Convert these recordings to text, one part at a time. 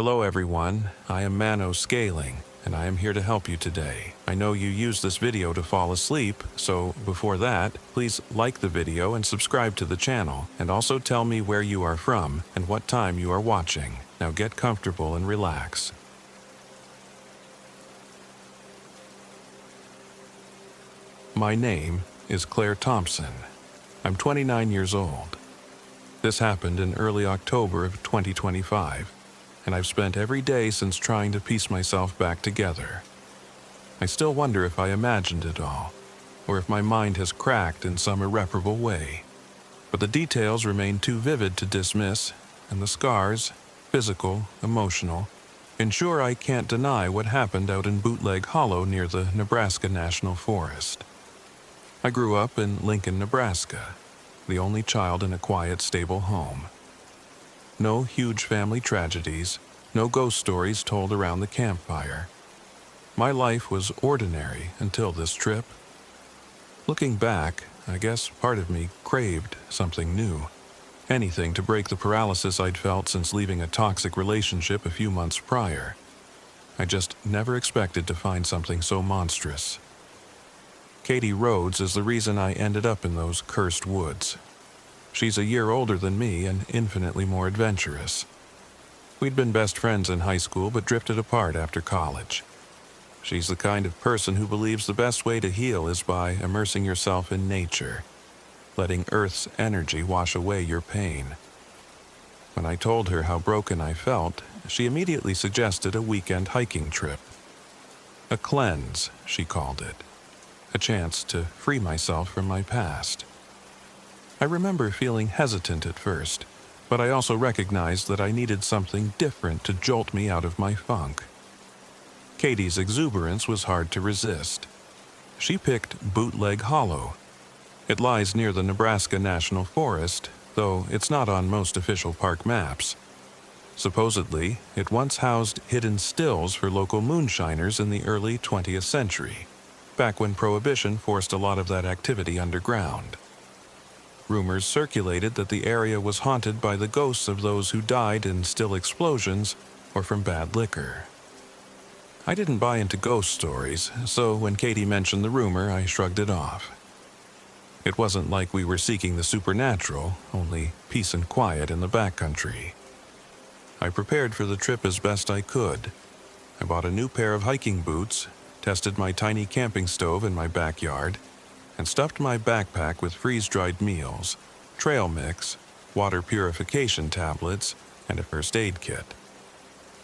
Hello everyone, I am MANO Scaling, and I am here to help you today. I know you use this video to fall asleep, so before that, please like the video and subscribe to the channel, and also tell me where you are from and what time you are watching. Now get comfortable and relax. My name is Claire Thompson. I'm 29 years old. This happened in early October of 2025. And I've spent every day since trying to piece myself back together. I still wonder if I imagined it all, or if my mind has cracked in some irreparable way. But the details remain too vivid to dismiss, and the scars, physical, emotional, ensure I can't deny what happened out in Bootleg Hollow near the Nebraska National Forest. I grew up in Lincoln, Nebraska, the only child in a quiet, stable home. No huge family tragedies, no ghost stories told around the campfire. My life was ordinary until this trip. Looking back, I guess part of me craved something new. Anything to break the paralysis I'd felt since leaving a toxic relationship a few months prior. I just never expected to find something so monstrous. Katie Rhodes is the reason I ended up in those cursed woods. She's a year older than me and infinitely more adventurous. We'd been best friends in high school but drifted apart after college. She's the kind of person who believes the best way to heal is by immersing yourself in nature, letting Earth's energy wash away your pain. When I told her how broken I felt, she immediately suggested a weekend hiking trip. A cleanse, she called it. A chance to free myself from my past. I remember feeling hesitant at first, but I also recognized that I needed something different to jolt me out of my funk. Katie's exuberance was hard to resist. She picked Bootleg Hollow. It lies near the Nebraska National Forest, though it's not on most official park maps. Supposedly, it once housed hidden stills for local moonshiners in the early 20th century, back when Prohibition forced a lot of that activity underground. Rumors circulated that the area was haunted by the ghosts of those who died in still explosions or from bad liquor. I didn't buy into ghost stories, so when Katie mentioned the rumor, I shrugged it off. It wasn't like we were seeking the supernatural, only peace and quiet in the backcountry. I prepared for the trip as best I could. I bought a new pair of hiking boots, tested my tiny camping stove in my backyard, and stuffed my backpack with freeze-dried meals, trail mix, water purification tablets, and a first aid kit.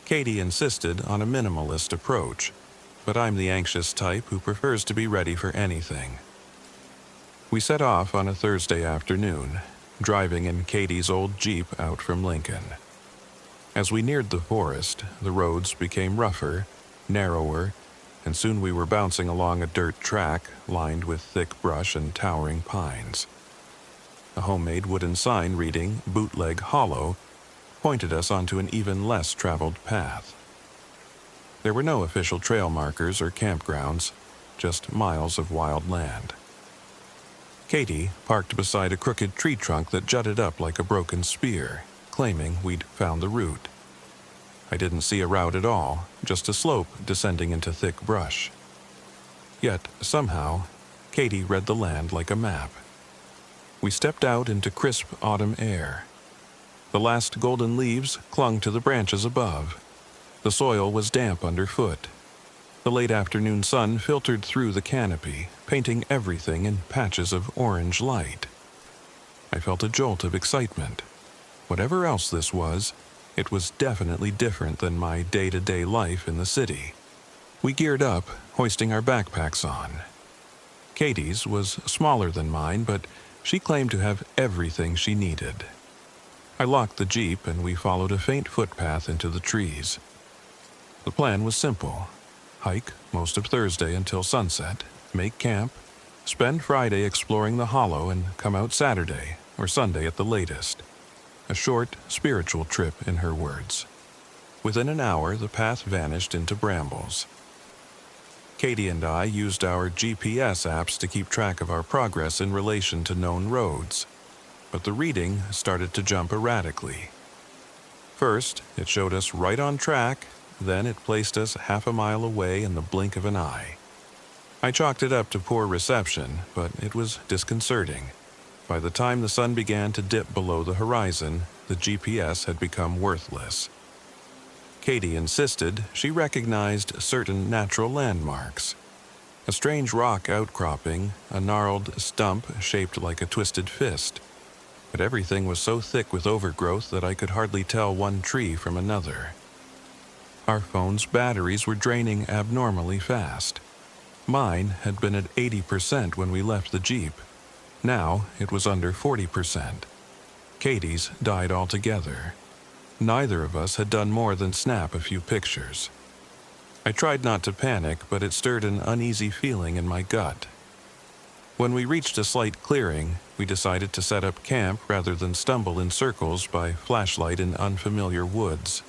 Katie insisted on a minimalist approach, but I'm the anxious type who prefers to be ready for anything. We set off on a Thursday afternoon, driving in Katie's old Jeep out from Lincoln. As we neared the forest, the roads became rougher, narrower, and soon we were bouncing along a dirt track lined with thick brush and towering pines. A homemade wooden sign reading Bootleg Hollow pointed us onto an even less traveled path. There were no official trail markers or campgrounds, just miles of wild land. Katie parked beside a crooked tree trunk that jutted up like a broken spear, claiming we'd found the route. I didn't see a route at all, just a slope descending into thick brush. Yet, somehow, Katie read the land like a map. We stepped out into crisp autumn air. The last golden leaves clung to the branches above. The soil was damp underfoot. The late afternoon sun filtered through the canopy, painting everything in patches of orange light. I felt a jolt of excitement. Whatever else this was, it was definitely different than my day-to-day life in the city. We geared up, hoisting our backpacks on. Katie's was smaller than mine, but she claimed to have everything she needed. I locked the Jeep and we followed a faint footpath into the trees. The plan was simple. Hike most of Thursday until sunset, make camp, spend Friday exploring the hollow and come out Saturday or Sunday at the latest. A short, spiritual trip, in her words. Within an hour, the path vanished into brambles. Katie and I used our GPS apps to keep track of our progress in relation to known roads, but the reading started to jump erratically. First, it showed us right on track, then it placed us half a mile away in the blink of an eye. I chalked it up to poor reception, but it was disconcerting. By the time the sun began to dip below the horizon, the GPS had become worthless. Katie insisted she recognized certain natural landmarks. A strange rock outcropping, a gnarled stump shaped like a twisted fist. But everything was so thick with overgrowth that I could hardly tell one tree from another. Our phone's batteries were draining abnormally fast. Mine had been at 80% when we left the Jeep. Now it was under 40%. Katie's died altogether. Neither of us had done more than snap a few pictures. I tried not to panic, but it stirred an uneasy feeling in my gut. When we reached a slight clearing, we decided to set up camp rather than stumble in circles by flashlight in unfamiliar woods.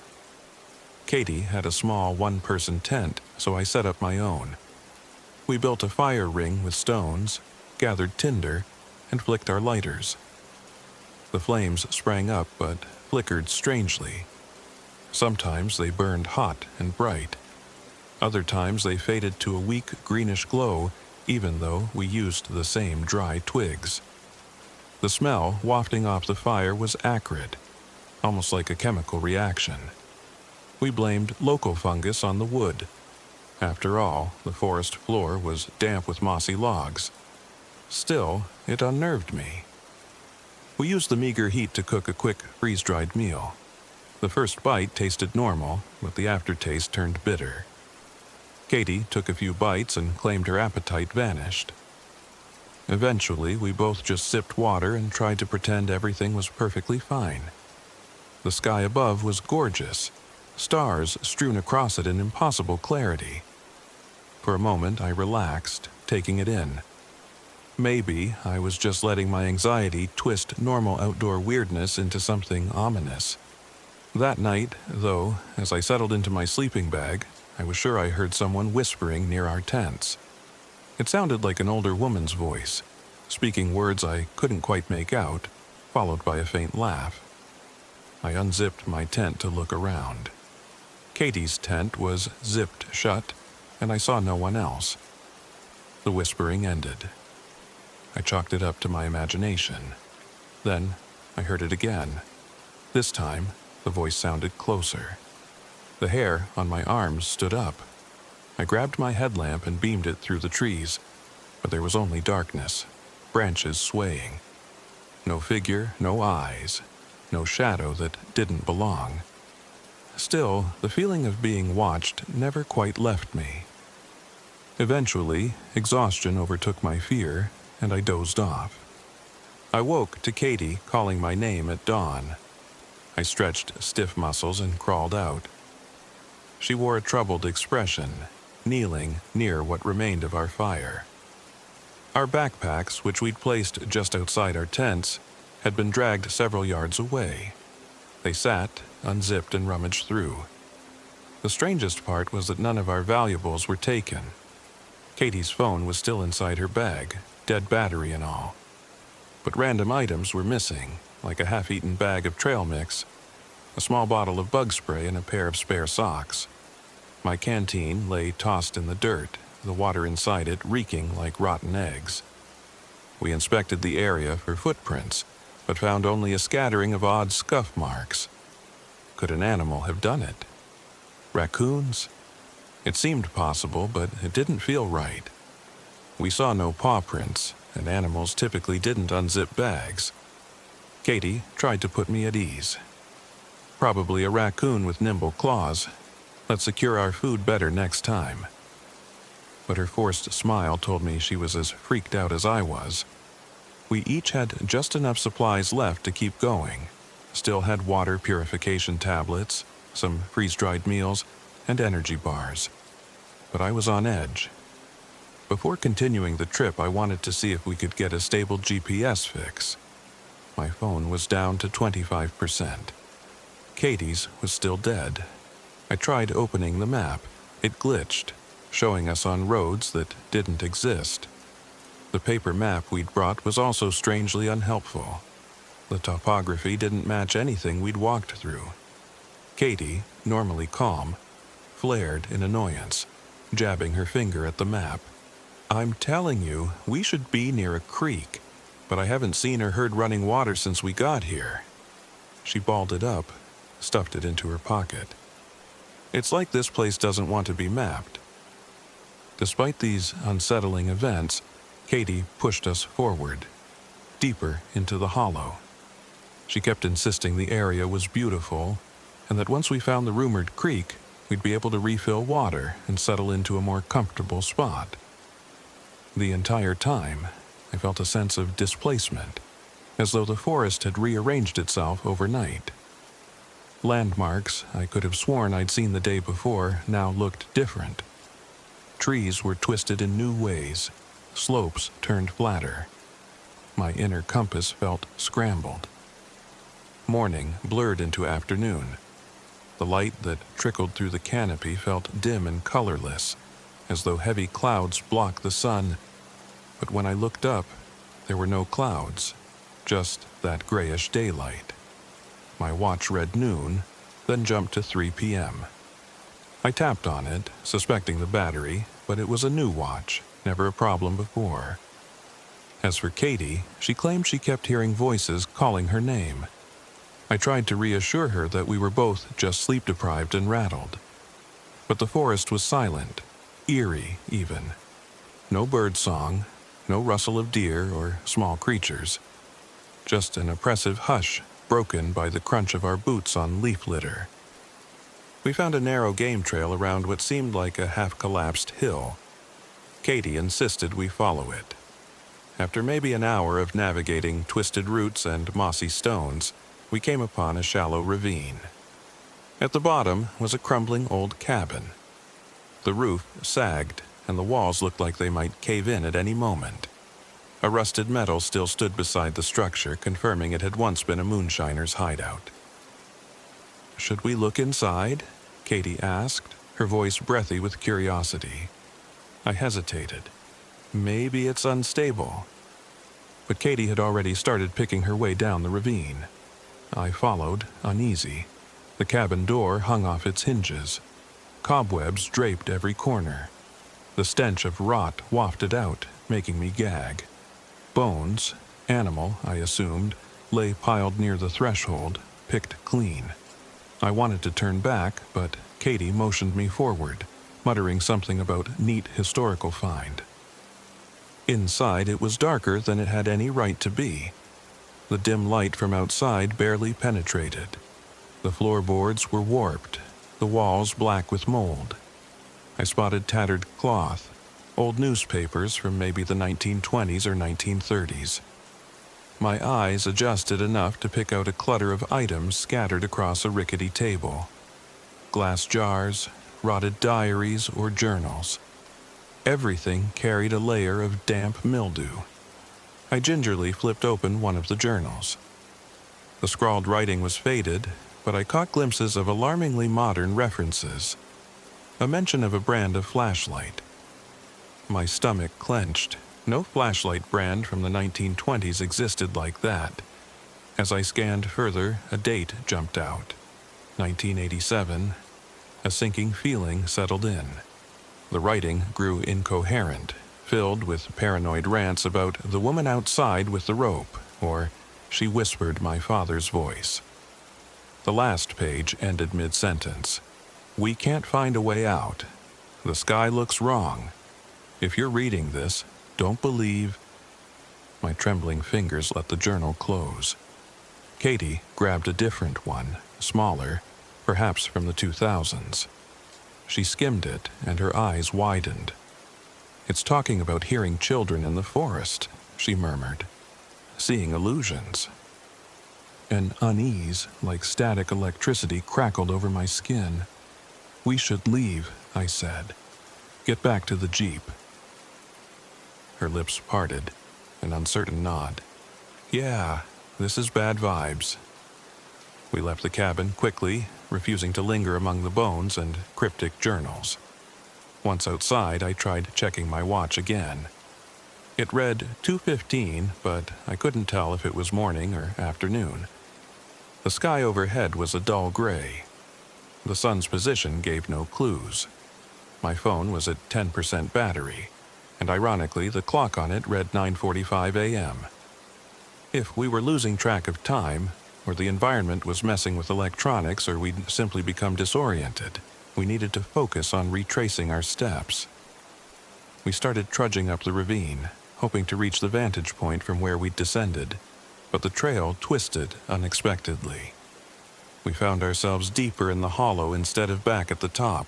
Katie had a small one-person tent, so I set up my own. We built a fire ring with stones, gathered tinder, and flicked our lighters. The flames sprang up but flickered strangely. Sometimes they burned hot and bright. Other times they faded to a weak greenish glow, even though we used the same dry twigs. The smell wafting off the fire was acrid, almost like a chemical reaction. We blamed local fungus on the wood. After all, the forest floor was damp with mossy logs. Still, it unnerved me. We used the meager heat to cook a quick, freeze-dried meal. The first bite tasted normal, but the aftertaste turned bitter. Katie took a few bites and claimed her appetite vanished. Eventually, we both just sipped water and tried to pretend everything was perfectly fine. The sky above was gorgeous, stars strewn across it in impossible clarity. For a moment, I relaxed, taking it in. Maybe I was just letting my anxiety twist normal outdoor weirdness into something ominous. That night, though, as I settled into my sleeping bag, I was sure I heard someone whispering near our tents. It sounded like an older woman's voice, speaking words I couldn't quite make out, followed by a faint laugh. I unzipped my tent to look around. Katie's tent was zipped shut, and I saw no one else. The whispering ended. I chalked it up to my imagination. Then I heard it again. This time, the voice sounded closer. The hair on my arms stood up. I grabbed my headlamp and beamed it through the trees, but there was only darkness, branches swaying. No figure, no eyes, no shadow that didn't belong. Still, the feeling of being watched never quite left me. Eventually, exhaustion overtook my fear, and I dozed off. I woke to Katie calling my name at dawn. I stretched stiff muscles and crawled out. She wore a troubled expression, kneeling near what remained of our fire. Our backpacks, which we'd placed just outside our tents, had been dragged several yards away. They sat, unzipped, and rummaged through. The strangest part was that none of our valuables were taken. Katie's phone was still inside her bag, dead battery and all. But random items were missing, like a half-eaten bag of trail mix, a small bottle of bug spray, and a pair of spare socks. My canteen lay tossed in the dirt, the water inside it reeking like rotten eggs. We inspected the area for footprints, but found only a scattering of odd scuff marks. Could an animal have done it? Raccoons? It seemed possible, but it didn't feel right. We saw no paw prints, and animals typically didn't unzip bags. Katie tried to put me at ease. Probably a raccoon with nimble claws. Let's secure our food better next time. But her forced smile told me she was as freaked out as I was. We each had just enough supplies left to keep going. Still had water purification tablets, some freeze-dried meals, and energy bars. But I was on edge. Before continuing the trip, I wanted to see if we could get a stable GPS fix. My phone was down to 25%. Katie's was still dead. I tried opening the map. It glitched, showing us on roads that didn't exist. The paper map we'd brought was also strangely unhelpful. The topography didn't match anything we'd walked through. Katie, normally calm, flared in annoyance, jabbing her finger at the map. "I'm telling you, we should be near a creek, but I haven't seen or heard running water since we got here." She balled it up, stuffed it into her pocket. "It's like this place doesn't want to be mapped." Despite these unsettling events, Katie pushed us forward, deeper into the hollow. She kept insisting the area was beautiful, and that once we found the rumored creek, we'd be able to refill water and settle into a more comfortable spot. The entire time, I felt a sense of displacement, as though the forest had rearranged itself overnight. Landmarks I could have sworn I'd seen the day before now looked different. Trees were twisted in new ways, slopes turned flatter. My inner compass felt scrambled. Morning blurred into afternoon. The light that trickled through the canopy felt dim and colorless, as though heavy clouds blocked the sun. But when I looked up, there were no clouds, just that grayish daylight. My watch read noon, then jumped to 3 p.m. I tapped on it, suspecting the battery, but it was a new watch, never a problem before. As for Katie, she claimed she kept hearing voices calling her name. I tried to reassure her that we were both just sleep-deprived and rattled. But the forest was silent, eerie even. No bird song, no rustle of deer or small creatures. Just an oppressive hush broken by the crunch of our boots on leaf litter. We found a narrow game trail around what seemed like a half-collapsed hill. Katie insisted we follow it. After maybe an hour of navigating twisted roots and mossy stones, we came upon a shallow ravine. At the bottom was a crumbling old cabin. The roof sagged, and the walls looked like they might cave in at any moment. A rusted metal still stood beside the structure, confirming it had once been a moonshiner's hideout. "Should we look inside?" Katie asked, her voice breathy with curiosity. I hesitated. Maybe it's unstable. But Katie had already started picking her way down the ravine. I followed, uneasy. The cabin door hung off its hinges. Cobwebs draped every corner. The stench of rot wafted out, making me gag. Bones, animal, I assumed, lay piled near the threshold, picked clean. I wanted to turn back, but Katie motioned me forward, muttering something about neat historical find. Inside, it was darker than it had any right to be. The dim light from outside barely penetrated. The floorboards were warped, the walls black with mold. I spotted tattered cloth, old newspapers from maybe the 1920s or 1930s. My eyes adjusted enough to pick out a clutter of items scattered across a rickety table. Glass jars, rotted diaries or journals. Everything carried a layer of damp mildew. I gingerly flipped open one of the journals. The scrawled writing was faded, but I caught glimpses of alarmingly modern references. A mention of a brand of flashlight. My stomach clenched. No flashlight brand from the 1920s existed like that. As I scanned further, a date jumped out. 1987. A sinking feeling settled in. The writing grew incoherent, filled with paranoid rants about the woman outside with the rope, or she whispered my father's voice. The last page ended mid-sentence. "We can't find a way out. The sky looks wrong. If you're reading this, don't believe..." My trembling fingers let the journal close. Katie grabbed a different one, smaller, perhaps from the 2000s. She skimmed it, and her eyes widened. "It's talking about hearing children in the forest," she murmured. "Seeing illusions." An unease, like static electricity, crackled over my skin. "We should leave," I said. "Get back to the jeep." Her lips parted, an uncertain nod. "Yeah, this is bad vibes." We left the cabin quickly, refusing to linger among the bones and cryptic journals. Once outside, I tried checking my watch again. It read 2:15, but I couldn't tell if it was morning or afternoon. The sky overhead was a dull gray. The sun's position gave no clues. My phone was at 10% battery, and ironically, the clock on it read 9:45 a.m. If we were losing track of time, or the environment was messing with electronics, or we'd simply become disoriented, we needed to focus on retracing our steps. We started trudging up the ravine, hoping to reach the vantage point from where we'd descended, but the trail twisted unexpectedly. We found ourselves deeper in the hollow instead of back at the top.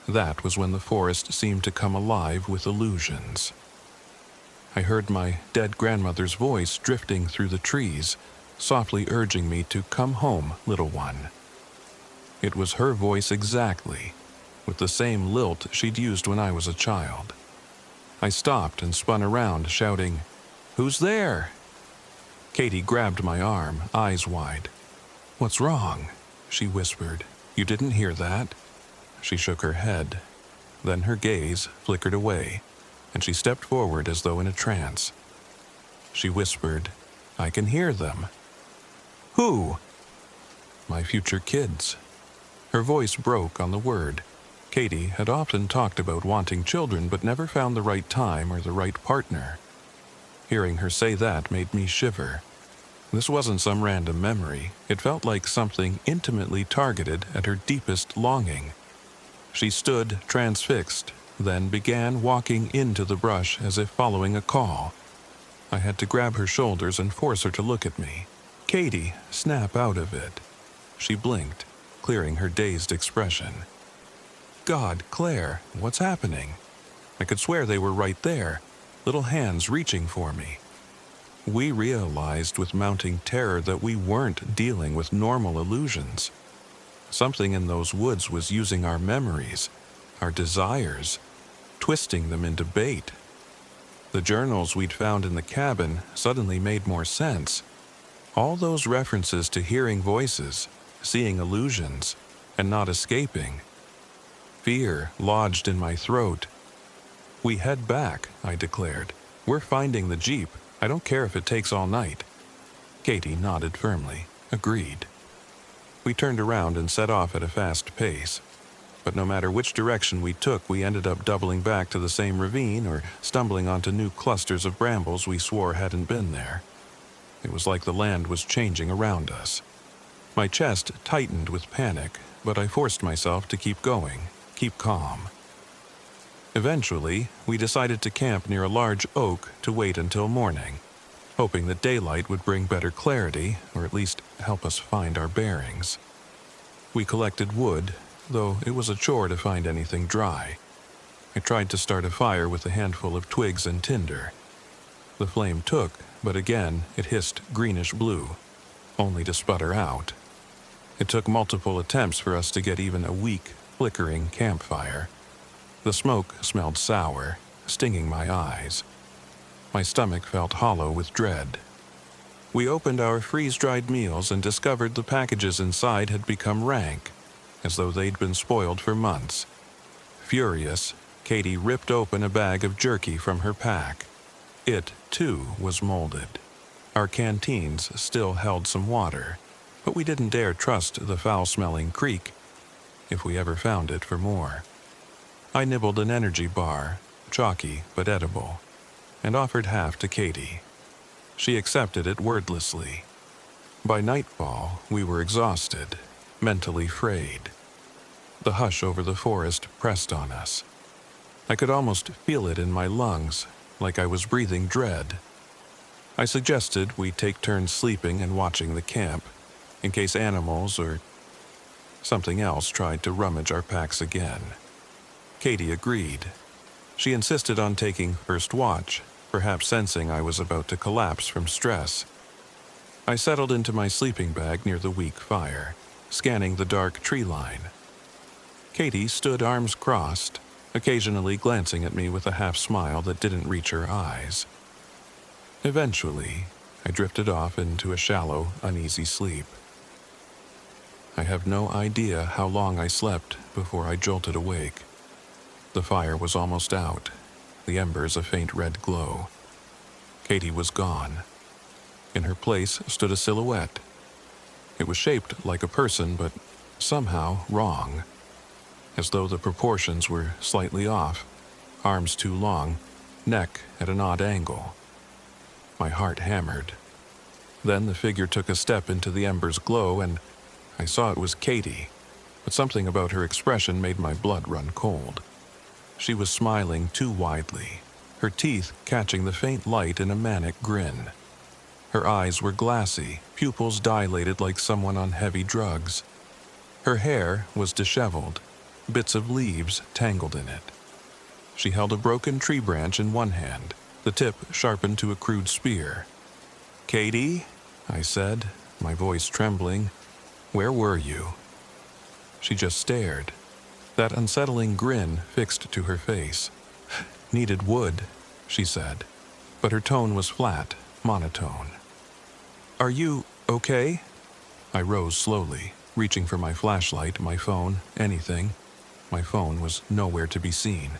That was when the forest seemed to come alive with illusions. I heard my dead grandmother's voice drifting through the trees, softly urging me to come home, little one. It was her voice exactly, with the same lilt she'd used when I was a child. I stopped and spun around, shouting, "Who's there?" Katie grabbed my arm, eyes wide. "What's wrong?" she whispered. "You didn't hear that?" She shook her head. Then her gaze flickered away, and she stepped forward as though in a trance. She whispered, "I can hear them." "Who?" "My future kids." Her voice broke on the word. Katie had often talked about wanting children but never found the right time or the right partner. Hearing her say that made me shiver. This wasn't some random memory. It felt like something intimately targeted at her deepest longing. She stood transfixed, then began walking into the brush as if following a call. I had to grab her shoulders and force her to look at me. "Katie, snap out of it." She blinked, clearing her dazed expression. "God, Claire, what's happening?" I could swear they were right there, little hands reaching for me. We realized with mounting terror that we weren't dealing with normal illusions. Something in those woods was using our memories, our desires, twisting them into bait. The journals we'd found in the cabin suddenly made more sense. All those references to hearing voices, seeing illusions, and not escaping. Fear lodged in my throat. "We head back," I declared. "We're finding the Jeep. I don't care if it takes all night." Katie nodded firmly, agreed. We turned around and set off at a fast pace. But no matter which direction we took, we ended up doubling back to the same ravine or stumbling onto new clusters of brambles we swore hadn't been there. It was like the land was changing around us. My chest tightened with panic, but I forced myself to keep going, keep calm. Eventually, we decided to camp near a large oak to wait until morning, hoping that daylight would bring better clarity, or at least help us find our bearings. We collected wood, though it was a chore to find anything dry. I tried to start a fire with a handful of twigs and tinder. The flame took, but again it hissed greenish blue, only to sputter out. It took multiple attempts for us to get even a weak, flickering campfire. The smoke smelled sour, stinging my eyes. My stomach felt hollow with dread. We opened our freeze-dried meals and discovered the packages inside had become rank, as though they'd been spoiled for months. Furious, Katie ripped open a bag of jerky from her pack. It, too, was molded. Our canteens still held some water, but we didn't dare trust the foul-smelling creek, if we ever found it for more. I nibbled an energy bar, chalky but edible, and offered half to Katie. She accepted it wordlessly. By nightfall, we were exhausted, mentally frayed. The hush over the forest pressed on us. I could almost feel it in my lungs, like I was breathing dread. I suggested we take turns sleeping and watching the camp, in case animals or something else tried to rummage our packs again. Katie agreed. She insisted on taking first watch, perhaps sensing I was about to collapse from stress. I settled into my sleeping bag near the weak fire, scanning the dark tree line. Katie stood arms crossed, occasionally glancing at me with a half-smile that didn't reach her eyes. Eventually, I drifted off into a shallow, uneasy sleep. I have no idea how long I slept before I jolted awake. The fire was almost out, the embers a faint red glow. Katie was gone. In her place stood a silhouette. It was shaped like a person, but somehow wrong, as though the proportions were slightly off, arms too long, neck at an odd angle. My heart hammered. Then the figure took a step into the ember's glow, and I saw it was Katie, but something about her expression made my blood run cold. She was smiling too widely, her teeth catching the faint light in a manic grin. Her eyes were glassy, pupils dilated like someone on heavy drugs. Her hair was disheveled, bits of leaves tangled in it. She held a broken tree branch in one hand, the tip sharpened to a crude spear. "Katie," I said, my voice trembling, "where were you?" She just stared, that unsettling grin fixed to her face. "Needed wood," she said, but her tone was flat, monotone. "Are you okay?" I rose slowly, reaching for my flashlight, my phone, anything. My phone was nowhere to be seen.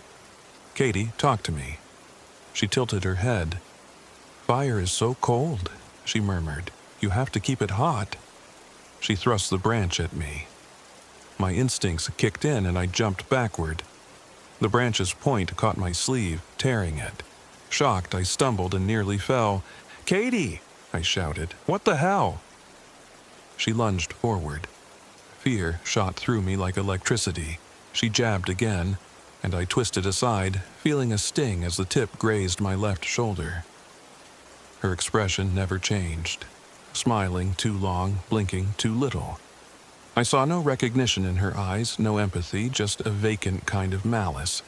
"Katie, talk to me." She tilted her head. "Fire is so cold," she murmured. "You have to keep it hot." She thrust the branch at me. My instincts kicked in and I jumped backward. The branch's point caught my sleeve, tearing it. Shocked, I stumbled and nearly fell. "Katie!" I shouted. "What the hell?" She lunged forward. Fear shot through me like electricity. She jabbed again, and I twisted aside, feeling a sting as the tip grazed my left shoulder. Her expression never changed, smiling too long, blinking too little. I saw no recognition in her eyes, no empathy, just a vacant kind of malice.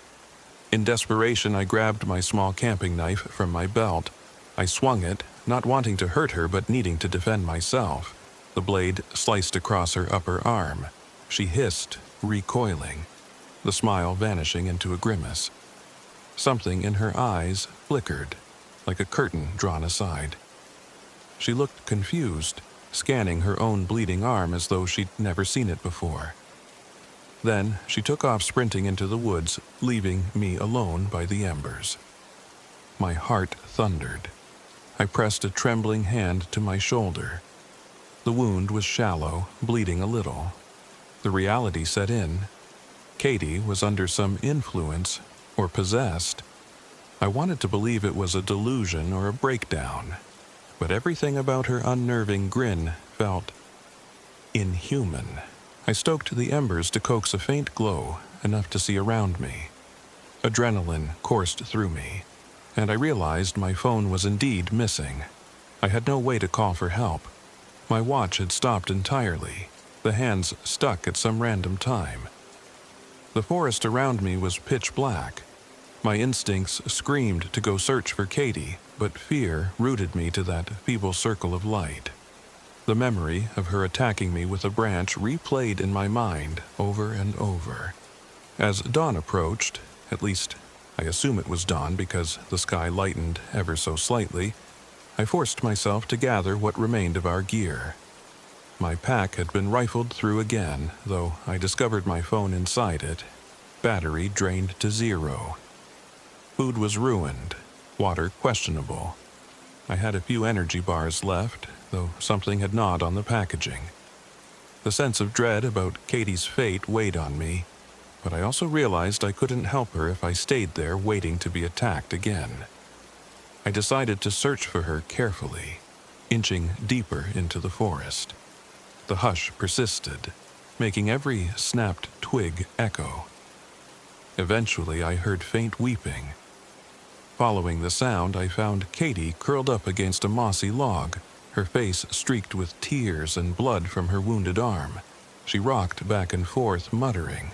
In desperation, I grabbed my small camping knife from my belt. I swung it, not wanting to hurt her but needing to defend myself. The blade sliced across her upper arm. She hissed, recoiling, the smile vanishing into a grimace. Something in her eyes flickered, like a curtain drawn aside. She looked confused, scanning her own bleeding arm as though she'd never seen it before. Then she took off sprinting into the woods, leaving me alone by the embers. My heart thundered. I pressed a trembling hand to my shoulder. The wound was shallow, bleeding a little. The reality set in. Katie was under some influence, or possessed. I wanted to believe it was a delusion or a breakdown, but everything about her unnerving grin felt inhuman. I stoked the embers to coax a faint glow, enough to see around me. Adrenaline coursed through me, and I realized my phone was indeed missing. I had no way to call for help. My watch had stopped entirely, the hands stuck at some random time. The forest around me was pitch black. My instincts screamed to go search for Katie, but fear rooted me to that feeble circle of light. The memory of her attacking me with a branch replayed in my mind over and over. As dawn approached, at least I assume it was dawn because the sky lightened ever so slightly, I forced myself to gather what remained of our gear. My pack had been rifled through again, though I discovered my phone inside it. Battery drained to 0. Food was ruined, water questionable. I had a few energy bars left, though something had gnawed on the packaging. The sense of dread about Katie's fate weighed on me, but I also realized I couldn't help her if I stayed there waiting to be attacked again. I decided to search for her carefully, inching deeper into the forest. The hush persisted, making every snapped twig echo. Eventually, I heard faint weeping. Following the sound, I found Katie curled up against a mossy log, her face streaked with tears and blood from her wounded arm. She rocked back and forth, muttering.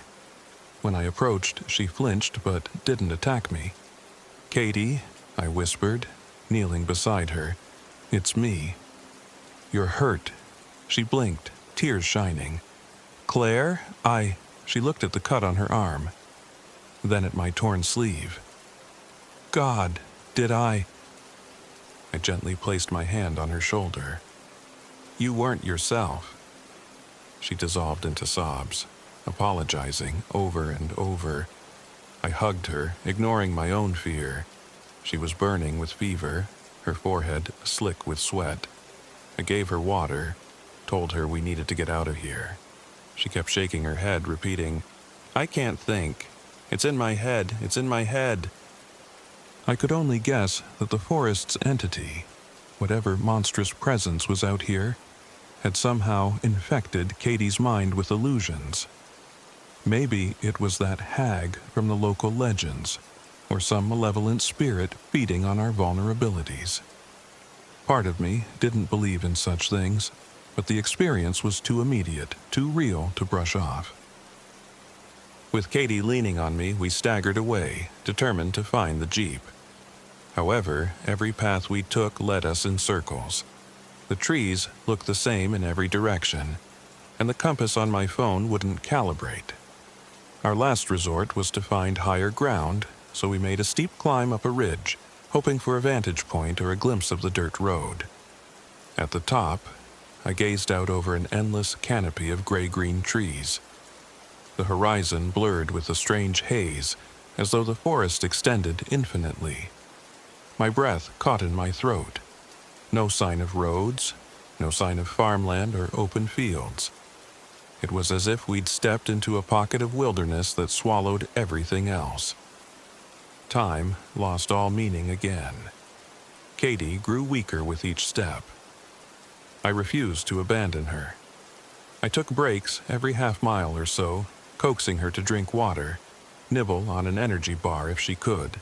When I approached, she flinched but didn't attack me. "Katie," I whispered, kneeling beside her. "It's me." "You're hurt." She blinked, tears shining. "Claire, She looked at the cut on her arm, then at my torn sleeve. "God, did I gently placed my hand on her shoulder. "You weren't yourself." She dissolved into sobs, apologizing over and over. I hugged her, ignoring my own fear. She was burning with fever, her forehead slick with sweat. I gave her water, told her we needed to get out of here. She kept shaking her head, repeating, "I can't think. It's in my head. It's in my head." I could only guess that the forest's entity, whatever monstrous presence was out here, had somehow infected Katie's mind with illusions. Maybe it was that hag from the local legends, or some malevolent spirit feeding on our vulnerabilities. Part of me didn't believe in such things, but the experience was too immediate, too real to brush off. With Katie leaning on me, we staggered away, determined to find the Jeep. However, every path we took led us in circles. The trees looked the same in every direction, and the compass on my phone wouldn't calibrate. Our last resort was to find higher ground, so we made a steep climb up a ridge, hoping for a vantage point or a glimpse of the dirt road. At the top, I gazed out over an endless canopy of gray-green trees. The horizon blurred with a strange haze, as though the forest extended infinitely. My breath caught in my throat. No sign of roads, no sign of farmland or open fields. It was as if we'd stepped into a pocket of wilderness that swallowed everything else. Time lost all meaning again. Katie grew weaker with each step. I refused to abandon her. I took breaks every half-mile or so, coaxing her to drink water, nibble on an energy bar if she could.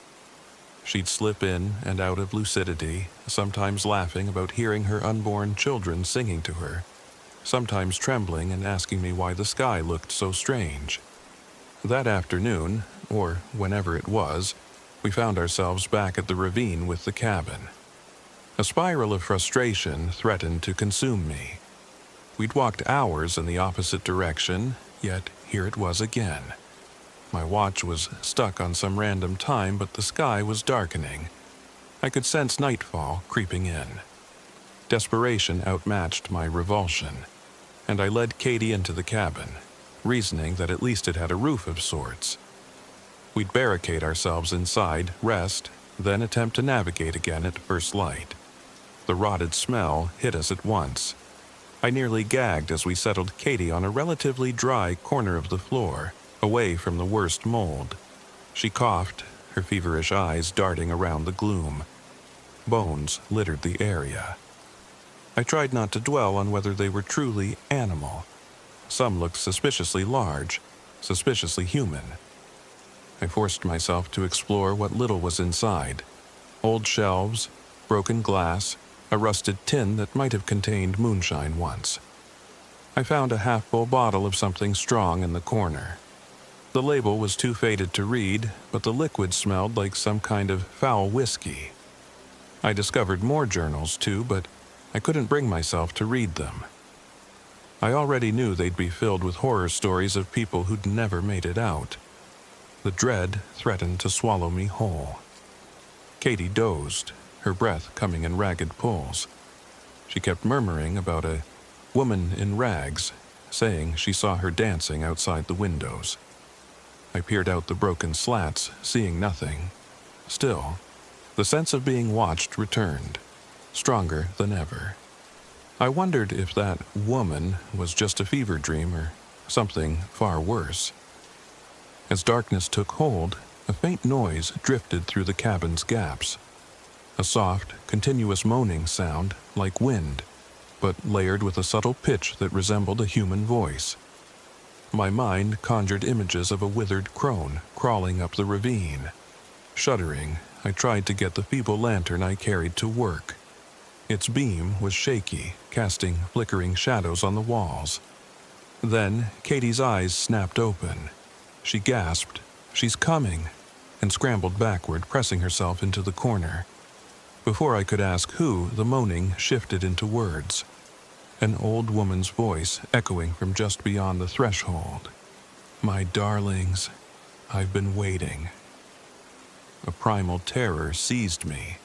She'd slip in and out of lucidity, sometimes laughing about hearing her unborn children singing to her, sometimes trembling and asking me why the sky looked so strange. That afternoon, or whenever it was, we found ourselves back at the ravine with the cabin. A spiral of frustration threatened to consume me. We'd walked hours in the opposite direction, yet here it was again. My watch was stuck on some random time, but the sky was darkening. I could sense nightfall creeping in. Desperation outmatched my revulsion, and I led Katie into the cabin, reasoning that at least it had a roof of sorts. We'd barricade ourselves inside, rest, then attempt to navigate again at first light. The rotted smell hit us at once. I nearly gagged as we settled Katie on a relatively dry corner of the floor, away from the worst mold. She coughed, her feverish eyes darting around the gloom. Bones littered the area. I tried not to dwell on whether they were truly animal. Some looked suspiciously large, suspiciously human. I forced myself to explore what little was inside. Old shelves, broken glass, a rusted tin that might have contained moonshine once. I found a half-full bottle of something strong in the corner. The label was too faded to read, but the liquid smelled like some kind of foul whiskey. I discovered more journals too, but I couldn't bring myself to read them. I already knew they'd be filled with horror stories of people who'd never made it out. The dread threatened to swallow me whole. Katie dozed, her breath coming in ragged pulls. She kept murmuring about a woman in rags, saying she saw her dancing outside the windows. I peered out the broken slats, seeing nothing. Still, the sense of being watched returned, stronger than ever. I wondered if that woman was just a fever dream or something far worse. As darkness took hold, a faint noise drifted through the cabin's gaps. A soft, continuous moaning sound like wind, but layered with a subtle pitch that resembled a human voice. My mind conjured images of a withered crone crawling up the ravine. Shuddering, I tried to get the feeble lantern I carried to work. Its beam was shaky, casting flickering shadows on the walls. Then Katie's eyes snapped open. She gasped, "She's coming," and scrambled backward, pressing herself into the corner. Before I could ask who, the moaning shifted into words. An old woman's voice echoing from just beyond the threshold. "My darlings, I've been waiting." A primal terror seized me.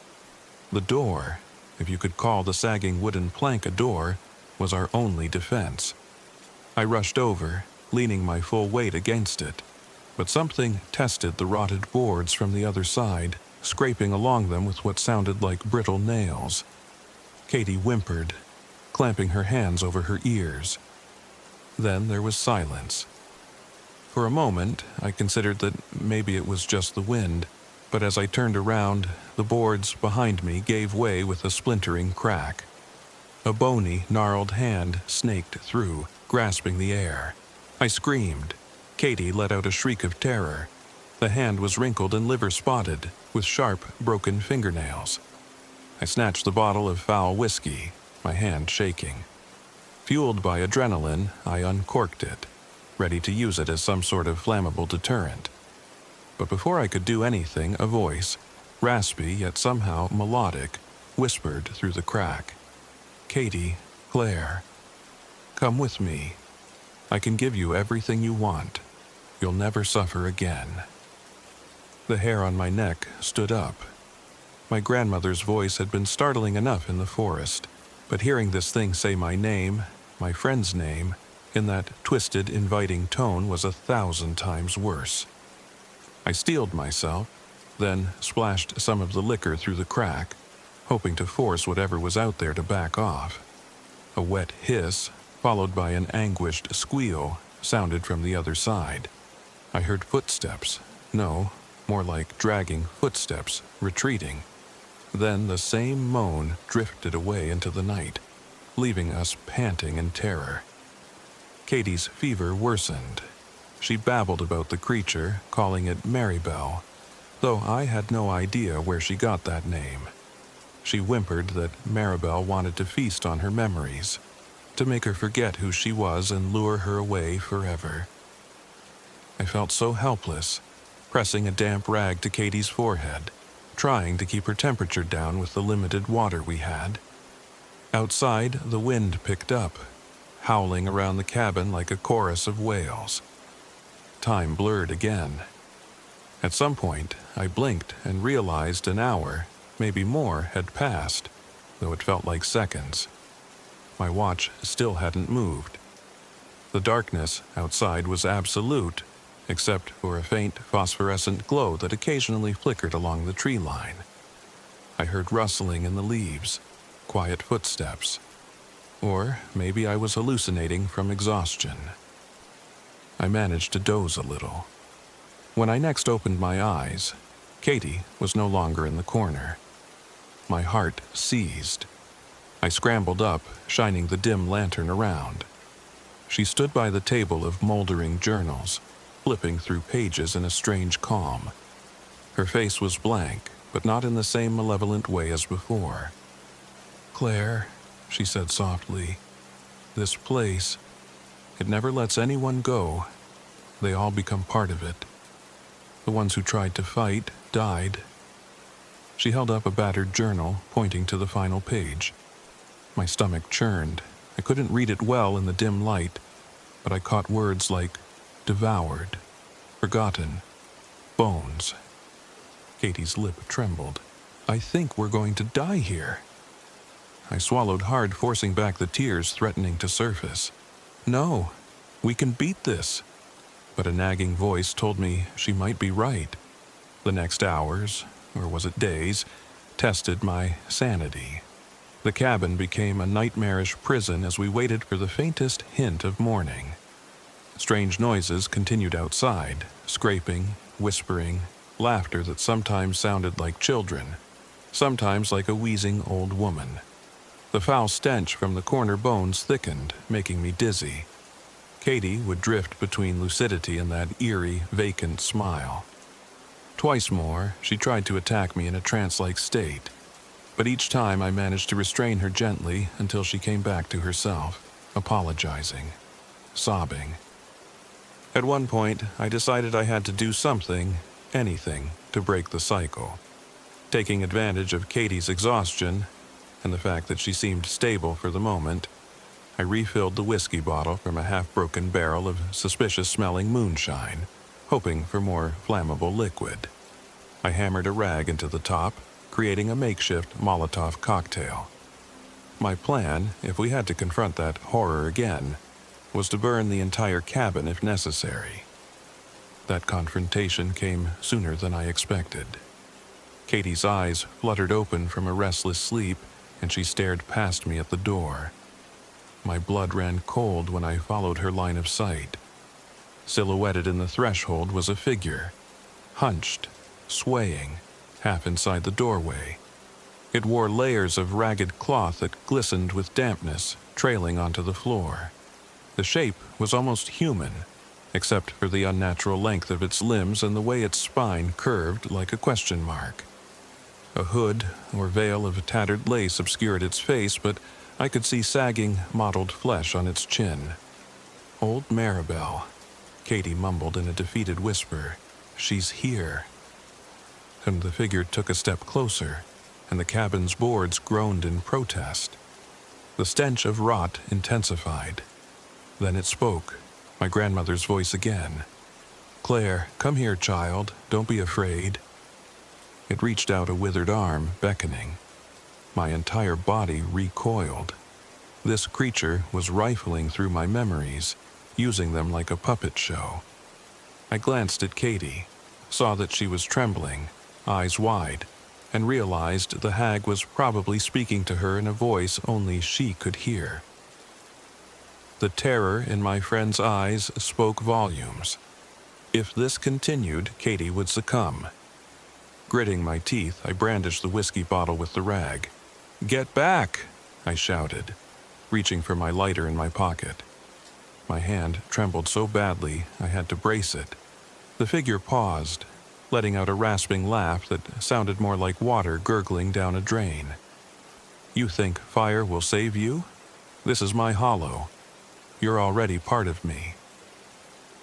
The door, if you could call the sagging wooden plank a door, was our only defense. I rushed over, leaning my full weight against it, but something tested the rotted boards from the other side, scraping along them with what sounded like brittle nails. Katie whimpered, clamping her hands over her ears. Then there was silence. For a moment, I considered that maybe it was just the wind, but as I turned around, the boards behind me gave way with a splintering crack. A bony, gnarled hand snaked through, grasping the air. I screamed. Katie let out a shriek of terror. The hand was wrinkled and liver-spotted, with sharp, broken fingernails. I snatched the bottle of foul whiskey, my hand shaking. Fueled by adrenaline, I uncorked it, ready to use it as some sort of flammable deterrent. But before I could do anything, a voice, raspy yet somehow melodic, whispered through the crack. "Katie, Claire, come with me. I can give you everything you want. You'll never suffer again." The hair on my neck stood up. My grandmother's voice had been startling enough in the forest, but hearing this thing say my name, my friend's name, in that twisted, inviting tone was 1,000 times worse. I steeled myself, then splashed some of the liquor through the crack, hoping to force whatever was out there to back off. A wet hiss, followed by an anguished squeal, sounded from the other side. I heard footsteps. No, more like dragging footsteps, retreating. Then the same moan drifted away into the night, leaving us panting in terror. Katie's fever worsened. She babbled about the creature, calling it Maribel, though I had no idea where she got that name. She whimpered that Maribel wanted to feast on her memories, to make her forget who she was and lure her away forever. I felt so helpless, pressing a damp rag to Katie's forehead, trying to keep her temperature down with the limited water we had. Outside, the wind picked up, howling around the cabin like a chorus of whales. Time blurred again. At some point, I blinked and realized an hour, maybe more, had passed, though it felt like seconds. My watch still hadn't moved. The darkness outside was absolute, except for a faint phosphorescent glow that occasionally flickered along the tree line. I heard rustling in the leaves, quiet footsteps. Or maybe I was hallucinating from exhaustion. I managed to doze a little. When I next opened my eyes, Katie was no longer in the corner. My heart seized. I scrambled up, shining the dim lantern around. She stood by the table of moldering journals, flipping through pages in a strange calm. Her face was blank, but not in the same malevolent way as before. "Claire," she said softly, "this place, it never lets anyone go. They all become part of it. The ones who tried to fight died." She held up a battered journal, pointing to the final page. My stomach churned. I couldn't read it well in the dim light, but I caught words like devoured, forgotten, bones. Katie's lip trembled. "I think we're going to die here." I swallowed hard, forcing back the tears threatening to surface. "No, we can beat this." But a nagging voice told me she might be right. The next hours, or was it days, tested my sanity. The cabin became a nightmarish prison as we waited for the faintest hint of morning. Strange noises continued outside, scraping, whispering, laughter that sometimes sounded like children, sometimes like a wheezing old woman. The foul stench from the corner bones thickened, making me dizzy. Katie would drift between lucidity and that eerie, vacant smile. Twice more, she tried to attack me in a trance-like state, but each time I managed to restrain her gently until she came back to herself, apologizing, sobbing. At one point, I decided I had to do something, anything, to break the cycle. Taking advantage of Katie's exhaustion and the fact that she seemed stable for the moment, I refilled the whiskey bottle from a half-broken barrel of suspicious-smelling moonshine, hoping for more flammable liquid. I hammered a rag into the top, creating a makeshift Molotov cocktail. My plan, if we had to confront that horror again, was to burn the entire cabin if necessary. That confrontation came sooner than I expected. Katie's eyes fluttered open from a restless sleep, and she stared past me at the door. My blood ran cold when I followed her line of sight. Silhouetted in the threshold was a figure, hunched, swaying, half inside the doorway. It wore layers of ragged cloth that glistened with dampness, trailing onto the floor. The shape was almost human, except for the unnatural length of its limbs and the way its spine curved like a question mark. A hood or veil of tattered lace obscured its face, but I could see sagging, mottled flesh on its chin. "Old Maribel," Katie mumbled in a defeated whisper. "She's here." And the figure took a step closer, and the cabin's boards groaned in protest. The stench of rot intensified. Then it spoke, my grandmother's voice again. "Claire, come here, child. Don't be afraid." It reached out a withered arm, beckoning. My entire body recoiled. This creature was rifling through my memories, using them like a puppet show. I glanced at Katie, saw that she was trembling, eyes wide, and realized the hag was probably speaking to her in a voice only she could hear. The terror in my friend's eyes spoke volumes. If this continued, Katie would succumb. Gritting my teeth, I brandished the whiskey bottle with the rag. "Get back!" I shouted, reaching for my lighter in my pocket. My hand trembled so badly I had to brace it. The figure paused, letting out a rasping laugh that sounded more like water gurgling down a drain. "You think fire will save you? This is my hollow. You're already part of me."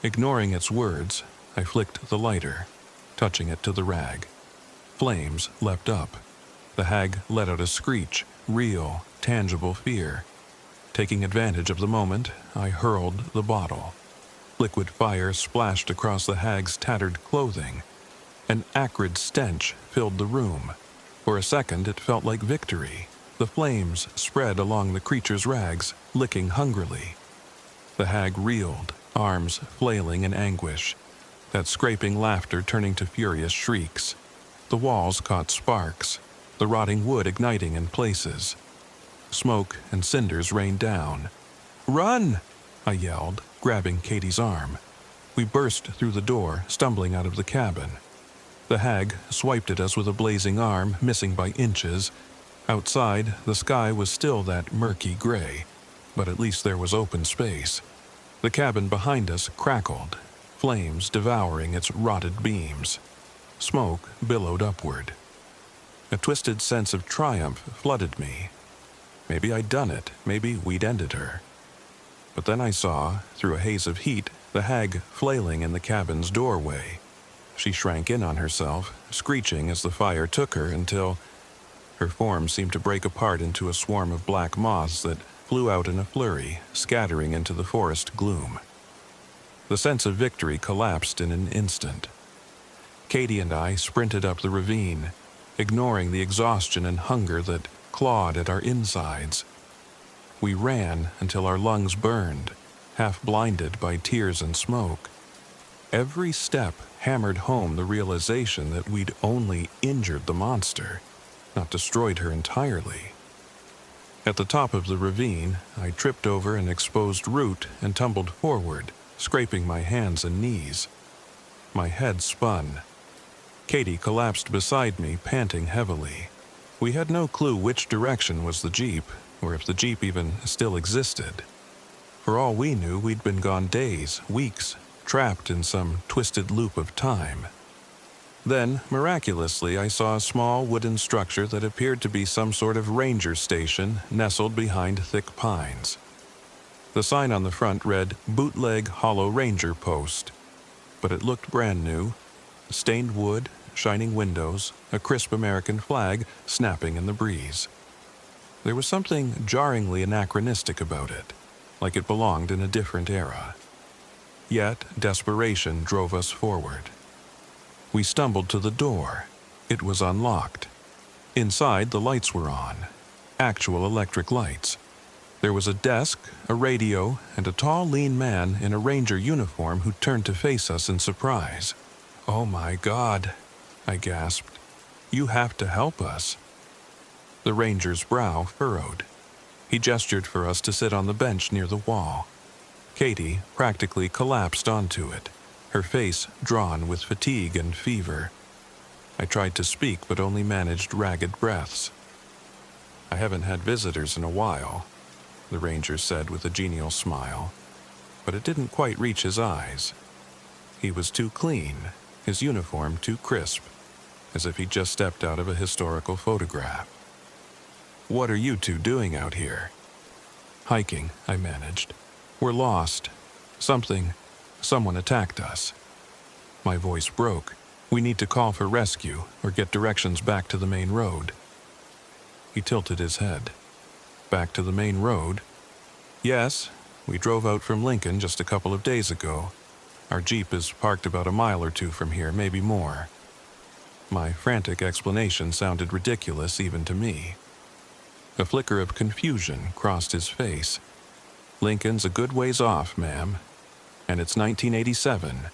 Ignoring its words, I flicked the lighter, touching it to the rag. Flames leapt up. The hag let out a screech, real, tangible fear. Taking advantage of the moment, I hurled the bottle. Liquid fire splashed across the hag's tattered clothing. An acrid stench filled the room. For a second, it felt like victory. The flames spread along the creature's rags, licking hungrily. The hag reeled, arms flailing in anguish, that scraping laughter turning to furious shrieks. The walls caught sparks, the rotting wood igniting in places. Smoke and cinders rained down. "Run!" I yelled, grabbing Katie's arm. We burst through the door, stumbling out of the cabin. The hag swiped at us with a blazing arm, missing by inches. Outside, the sky was still that murky gray, but at least there was open space. The cabin behind us crackled, flames devouring its rotted beams. Smoke billowed upward. A twisted sense of triumph flooded me. Maybe I'd done it, maybe we'd ended her. But then I saw, through a haze of heat, the hag flailing in the cabin's doorway. She shrank in on herself, screeching as the fire took her until her form seemed to break apart into a swarm of black moths that flew out in a flurry, scattering into the forest gloom. The sense of victory collapsed in an instant. Katie and I sprinted up the ravine, ignoring the exhaustion and hunger that clawed at our insides. We ran until our lungs burned, half blinded by tears and smoke. Every step hammered home the realization that we'd only injured the monster, not destroyed her entirely. At the top of the ravine, I tripped over an exposed root and tumbled forward, scraping my hands and knees. My head spun. Katie collapsed beside me, panting heavily. We had no clue which direction was the jeep, or if the jeep even still existed. For all we knew, we'd been gone days, weeks, trapped in some twisted loop of time. Then, miraculously, I saw a small wooden structure that appeared to be some sort of ranger station nestled behind thick pines. The sign on the front read, "Bootleg Hollow Ranger Post," but it looked brand new. Stained wood, shining windows, a crisp American flag snapping in the breeze. There was something jarringly anachronistic about it, like it belonged in a different era. Yet desperation drove us forward. We stumbled to the door. It was unlocked. Inside, the lights were on. Actual electric lights. There was a desk, a radio, and a tall, lean man in a ranger uniform who turned to face us in surprise. "Oh my God," I gasped. "You have to help us." The ranger's brow furrowed. He gestured for us to sit on the bench near the wall. Katie practically collapsed onto it, her face drawn with fatigue and fever. I tried to speak but only managed ragged breaths. "I haven't had visitors in a while," the ranger said with a genial smile, but it didn't quite reach his eyes. He was too clean, his uniform too crisp, as if he'd just stepped out of a historical photograph. "What are you two doing out here?" "Hiking," I managed. "We're lost. Someone attacked us." My voice broke. "We need to call for rescue or get directions back to the main road." He tilted his head. "Back to the main road?" "Yes. We drove out from Lincoln just a couple of days ago. Our Jeep is parked about a mile or two from here, maybe more." My frantic explanation sounded ridiculous even to me. A flicker of confusion crossed his face. "Lincoln's a good ways off, ma'am. And it's 1987.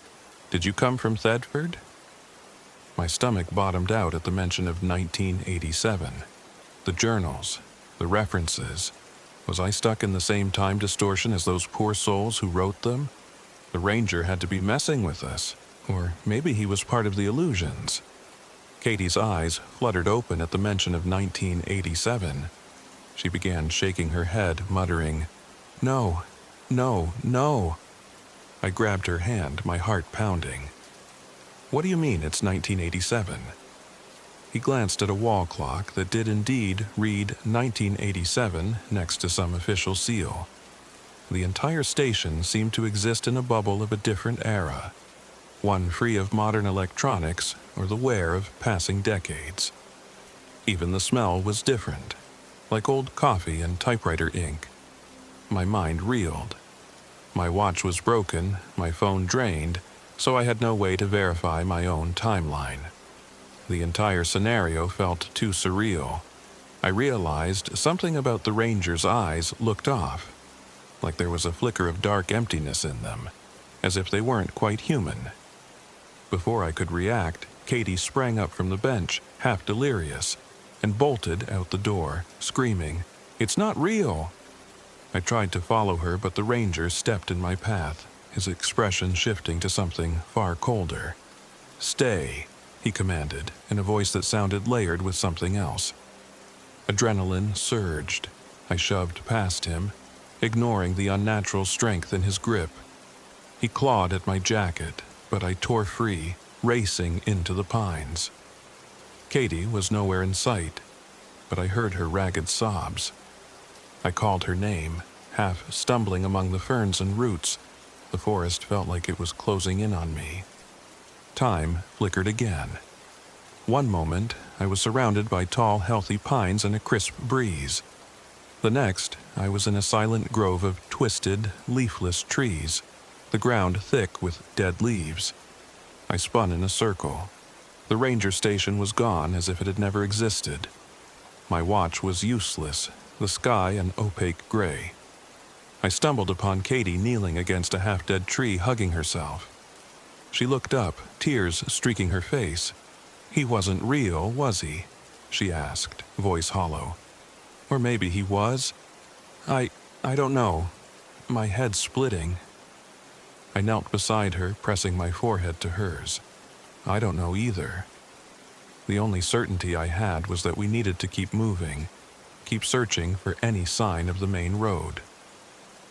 Did you come from Thedford?" My stomach bottomed out at the mention of 1987. The journals, the references. Was I stuck in the same time distortion as those poor souls who wrote them? The ranger had to be messing with us, or maybe he was part of the illusions. Katie's eyes fluttered open at the mention of 1987. She began shaking her head, muttering, "No, no, no." I grabbed her hand, my heart pounding. "What do you mean it's 1987? He glanced at a wall clock that did indeed read 1987 next to some official seal. The entire station seemed to exist in a bubble of a different era, one free of modern electronics or the wear of passing decades. Even the smell was different, like old coffee and typewriter ink. My mind reeled. My watch was broken, my phone drained, so I had no way to verify my own timeline. The entire scenario felt too surreal. I realized something about the ranger's eyes looked off, like there was a flicker of dark emptiness in them, as if they weren't quite human. Before I could react, Katie sprang up from the bench, half delirious, and bolted out the door, screaming, "It's not real!" I tried to follow her, but the ranger stepped in my path, his expression shifting to something far colder. "Stay," he commanded, in a voice that sounded layered with something else. Adrenaline surged. I shoved past him, ignoring the unnatural strength in his grip. He clawed at my jacket, but I tore free, racing into the pines. Katie was nowhere in sight, but I heard her ragged sobs. I called her name, half stumbling among the ferns and roots. The forest felt like it was closing in on me. Time flickered again. One moment, I was surrounded by tall, healthy pines and a crisp breeze. The next, I was in a silent grove of twisted, leafless trees, the ground thick with dead leaves. I spun in a circle. The ranger station was gone as if it had never existed. My watch was useless, the sky an opaque gray. I stumbled upon Katie kneeling against a half-dead tree, hugging herself. She looked up, tears streaking her face. "He wasn't real, was he?" she asked, voice hollow. "Or maybe he was? I don't know. My head's splitting." I knelt beside her, pressing my forehead to hers. I don't know either. The only certainty I had was that we needed to keep moving, keep searching for any sign of the main road.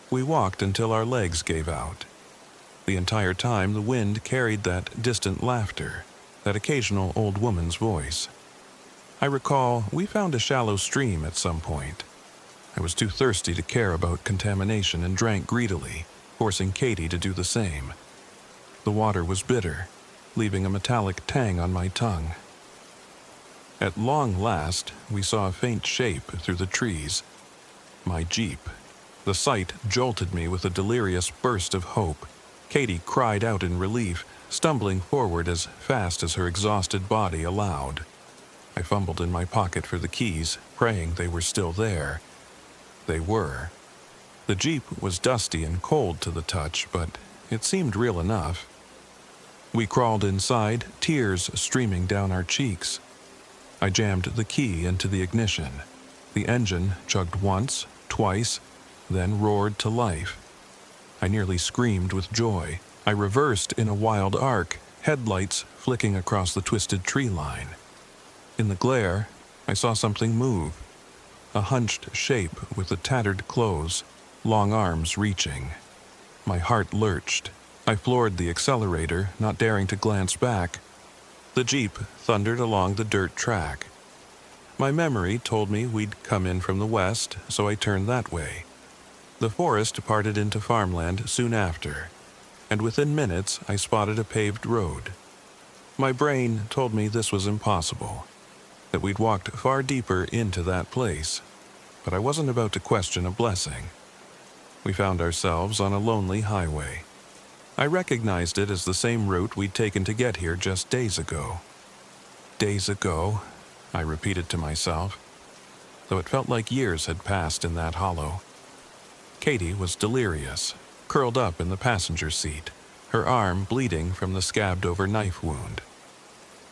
We walked until our legs gave out. The entire time the wind carried that distant laughter, that occasional old woman's voice. I recall we found a shallow stream at some point. I was too thirsty to care about contamination and drank greedily, forcing Katie to do the same. The water was bitter, leaving a metallic tang on my tongue. At long last, we saw a faint shape through the trees. My Jeep. The sight jolted me with a delirious burst of hope. Katie cried out in relief, stumbling forward as fast as her exhausted body allowed. I fumbled in my pocket for the keys, praying they were still there. They were. The Jeep was dusty and cold to the touch, but it seemed real enough. We crawled inside, tears streaming down our cheeks. I jammed the key into the ignition. The engine chugged once, twice, then roared to life. I nearly screamed with joy. I reversed in a wild arc, headlights flicking across the twisted tree line. In the glare, I saw something move. A hunched shape with the tattered clothes, long arms reaching. My heart lurched. I floored the accelerator, not daring to glance back. The Jeep thundered along the dirt track. My memory told me we'd come in from the west, so I turned that way. The forest parted into farmland soon after, and within minutes I spotted a paved road. My brain told me this was impossible, that we'd walked far deeper into that place, but I wasn't about to question a blessing. We found ourselves on a lonely highway. I recognized it as the same route we'd taken to get here just days ago. Days ago, I repeated to myself, though it felt like years had passed in that hollow. Katie was delirious, curled up in the passenger seat, her arm bleeding from the scabbed-over knife wound.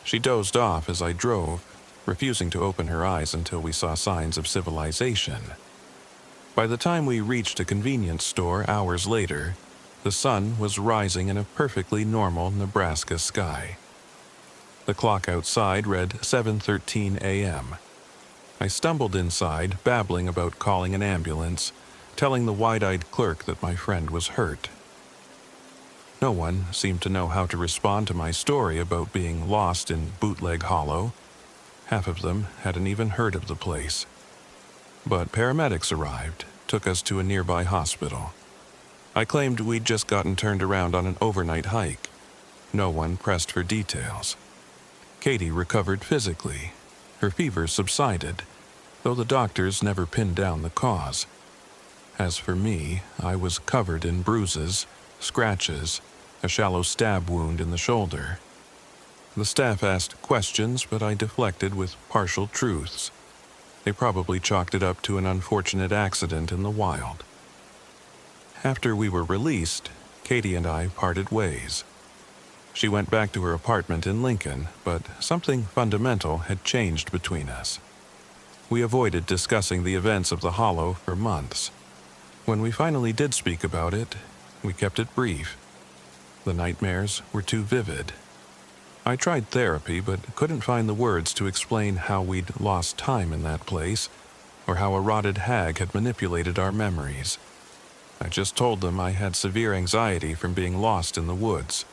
She dozed off as I drove, refusing to open her eyes until we saw signs of civilization. By the time we reached a convenience store hours later, the sun was rising in a perfectly normal Nebraska sky. The clock outside read 7:13 a.m. I stumbled inside, babbling about calling an ambulance, telling the wide-eyed clerk that my friend was hurt. No one seemed to know how to respond to my story about being lost in Bootleg Hollow. Half of them hadn't even heard of the place. But paramedics arrived, took us to a nearby hospital. I claimed we'd just gotten turned around on an overnight hike. No one pressed for details. Katie recovered physically. Her fever subsided, though the doctors never pinned down the cause. As for me, I was covered in bruises, scratches, a shallow stab wound in the shoulder. The staff asked questions, but I deflected with partial truths. They probably chalked it up to an unfortunate accident in the wild. After we were released, Katie and I parted ways. She went back to her apartment in Lincoln, but something fundamental had changed between us. We avoided discussing the events of the Hollow for months. When we finally did speak about it, we kept it brief. The nightmares were too vivid. I tried therapy, but couldn't find the words to explain how we'd lost time in that place, or how a rotted hag had manipulated our memories. I just told them I had severe anxiety from being lost in the woods.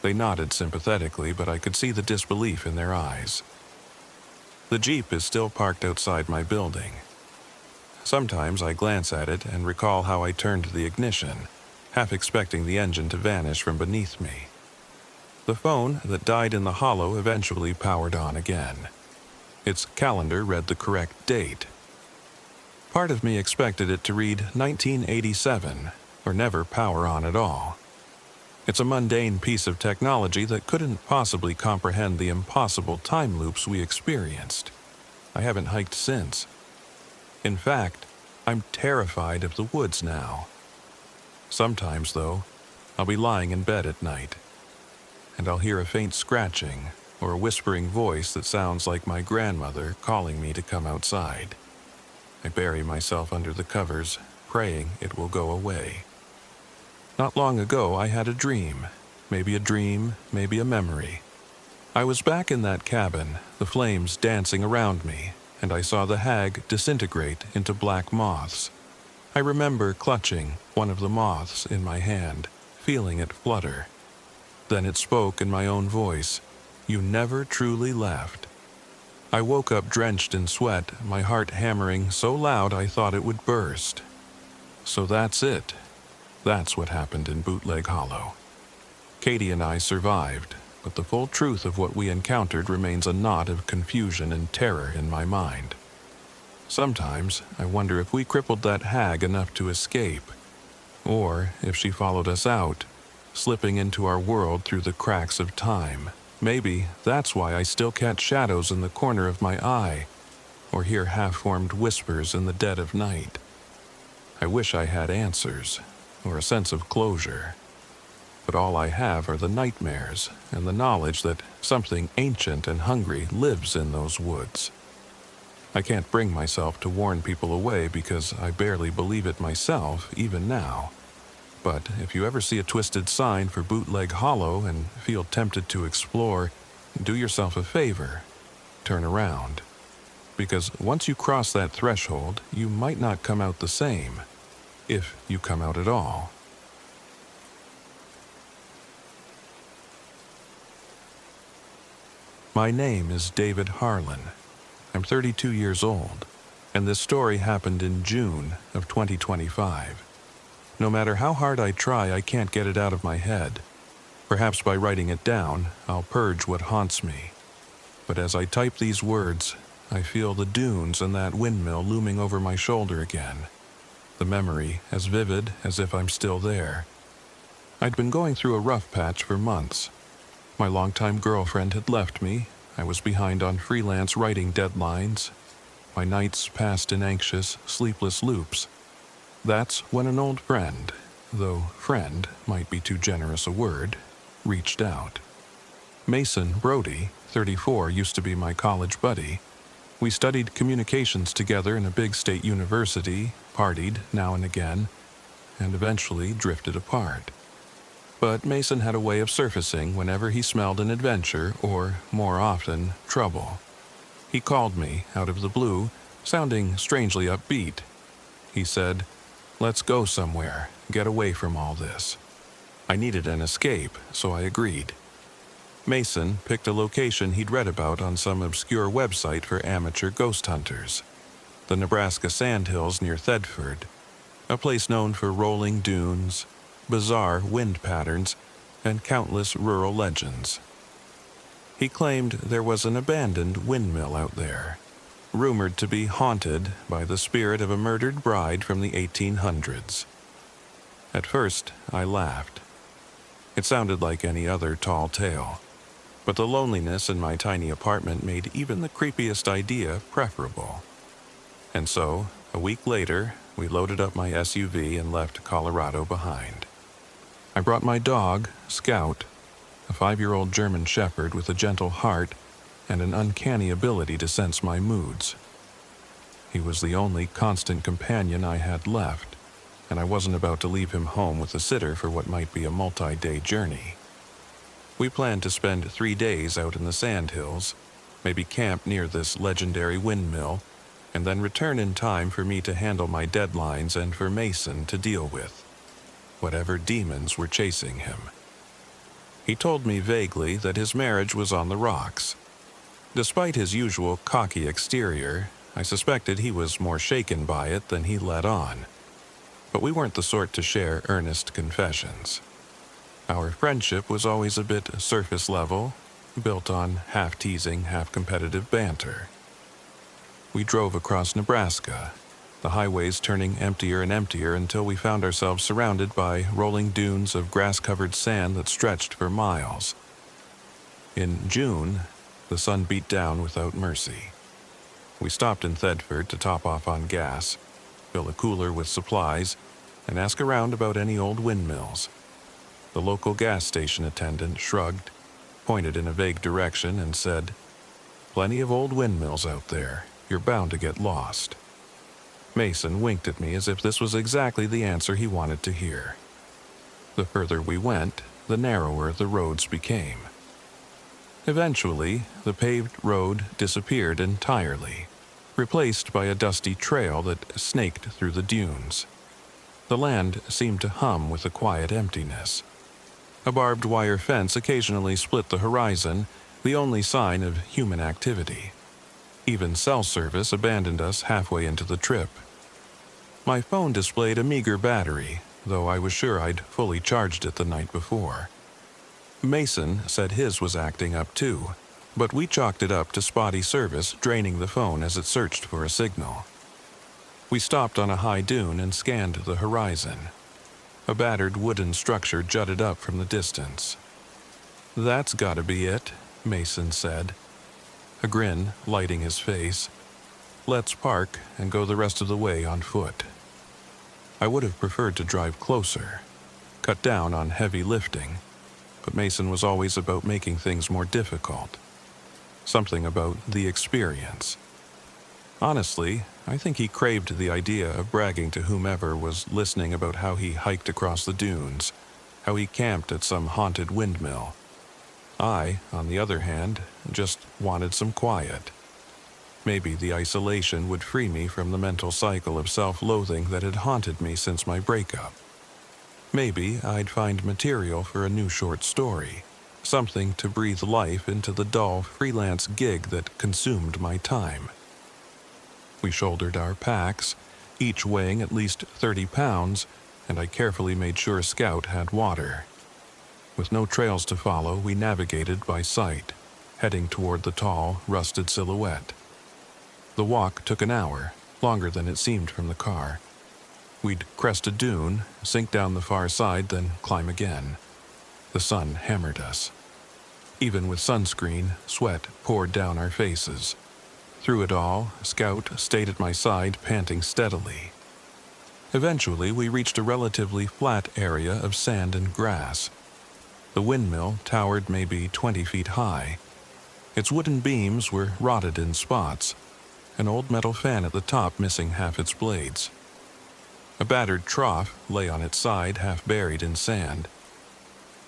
They nodded sympathetically, but I could see the disbelief in their eyes. The Jeep is still parked outside my building. Sometimes I glance at it and recall how I turned the ignition, half expecting the engine to vanish from beneath me. The phone that died in the hollow eventually powered on again. Its calendar read the correct date. Part of me expected it to read 1987, or never power on at all. It's a mundane piece of technology that couldn't possibly comprehend the impossible time loops we experienced. I haven't hiked since. In fact, I'm terrified of the woods now. Sometimes, though, I'll be lying in bed at night, and I'll hear a faint scratching or a whispering voice that sounds like my grandmother calling me to come outside. I bury myself under the covers, praying it will go away. Not long ago, I had a dream, maybe a memory. I was back in that cabin, the flames dancing around me, and I saw the hag disintegrate into black moths. I remember clutching one of the moths in my hand, feeling it flutter. Then it spoke in my own voice, "You never truly left." I woke up drenched in sweat, my heart hammering so loud I thought it would burst. So that's it. That's what happened in Bootleg Hollow. Katie and I survived, but the full truth of what we encountered remains a knot of confusion and terror in my mind. Sometimes I wonder if we crippled that hag enough to escape, or if she followed us out, slipping into our world through the cracks of time. Maybe that's why I still catch shadows in the corner of my eye, or hear half-formed whispers in the dead of night. I wish I had answers, or a sense of closure. But all I have are the nightmares and the knowledge that something ancient and hungry lives in those woods. I can't bring myself to warn people away because I barely believe it myself, even now. But if you ever see a twisted sign for Bootleg Hollow and feel tempted to explore, do yourself a favor. Turn around. Because once you cross that threshold, you might not come out the same, if you come out at all. My name is David Harlan. I'm 32 years old, and this story happened in June of 2025. No matter how hard I try, I can't get it out of my head. Perhaps by writing it down, I'll purge what haunts me. But as I type these words, I feel the dunes and that windmill looming over my shoulder again. The memory as vivid as if I'm still there. I'd been going through a rough patch for months. My longtime girlfriend had left me. I was behind on freelance writing deadlines. My nights passed in anxious, sleepless loops. That's when an old friend, though friend might be too generous a word, reached out. Mason Brody, 34, used to be my college buddy. We studied communications together in a big state university, partied now and again, and eventually drifted apart. But Mason had a way of surfacing whenever he smelled an adventure or, more often, trouble. He called me out of the blue, sounding strangely upbeat. He said, "Let's go somewhere, get away from all this." I needed an escape, so I agreed. Mason picked a location he'd read about on some obscure website for amateur ghost hunters. The Nebraska sandhills near Thedford, a place known for rolling dunes, bizarre wind patterns, and countless rural legends. He claimed there was an abandoned windmill out there, rumored to be haunted by the spirit of a murdered bride from the 1800s. At first, I laughed. It sounded like any other tall tale, but the loneliness in my tiny apartment made even the creepiest idea preferable. And so, a week later, we loaded up my SUV and left Colorado behind. I brought my dog, Scout, a 5-year-old German shepherd with a gentle heart and an uncanny ability to sense my moods. He was the only constant companion I had left, and I wasn't about to leave him home with a sitter for what might be a multi-day journey. We planned to spend 3 days out in the sandhills, maybe camp near this legendary windmill, and then return in time for me to handle my deadlines and for Mason to deal with whatever demons were chasing him. He told me vaguely that his marriage was on the rocks. Despite his usual cocky exterior, I suspected he was more shaken by it than he let on. But we weren't the sort to share earnest confessions. Our friendship was always a bit surface level, built on half-teasing, half-competitive banter. We drove across Nebraska, the highways turning emptier and emptier until we found ourselves surrounded by rolling dunes of grass-covered sand that stretched for miles. In June, the sun beat down without mercy. We stopped in Thedford to top off on gas, fill a cooler with supplies, and ask around about any old windmills. The local gas station attendant shrugged, pointed in a vague direction, and said, "Plenty of old windmills out there. You're bound to get lost." Mason winked at me as if this was exactly the answer he wanted to hear. The further we went, the narrower the roads became. Eventually, the paved road disappeared entirely, replaced by a dusty trail that snaked through the dunes. The land seemed to hum with a quiet emptiness. A barbed wire fence occasionally split the horizon, the only sign of human activity. Even cell service abandoned us halfway into the trip. My phone displayed a meager battery, though I was sure I'd fully charged it the night before. Mason said his was acting up too, but we chalked it up to spotty service draining the phone as it searched for a signal. We stopped on a high dune and scanned the horizon. A battered wooden structure jutted up from the distance. "That's gotta be it," Mason said, a grin lighting his face. "Let's park and go the rest of the way on foot." I would have preferred to drive closer, cut down on heavy lifting, but Mason was always about making things more difficult. Something about the experience. Honestly, I think he craved the idea of bragging to whomever was listening about how he hiked across the dunes, how he camped at some haunted windmill. I, on the other hand, just wanted some quiet. Maybe the isolation would free me from the mental cycle of self-loathing that had haunted me since my breakup. Maybe I'd find material for a new short story, something to breathe life into the dull freelance gig that consumed my time. We shouldered our packs, each weighing at least 30 pounds, and I carefully made sure Scout had water. With no trails to follow, we navigated by sight, heading toward the tall, rusted silhouette. The walk took an hour, longer than it seemed from the car. We'd crest a dune, sink down the far side, then climb again. The sun hammered us. Even with sunscreen, sweat poured down our faces. Through it all, Scout stayed at my side, panting steadily. Eventually, we reached a relatively flat area of sand and grass. The windmill towered maybe 20 feet high. Its wooden beams were rotted in spots, an old metal fan at the top missing half its blades. A battered trough lay on its side, half buried in sand.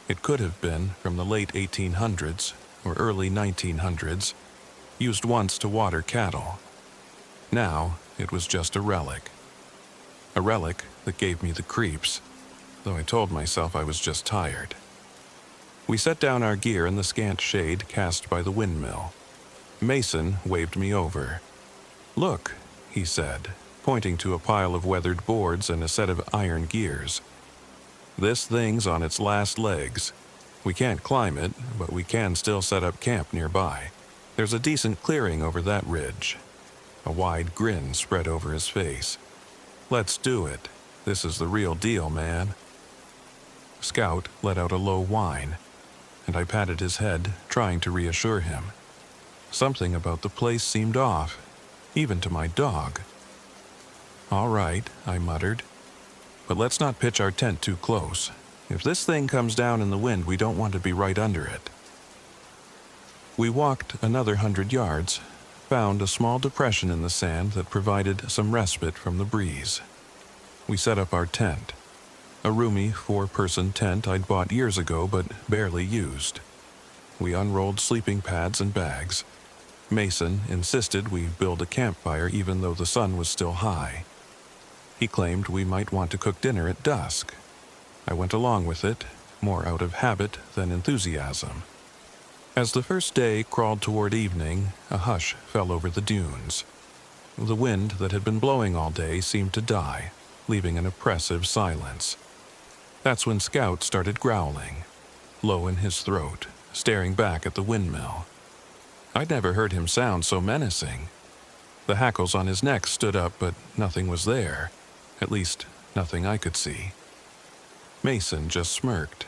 It could have been from the late 1800s or early 1900s, used once to water cattle. Now, it was just a relic. A relic that gave me the creeps, though I told myself I was just tired. We set down our gear in the scant shade cast by the windmill. Mason waved me over. "Look," he said, pointing to a pile of weathered boards and a set of iron gears. "This thing's on its last legs. We can't climb it, but we can still set up camp nearby. There's a decent clearing over that ridge." A wide grin spread over his face. "Let's do it. This is the real deal, man." Scout let out a low whine, and I patted his head, trying to reassure him. Something about the place seemed off, even to my dog. "All right," I muttered, "but let's not pitch our tent too close. If this thing comes down in the wind, we don't want to be right under it." We walked another 100 yards, found a small depression in the sand that provided some respite from the breeze. We set up our tent, a roomy 4-person tent I'd bought years ago but barely used. We unrolled sleeping pads and bags. Mason insisted we build a campfire even though the sun was still high. He claimed we might want to cook dinner at dusk. I went along with it, more out of habit than enthusiasm. As the first day crawled toward evening, a hush fell over the dunes. The wind that had been blowing all day seemed to die, leaving an oppressive silence. That's when Scout started growling, low in his throat, staring back at the windmill. I'd never heard him sound so menacing. The hackles on his neck stood up, but nothing was there. At least, nothing I could see. Mason just smirked.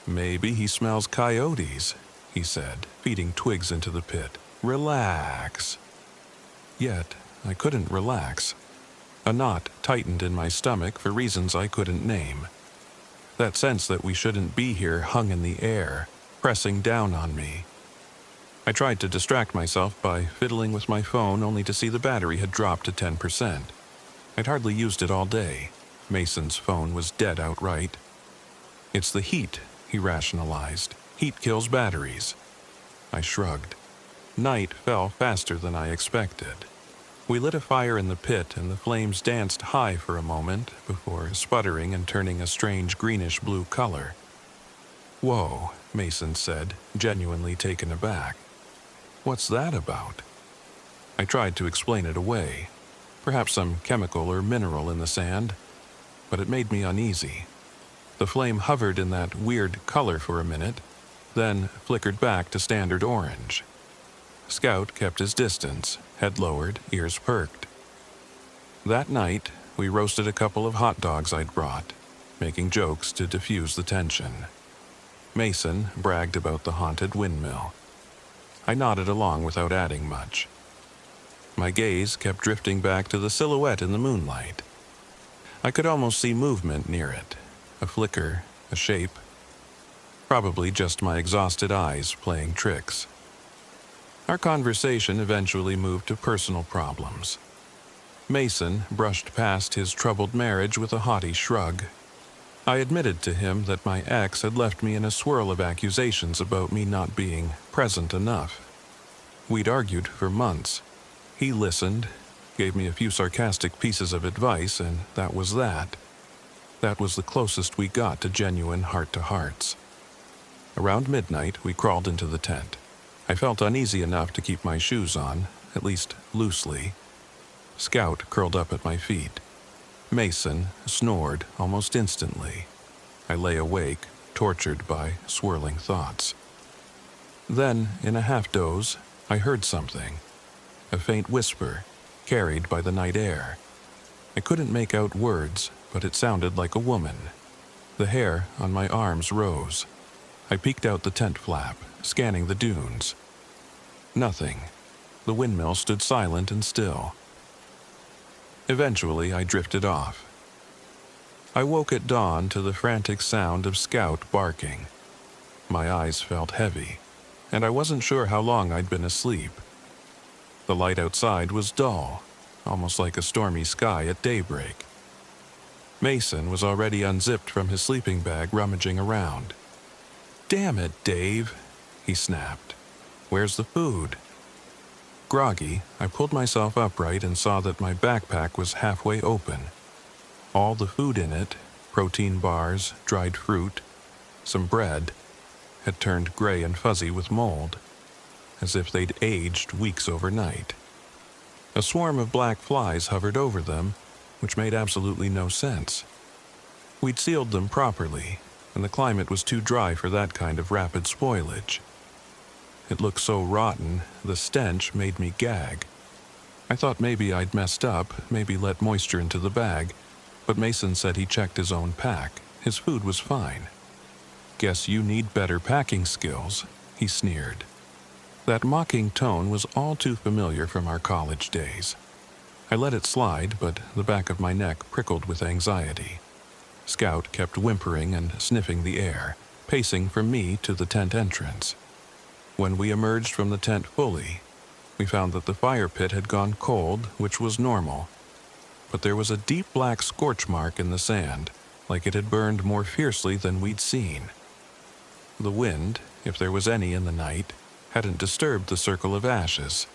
"Maybe he smells coyotes," he said, feeding twigs into the pit. "Relax." Yet, I couldn't relax. A knot tightened in my stomach for reasons I couldn't name. That sense that we shouldn't be here hung in the air, pressing down on me. I tried to distract myself by fiddling with my phone, only to see the battery had dropped to 10%. I'd hardly used it all day. Mason's phone was dead outright. "It's the heat," he rationalized. "Heat kills batteries." I shrugged. Night fell faster than I expected. We lit a fire in the pit, and the flames danced high for a moment before sputtering and turning a strange greenish-blue color. "Whoa," Mason said, genuinely taken aback. "What's that about?" I tried to explain it away. Perhaps some chemical or mineral in the sand, but it made me uneasy. The flame hovered in that weird color for a minute, then flickered back to standard orange. Scout kept his distance, head lowered, ears perked. That night, we roasted a couple of hot dogs I'd brought, making jokes to diffuse the tension. Mason bragged about the haunted windmill. I nodded along without adding much. My gaze kept drifting back to the silhouette in the moonlight. I could almost see movement near it, a flicker, a shape. Probably just my exhausted eyes playing tricks. Our conversation eventually moved to personal problems. Mason brushed past his troubled marriage with a haughty shrug. I admitted to him that my ex had left me in a swirl of accusations about me not being present enough. We'd argued for months. He listened, gave me a few sarcastic pieces of advice, and that was that. That was the closest we got to genuine heart-to-hearts. Around midnight, we crawled into the tent. I felt uneasy enough to keep my shoes on, at least loosely. Scout curled up at my feet. Mason snored almost instantly. I lay awake, tortured by swirling thoughts. Then, in a half-doze, I heard something. A faint whisper, carried by the night air. I couldn't make out words, but it sounded like a woman. The hair on my arms rose. I peeked out the tent flap, scanning the dunes. Nothing. The windmill stood silent and still. Eventually, I drifted off. I woke at dawn to the frantic sound of Scout barking. My eyes felt heavy, and I wasn't sure how long I'd been asleep. The light outside was dull, almost like a stormy sky at daybreak. Mason was already unzipped from his sleeping bag, rummaging around. "Damn it, Dave," he snapped. "Where's the food?" Groggy, I pulled myself upright and saw that my backpack was halfway open. All the food in it, protein bars, dried fruit, some bread, had turned gray and fuzzy with mold, as if they'd aged weeks overnight. A swarm of black flies hovered over them, which made absolutely no sense. We'd sealed them properly, and the climate was too dry for that kind of rapid spoilage. It looked so rotten, the stench made me gag. I thought maybe I'd messed up, maybe let moisture into the bag, but Mason said he checked his own pack. His food was fine. "Guess you need better packing skills," he sneered. That mocking tone was all too familiar from our college days. I let it slide, but the back of my neck prickled with anxiety. Scout kept whimpering and sniffing the air, pacing from me to the tent entrance. When we emerged from the tent fully, we found that the fire pit had gone cold, which was normal. But there was a deep black scorch mark in the sand, like it had burned more fiercely than we'd seen. The wind, if there was any in the night, hadn't disturbed the circle of ashes.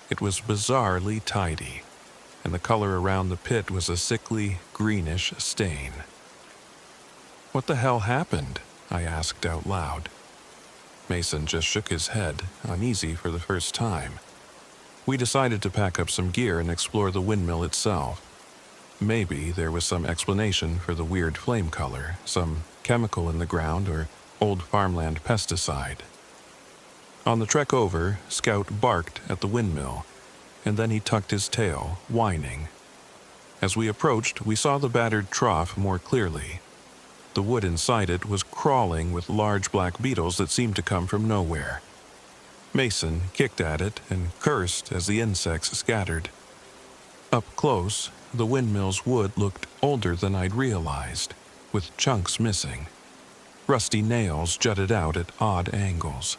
It was bizarrely tidy, and the color around the pit was a sickly, greenish stain. "What the hell happened?" I asked out loud. Mason just shook his head, uneasy for the first time. We decided to pack up some gear and explore the windmill itself. Maybe there was some explanation for the weird flame color, some chemical in the ground or old farmland pesticide. On the trek over, Scout barked at the windmill, and then he tucked his tail, whining. As we approached, we saw the battered trough more clearly. The wood inside it was crawling with large black beetles that seemed to come from nowhere. Mason kicked at it and cursed as the insects scattered. Up close, the windmill's wood looked older than I'd realized, with chunks missing. Rusty nails jutted out at odd angles.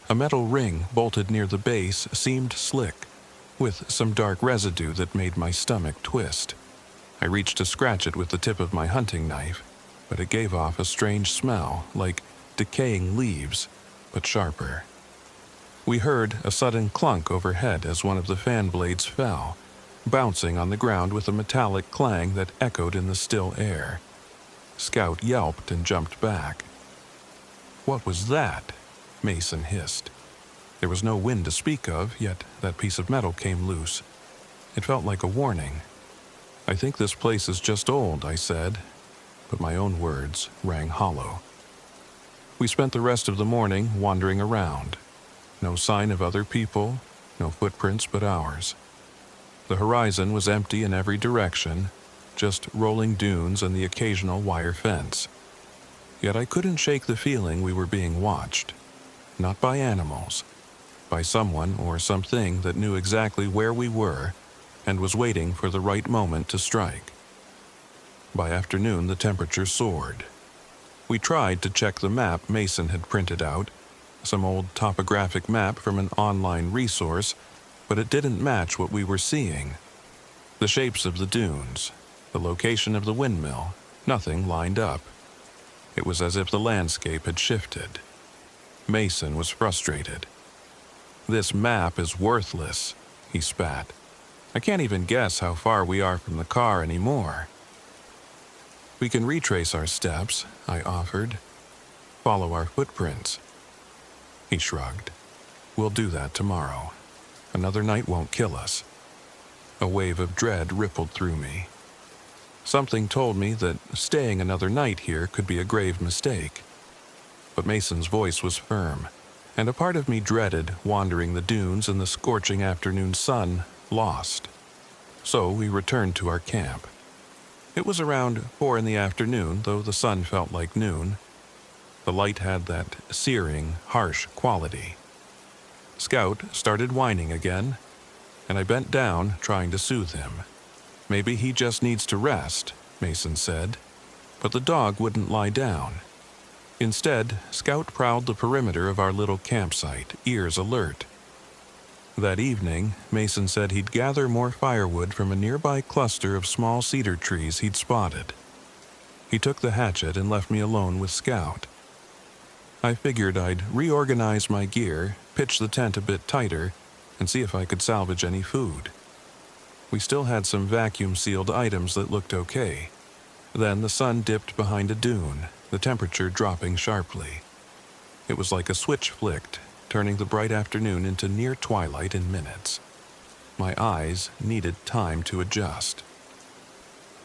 A metal ring bolted near the base seemed slick, with some dark residue that made my stomach twist. I reached to scratch it with the tip of my hunting knife, but it gave off a strange smell, like decaying leaves, but sharper. We heard a sudden clunk overhead as one of the fan blades fell, bouncing on the ground with a metallic clang that echoed in the still air. Scout yelped and jumped back. "What was that?" Mason hissed. There was no wind to speak of, yet that piece of metal came loose. It felt like a warning. "I think this place is just old," I said, but my own words rang hollow. We spent the rest of the morning wandering around. No sign of other people, no footprints but ours. The horizon was empty in every direction, just rolling dunes and the occasional wire fence. Yet I couldn't shake the feeling we were being watched. Not by animals, by someone or something that knew exactly where we were and was waiting for the right moment to strike. By afternoon, the temperature soared. We tried to check the map Mason had printed out, some old topographic map from an online resource, but it didn't match what we were seeing. The shapes of the dunes, the location of the windmill, nothing lined up. It was as if the landscape had shifted. Mason was frustrated. "This map is worthless," he spat. "I can't even guess how far we are from the car anymore." "We can retrace our steps," I offered. "Follow our footprints." He shrugged. "We'll do that tomorrow. Another night won't kill us." A wave of dread rippled through me. Something told me that staying another night here could be a grave mistake. But Mason's voice was firm, and a part of me dreaded wandering the dunes in the scorching afternoon sun, lost. So we returned to our camp. It was around 4 in the afternoon, though the sun felt like noon. The light had that searing, harsh quality. Scout started whining again, and I bent down, trying to soothe him. "Maybe he just needs to rest," Mason said. But the dog wouldn't lie down. Instead, Scout prowled the perimeter of our little campsite, ears alert. That evening, Mason said he'd gather more firewood from a nearby cluster of small cedar trees he'd spotted. He took the hatchet and left me alone with Scout. I figured I'd reorganize my gear, pitch the tent a bit tighter, and see if I could salvage any food. We still had some vacuum-sealed items that looked okay. Then the sun dipped behind a dune, the temperature dropping sharply. It was like a switch flicked, turning the bright afternoon into near twilight in minutes. My eyes needed time to adjust.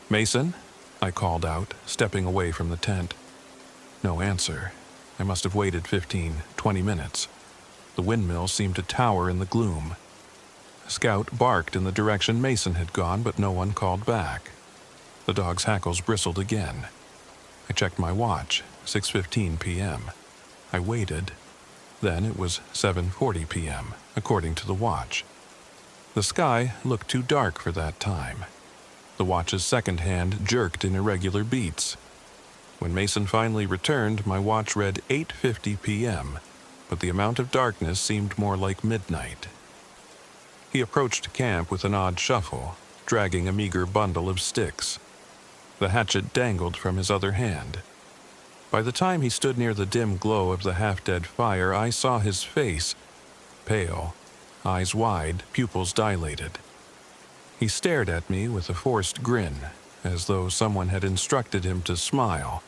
"Mason?" I called out, stepping away from the tent. No answer. I must have waited 15-20 minutes. The windmill seemed to tower in the gloom. Scout barked in the direction Mason had gone, but no one called back. The dog's hackles bristled again. I checked my watch, 6:15 p.m. I waited. Then it was 7:40 p.m., according to the watch. The sky looked too dark for that time. The watch's second hand jerked in irregular beats. When Mason finally returned, my watch read 8:50 p.m., but the amount of darkness seemed more like midnight. He approached camp with an odd shuffle, dragging a meager bundle of sticks. The hatchet dangled from his other hand. By the time he stood near the dim glow of the half-dead fire, I saw his face, pale, eyes wide, pupils dilated. He stared at me with a forced grin, as though someone had instructed him to smile,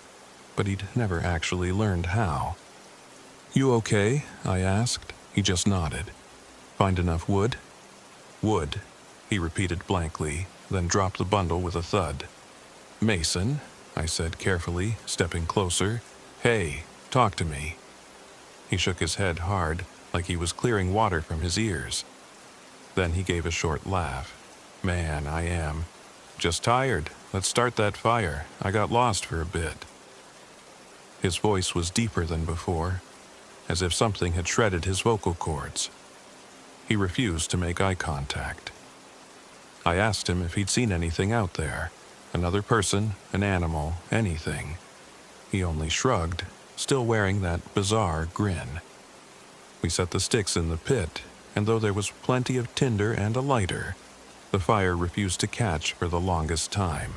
but he'd never actually learned how. "You okay?" I asked. He just nodded. "Find enough wood?" "Wood," he repeated blankly, then dropped the bundle with a thud. "Mason," I said carefully, stepping closer. "Hey, talk to me." He shook his head hard, like he was clearing water from his ears. Then he gave a short laugh. "Man, I am. Just tired. Let's start that fire. I got lost for a bit." His voice was deeper than before, as if something had shredded his vocal cords. He refused to make eye contact. I asked him if he'd seen anything out there. Another person, an animal, anything. He only shrugged, still wearing that bizarre grin. We set the sticks in the pit, and though there was plenty of tinder and a lighter, the fire refused to catch for the longest time.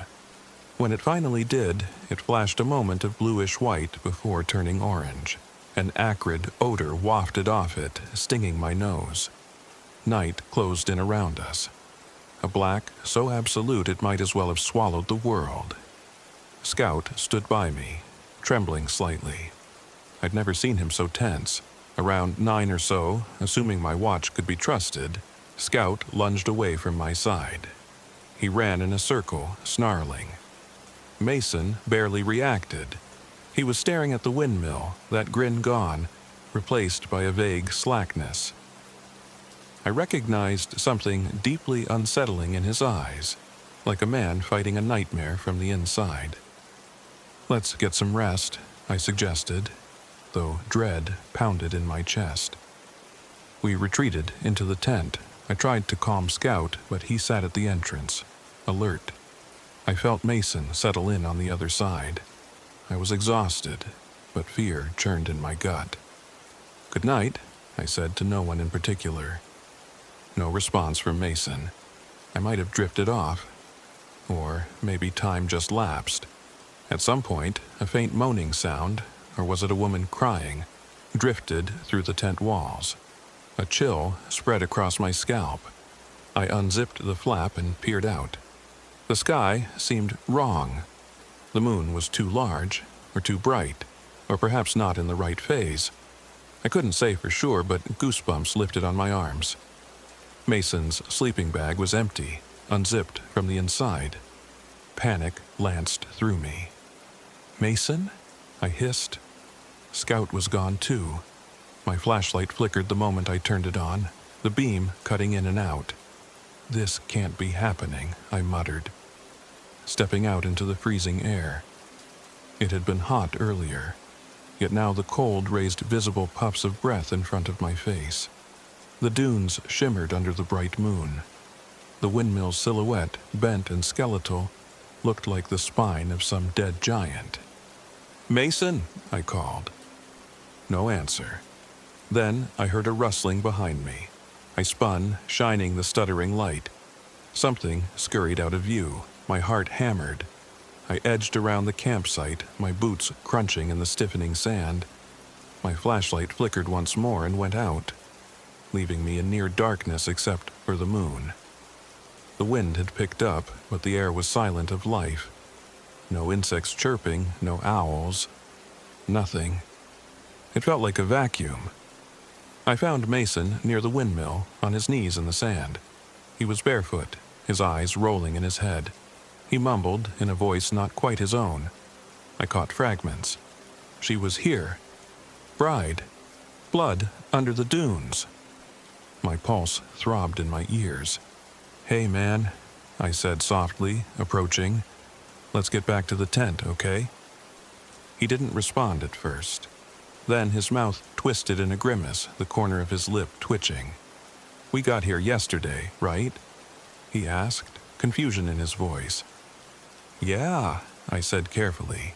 When it finally did, it flashed a moment of bluish white before turning orange. An acrid odor wafted off it, stinging my nose. Night closed in around us. A black so absolute it might as well have swallowed the world. Scout stood by me, trembling slightly. I'd never seen him so tense. Around 9 or so, assuming my watch could be trusted, Scout lunged away from my side. He ran in a circle, snarling. Mason barely reacted. He was staring at the windmill, that grin gone, replaced by a vague slackness. I recognized something deeply unsettling in his eyes, like a man fighting a nightmare from the inside. "Let's get some rest," I suggested, though dread pounded in my chest. We retreated into the tent. I tried to calm Scout, but he sat at the entrance, alert. I felt Mason settle in on the other side. I was exhausted, but fear churned in my gut. "Good night," I said to no one in particular. No response from Mason. I might have drifted off. Or maybe time just lapsed. At some point, a faint moaning sound, or was it a woman crying, drifted through the tent walls. A chill spread across my scalp. I unzipped the flap and peered out. The sky seemed wrong. The moon was too large, or too bright, or perhaps not in the right phase. I couldn't say for sure, but goosebumps lifted on my arms. Mason's sleeping bag was empty, unzipped from the inside. Panic lanced through me. "Mason?" I hissed. Scout was gone too. My flashlight flickered the moment I turned it on, the beam cutting in and out. "This can't be happening," I muttered, stepping out into the freezing air. It had been hot earlier, yet now the cold raised visible puffs of breath in front of my face. The dunes shimmered under the bright moon. The windmill's silhouette, bent and skeletal, looked like the spine of some dead giant. "Mason!" I called. No answer. Then I heard a rustling behind me. I spun, shining the stuttering light. Something scurried out of view. My heart hammered. I edged around the campsite, my boots crunching in the stiffening sand. My flashlight flickered once more and went out, leaving me in near darkness except for the moon. The wind had picked up, but the air was silent of life. No insects chirping, no owls, nothing. It felt like a vacuum. I found Mason near the windmill, on his knees in the sand. He was barefoot, his eyes rolling in his head. He mumbled in a voice not quite his own. I caught fragments. "She was here. Bride. Blood under the dunes." My pulse throbbed in my ears. "Hey, man," I said softly, approaching. "Let's get back to the tent, okay?" He didn't respond at first. Then his mouth twisted in a grimace, the corner of his lip twitching. "We got here yesterday, right?" he asked, confusion in his voice. "Yeah," I said carefully.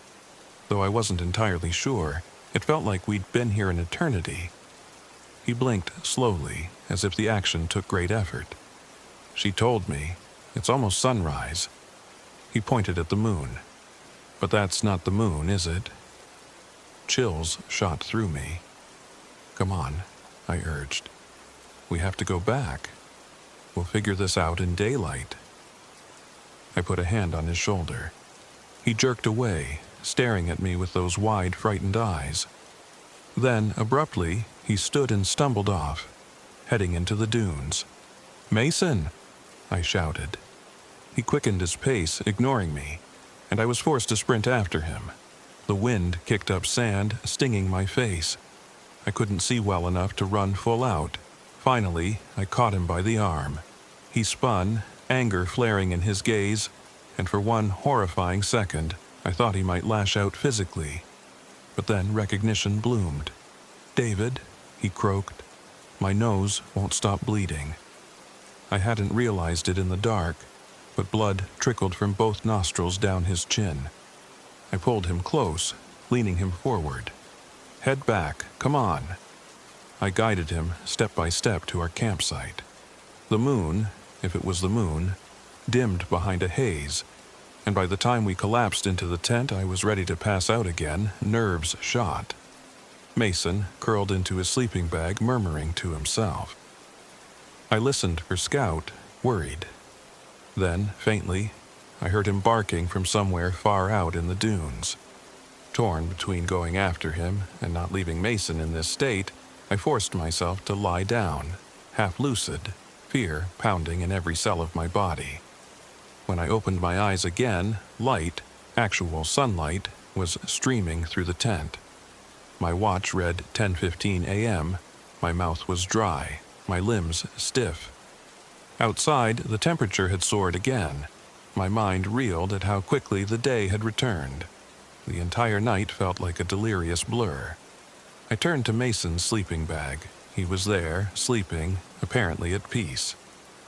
Though I wasn't entirely sure, it felt like we'd been here an eternity. He blinked slowly, as if the action took great effort. "She told me. It's almost sunrise." He pointed at the moon. "But that's not the moon, is it?" Chills shot through me. "Come on," I urged. "We have to go back. We'll figure this out in daylight." I put a hand on his shoulder. He jerked away, staring at me with those wide, frightened eyes. Then, abruptly, he stood and stumbled off, heading into the dunes. "Mason!" I shouted. He quickened his pace, ignoring me, and I was forced to sprint after him. The wind kicked up sand, stinging my face. I couldn't see well enough to run full out. Finally, I caught him by the arm. He spun, anger flaring in his gaze, and for one horrifying second, I thought he might lash out physically. But then recognition bloomed. "David," he croaked, "my nose won't stop bleeding." I hadn't realized it in the dark, but blood trickled from both nostrils down his chin. I pulled him close, leaning him forward. "Head back, come on." I guided him step by step to our campsite. The moon, if it was the moon, dimmed behind a haze, and by the time we collapsed into the tent I was ready to pass out again, nerves shot. Mason curled into his sleeping bag, murmuring to himself. I listened for Scout, worried. Then, faintly, I heard him barking from somewhere far out in the dunes. Torn between going after him and not leaving Mason in this state, I forced myself to lie down, half lucid, fear pounding in every cell of my body. When I opened my eyes again, light, actual sunlight, was streaming through the tent. My watch read 10:15 a.m., my mouth was dry, my limbs stiff. Outside, the temperature had soared again. My mind reeled at how quickly the day had returned. The entire night felt like a delirious blur. I turned to Mason's sleeping bag. He was there, sleeping, apparently at peace.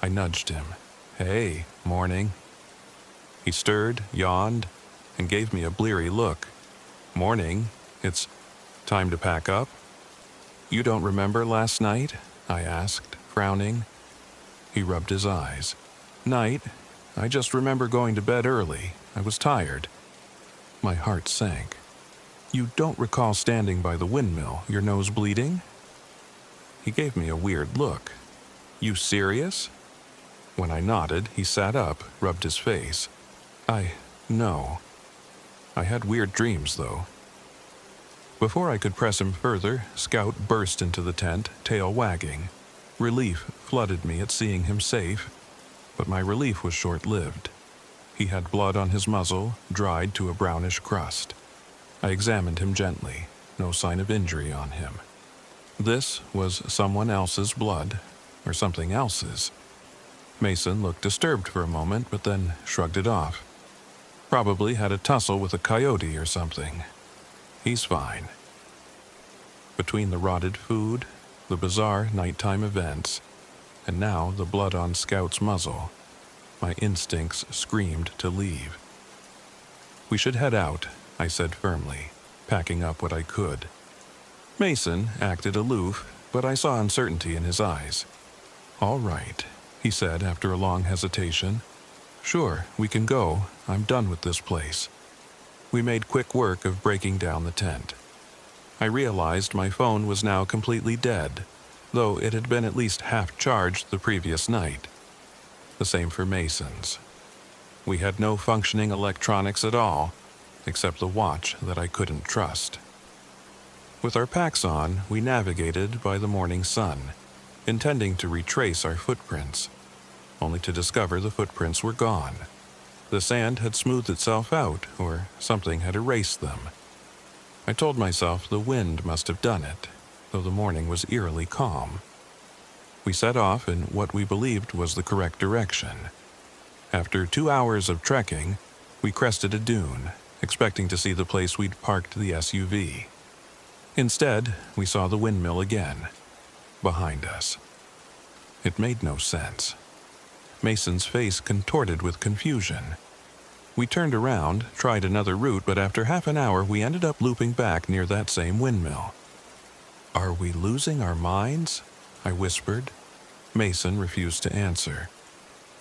I nudged him. "Hey, morning." He stirred, yawned, and gave me a bleary look. "Morning. It's time to pack up?" You don't remember last night? I asked, frowning. He rubbed his eyes. Night? I just remember going to bed early. I was tired. My heart sank. You don't recall standing by the windmill, your nose bleeding? He gave me a weird look. You serious? When I nodded, he sat up, rubbed his face. No. I had weird dreams, though. Before I could press him further, Scout burst into the tent, tail wagging. Relief flooded me at seeing him safe, but my relief was short-lived. He had blood on his muzzle, dried to a brownish crust. I examined him gently, no sign of injury on him. This was someone else's blood, or something else's. Mason looked disturbed for a moment, but then shrugged it off. Probably had a tussle with a coyote or something. He's fine. Between the rotted food, the bizarre nighttime events, and now the blood on Scout's muzzle, my instincts screamed to leave. We should head out, I said firmly, packing up what I could. Mason acted aloof, but I saw uncertainty in his eyes. All right, he said after a long hesitation. Sure, we can go. I'm done with this place. We made quick work of breaking down the tent. I realized my phone was now completely dead, though it had been at least half charged the previous night. The same for Mason's. We had no functioning electronics at all, except the watch that I couldn't trust. With our packs on, we navigated by the morning sun, intending to retrace our footprints, only to discover the footprints were gone. The sand had smoothed itself out, or something had erased them. I told myself the wind must have done it, though the morning was eerily calm. We set off in what we believed was the correct direction. After 2 hours of trekking, we crested a dune, expecting to see the place we'd parked the SUV. Instead, we saw the windmill again, behind us. It made no sense. Mason's face contorted with confusion. We turned around, tried another route, but after half an hour we ended up looping back near that same windmill. Are we losing our minds? I whispered. Mason refused to answer.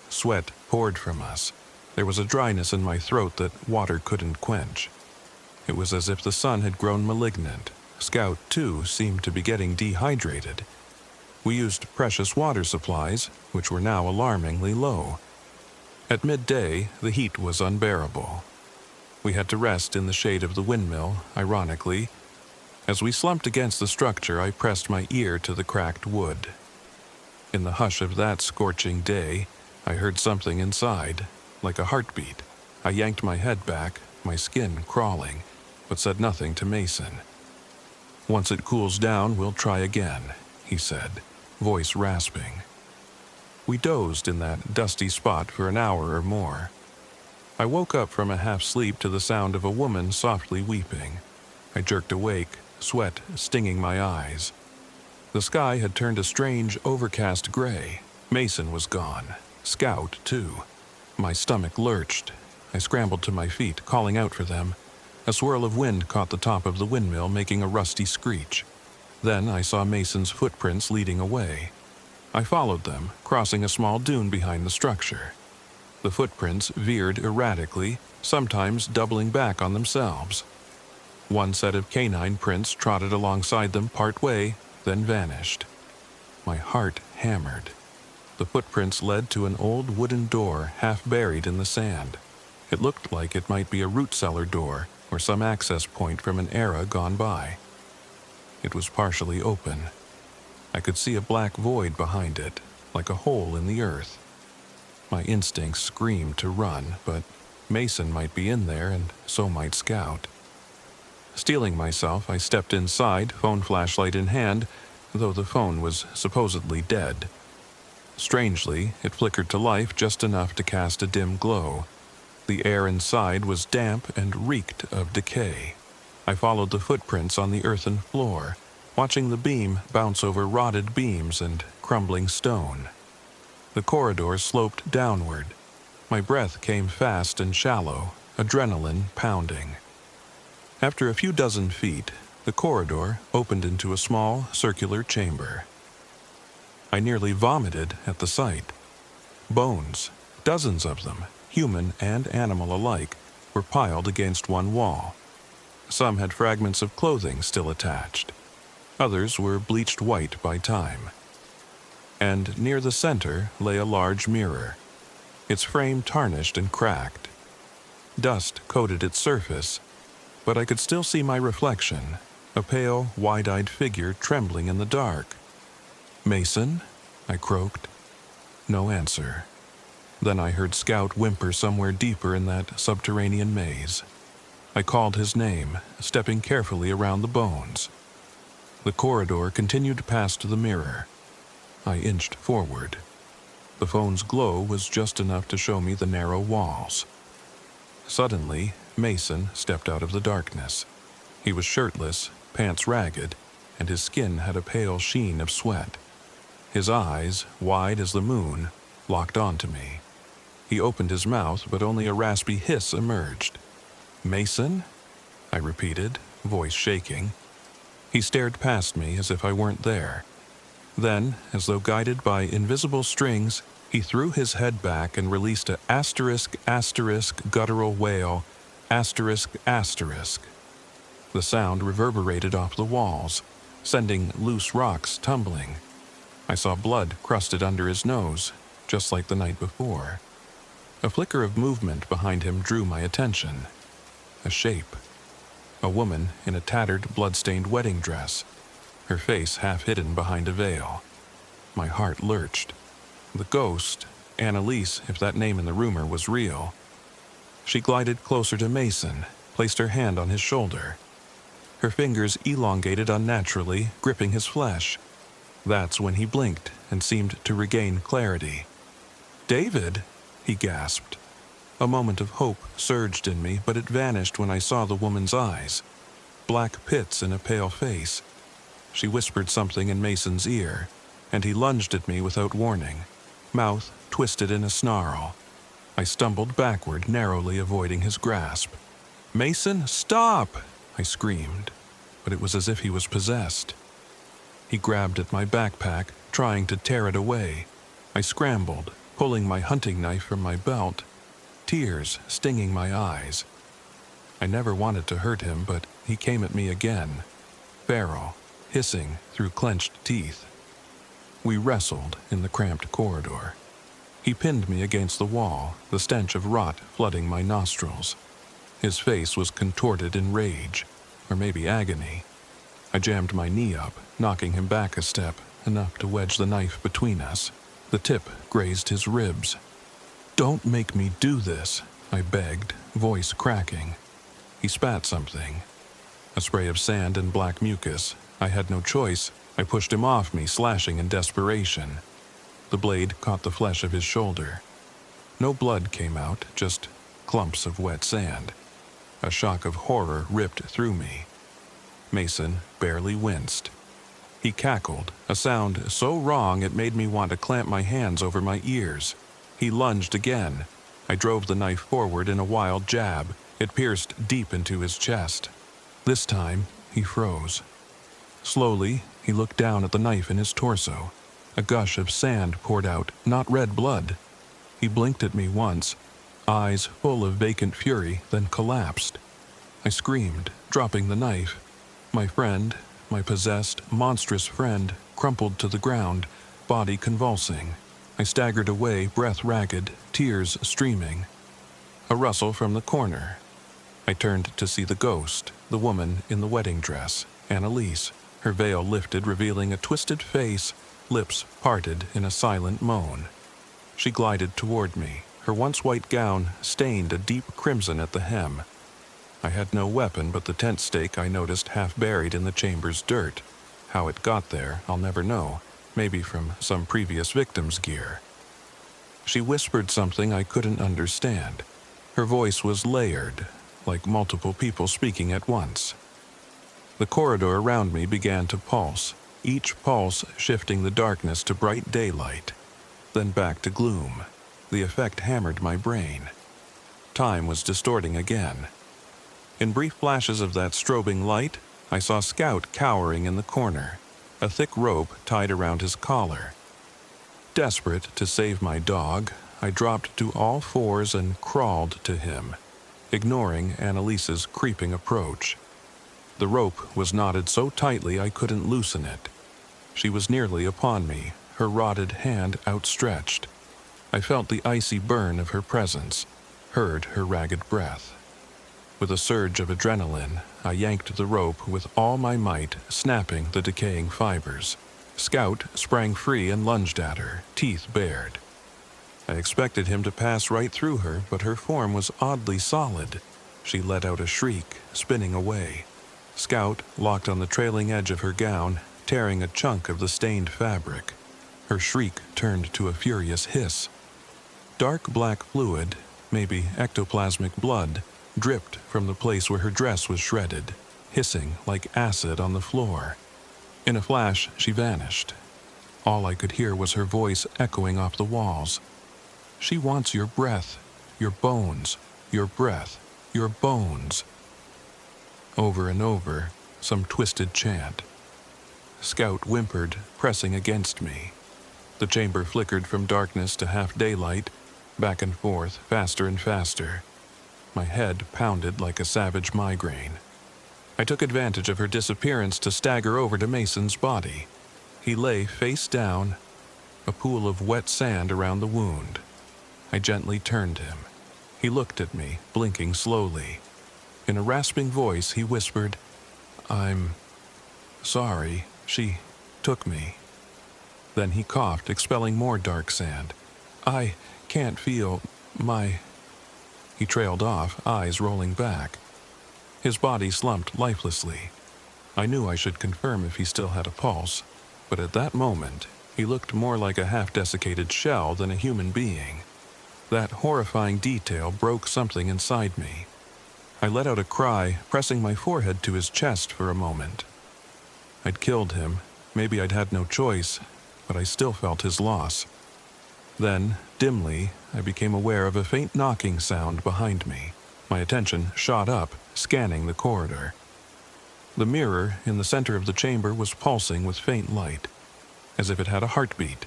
Sweat poured from us. There was a dryness in my throat that water couldn't quench. It was as if the sun had grown malignant. Scout, too, seemed to be getting dehydrated. We used precious water supplies, which were now alarmingly low. At midday, the heat was unbearable. We had to rest in the shade of the windmill, ironically. As we slumped against the structure, I pressed my ear to the cracked wood. In the hush of that scorching day, I heard something inside, like a heartbeat. I yanked my head back, my skin crawling, but said nothing to Mason. Once it cools down, we'll try again, he said, voice rasping. We dozed in that dusty spot for an hour or more. I woke up from a half-sleep to the sound of a woman softly weeping. I jerked awake, sweat stinging my eyes. The sky had turned a strange, overcast gray. Mason was gone. Scout, too. My stomach lurched. I scrambled to my feet, calling out for them. A swirl of wind caught the top of the windmill, making a rusty screech. Then I saw Mason's footprints leading away. I followed them, crossing a small dune behind the structure. The footprints veered erratically, sometimes doubling back on themselves. One set of canine prints trotted alongside them part way, then vanished. My heart hammered. The footprints led to an old wooden door half buried in the sand. It looked like it might be a root cellar door or some access point from an era gone by. It was partially open. I could see a black void behind it, like a hole in the earth. My instincts screamed to run, but Mason might be in there and so might Scout. Steeling myself, I stepped inside, phone flashlight in hand, though the phone was supposedly dead. Strangely, it flickered to life just enough to cast a dim glow. The air inside was damp and reeked of decay. I followed the footprints on the earthen floor, watching the beam bounce over rotted beams and crumbling stone. The corridor sloped downward. My breath came fast and shallow, adrenaline pounding. After a few dozen feet, The corridor opened into a small, circular chamber. I nearly vomited at the sight. Bones, dozens of them, human and animal alike, were piled against one wall. Some had fragments of clothing still attached. Others were bleached white by time. And near the center lay a large mirror, its frame tarnished and cracked. Dust coated its surface, but I could still see my reflection, a pale, wide-eyed figure trembling in the dark. "Mason?" I croaked. No answer. Then I heard Scout whimper somewhere deeper in that subterranean maze. I called his name, stepping carefully around the bones. The corridor continued past the mirror. I inched forward. The phone's glow was just enough to show me the narrow walls. Suddenly, Mason stepped out of the darkness. He was shirtless, pants ragged, and his skin had a pale sheen of sweat. His eyes, wide as the moon, locked onto me. He opened his mouth, but only a raspy hiss emerged. "Mason?" I repeated, voice shaking. He stared past me as if I weren't there. Then, as though guided by invisible strings, he threw his head back and released a *** guttural wail, ***. The sound reverberated off the walls, sending loose rocks tumbling. I saw blood crusted under his nose, just like the night before. A flicker of movement behind him drew my attention. A shape. A woman in a tattered, blood-stained wedding dress, her face half hidden behind a veil. My heart lurched. The ghost, Annalise, if that name in the rumor was real. She glided closer to Mason, placed her hand on his shoulder. Her fingers elongated unnaturally, gripping his flesh. That's when he blinked and seemed to regain clarity. "David!" he gasped. A moment of hope surged in me, but it vanished when I saw the woman's eyes. Black pits in a pale face. She whispered something in Mason's ear, and he lunged at me without warning, mouth twisted in a snarl. I stumbled backward, narrowly avoiding his grasp. "Mason, stop!" I screamed, but it was as if he was possessed. He grabbed at my backpack, trying to tear it away. I scrambled, pulling my hunting knife from my belt, tears stinging my eyes. I never wanted to hurt him, but he came at me again, feral, hissing through clenched teeth. We wrestled in the cramped corridor. He pinned me against the wall, the stench of rot flooding my nostrils. His face was contorted in rage, or maybe agony. I jammed my knee up, knocking him back a step, enough to wedge the knife between us. The tip grazed his ribs. "Don't make me do this," I begged, voice cracking. He spat something. A spray of sand and black mucus. I had no choice. I pushed him off me, slashing in desperation. The blade caught the flesh of his shoulder. No blood came out, just clumps of wet sand. A shock of horror ripped through me. Mason barely winced. He cackled, a sound so wrong it made me want to clamp my hands over my ears. He lunged again. I drove the knife forward in a wild jab. It pierced deep into his chest. This time, he froze. Slowly, he looked down at the knife in his torso. A gush of sand poured out, not red blood. He blinked at me once, eyes full of vacant fury, then collapsed. I screamed, dropping the knife. My friend, my possessed, monstrous friend, crumpled to the ground, body convulsing. I staggered away, breath ragged, tears streaming. A rustle from the corner. I turned to see the ghost, the woman in the wedding dress, Annalise, her veil lifted, revealing a twisted face, lips parted in a silent moan. She glided toward me, her once white gown stained a deep crimson at the hem. I had no weapon but the tent stake I noticed half buried in the chamber's dirt. How it got there, I'll never know, maybe from some previous victim's gear. She whispered something I couldn't understand. Her voice was layered, like multiple people speaking at once. The corridor around me began to pulse, each pulse shifting the darkness to bright daylight, then back to gloom. The effect hammered my brain. Time was distorting again. In brief flashes of that strobing light, I saw Scout cowering in the corner, a thick rope tied around his collar. Desperate to save my dog, I dropped to all fours and crawled to him, ignoring Annalise's creeping approach. The rope was knotted so tightly I couldn't loosen it. She was nearly upon me, her rotted hand outstretched. I felt the icy burn of her presence, heard her ragged breath. With a surge of adrenaline, I yanked the rope with all my might, snapping the decaying fibers. Scout sprang free and lunged at her, teeth bared. I expected him to pass right through her, but her form was oddly solid. She let out a shriek, spinning away. Scout locked on the trailing edge of her gown, tearing a chunk of the stained fabric. Her shriek turned to a furious hiss. Dark black fluid, maybe ectoplasmic blood, dripped from the place where her dress was shredded, hissing like acid on the floor. In a flash, she vanished. All I could hear was her voice echoing off the walls. "She wants your breath, your bones, your breath, your bones." Over and over, some twisted chant. Scout whimpered, pressing against me. The chamber flickered from darkness to half daylight, back and forth, faster and faster. My head pounded like a savage migraine. I took advantage of her disappearance to stagger over to Mason's body. He lay face down, a pool of wet sand around the wound. I gently turned him. He looked at me, blinking slowly. In a rasping voice, he whispered, "I'm sorry, she took me." Then he coughed, expelling more dark sand. "I can't feel my—" He trailed off, eyes rolling back. His body slumped lifelessly. I knew I should confirm if he still had a pulse, but at that moment, he looked more like a half-desiccated shell than a human being. That horrifying detail broke something inside me. I let out a cry, pressing my forehead to his chest for a moment. I'd killed him. Maybe I'd had no choice, but I still felt his loss. Then, dimly, I became aware of a faint knocking sound behind me. My attention shot up, scanning the corridor. The mirror in the center of the chamber was pulsing with faint light, as if it had a heartbeat.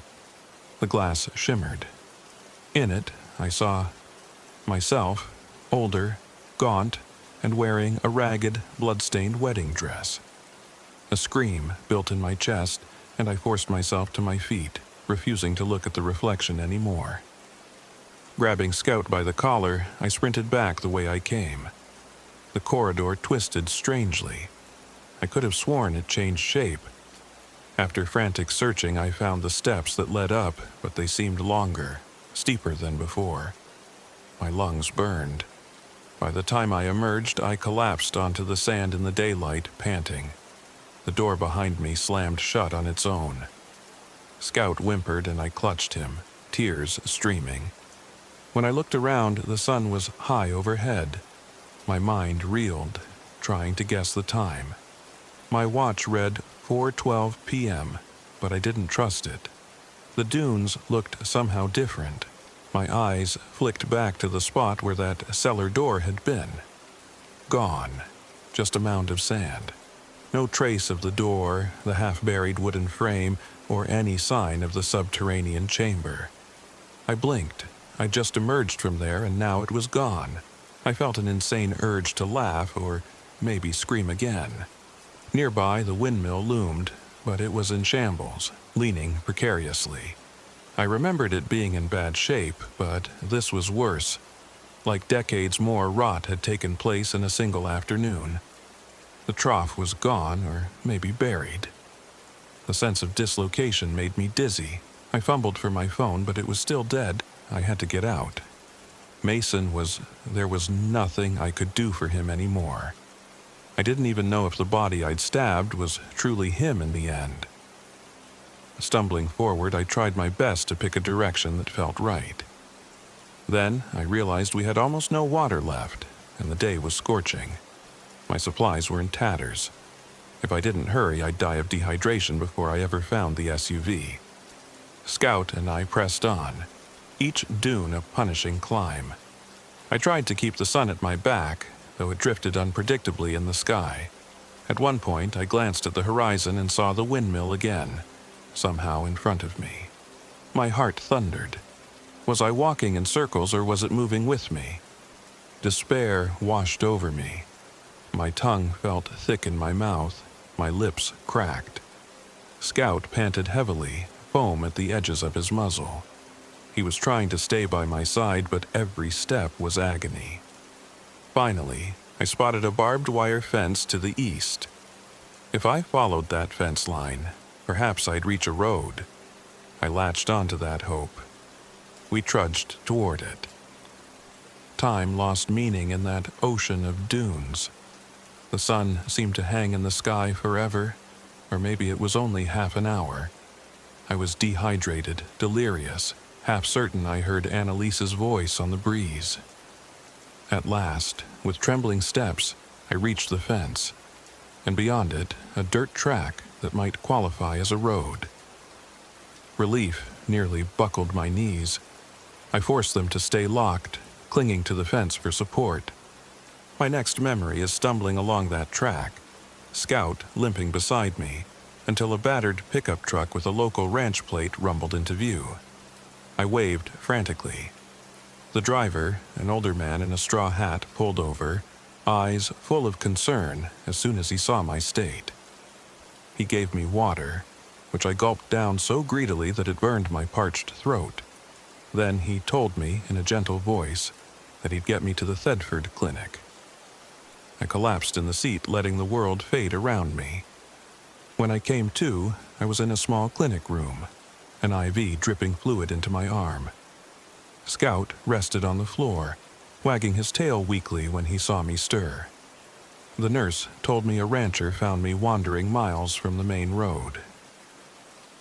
The glass shimmered. In it, I saw myself, older, gaunt, and wearing a ragged, blood-stained wedding dress. A scream built in my chest, and I forced myself to my feet, refusing to look at the reflection anymore. Grabbing Scout by the collar, I sprinted back the way I came. The corridor twisted strangely. I could have sworn it changed shape. After frantic searching, I found the steps that led up, but they seemed longer, steeper than before. My lungs burned. By the time I emerged, I collapsed onto the sand in the daylight, panting. The door behind me slammed shut on its own. Scout whimpered and I clutched him, tears streaming. When I looked around, the sun was high overhead. My mind reeled, trying to guess the time. My watch read 4:12 p.m., but I didn't trust it. The dunes looked somehow different. My eyes flicked back to the spot where that cellar door had been. Gone. Just a mound of sand. No trace of the door, the half-buried wooden frame, or any sign of the subterranean chamber. I blinked. I'd just emerged from there, and now it was gone. I felt an insane urge to laugh, or maybe scream again. Nearby, the windmill loomed, but it was in shambles, leaning precariously. I remembered it being in bad shape, but this was worse. Like decades more rot had taken place in a single afternoon. The trough was gone, or maybe buried. The sense of dislocation made me dizzy. I fumbled for my phone, but it was still dead. I had to get out. There was nothing I could do for him anymore. I didn't even know if the body I'd stabbed was truly him in the end. Stumbling forward, I tried my best to pick a direction that felt right. Then I realized we had almost no water left, and the day was scorching. My supplies were in tatters. If I didn't hurry, I'd die of dehydration before I ever found the SUV. Scout and I pressed on, each dune a punishing climb. I tried to keep the sun at my back, though it drifted unpredictably in the sky. At one point, I glanced at the horizon and saw the windmill again, somehow in front of me. My heart thundered. Was I walking in circles or was it moving with me? Despair washed over me. My tongue felt thick in my mouth, my lips cracked. Scout panted heavily, foam at the edges of his muzzle. He was trying to stay by my side, but every step was agony. Finally, I spotted a barbed wire fence to the east. If I followed that fence line, perhaps I'd reach a road. I latched onto that hope. We trudged toward it. Time lost meaning in that ocean of dunes. The sun seemed to hang in the sky forever, or maybe it was only half an hour. I was dehydrated, delirious, half certain I heard Annalise's voice on the breeze. At last, with trembling steps, I reached the fence, and beyond it, a dirt track that might qualify as a road. Relief nearly buckled my knees. I forced them to stay locked, clinging to the fence for support. My next memory is stumbling along that track, Scout limping beside me, until a battered pickup truck with a local ranch plate rumbled into view. I waved frantically. The driver, an older man in a straw hat, pulled over, eyes full of concern as soon as he saw my state. He gave me water, which I gulped down so greedily that it burned my parched throat. Then he told me in a gentle voice that he'd get me to the Thedford Clinic. I collapsed in the seat, letting the world fade around me. When I came to, I was in a small clinic room, an IV dripping fluid into my arm. Scout rested on the floor, wagging his tail weakly when he saw me stir. The nurse told me a rancher found me wandering miles from the main road.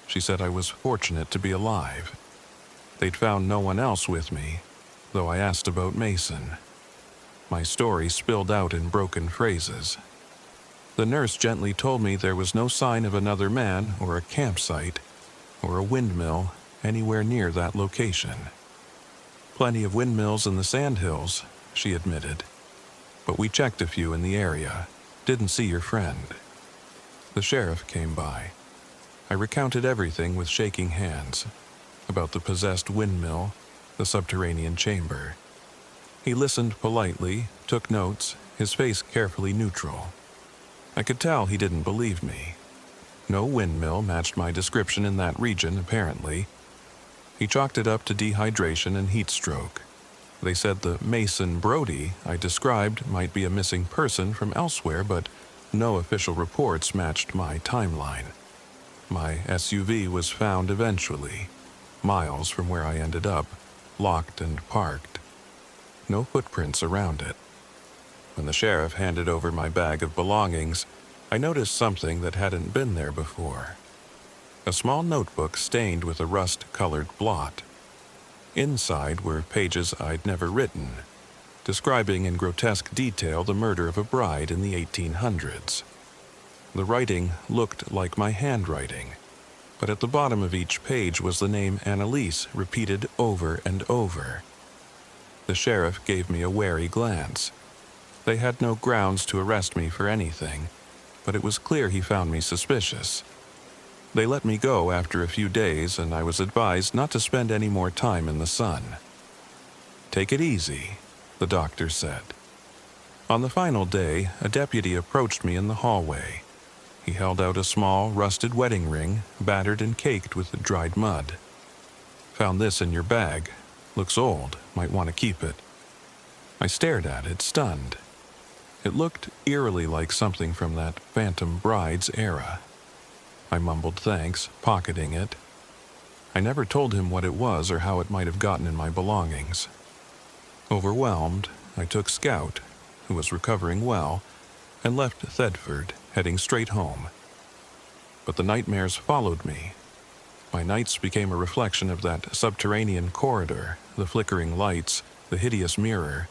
She said I was fortunate to be alive. They'd found no one else with me, though I asked about Mason. My story spilled out in broken phrases. The nurse gently told me there was no sign of another man or a campsite or a windmill anywhere near that location. Plenty of windmills in the sandhills, she admitted. But we checked a few in the area. Didn't see your friend. The sheriff came by. I recounted everything with shaking hands. About the possessed windmill, the subterranean chamber. He listened politely, took notes, his face carefully neutral. I could tell he didn't believe me. No windmill matched my description in that region, apparently. He chalked it up to dehydration and heat stroke. They said the Mason Brody I described might be a missing person from elsewhere, but no official reports matched my timeline. My SUV was found eventually, miles from where I ended up, locked and parked. No footprints around it. When the sheriff handed over my bag of belongings, I noticed something that hadn't been there before. A small notebook stained with a rust-colored blot. Inside were pages I'd never written, describing in grotesque detail the murder of a bride in the 1800s. The writing looked like my handwriting, but at the bottom of each page was the name Annalise repeated over and over. The sheriff gave me a wary glance. They had no grounds to arrest me for anything, but it was clear he found me suspicious. They let me go after a few days, and I was advised not to spend any more time in the sun. "Take it easy," the doctor said. On the final day, a deputy approached me in the hallway. He held out a small, rusted wedding ring, battered and caked with dried mud. "Found this in your bag. Looks old, might want to keep it." I stared at it, stunned. It looked eerily like something from that Phantom Brides era. I mumbled thanks, pocketing it. I never told him what it was or how it might have gotten in my belongings. Overwhelmed, I took Scout, who was recovering well, and left Thedford, heading straight home. But the nightmares followed me. My nights became a reflection of that subterranean corridor, the flickering lights, the hideous mirror.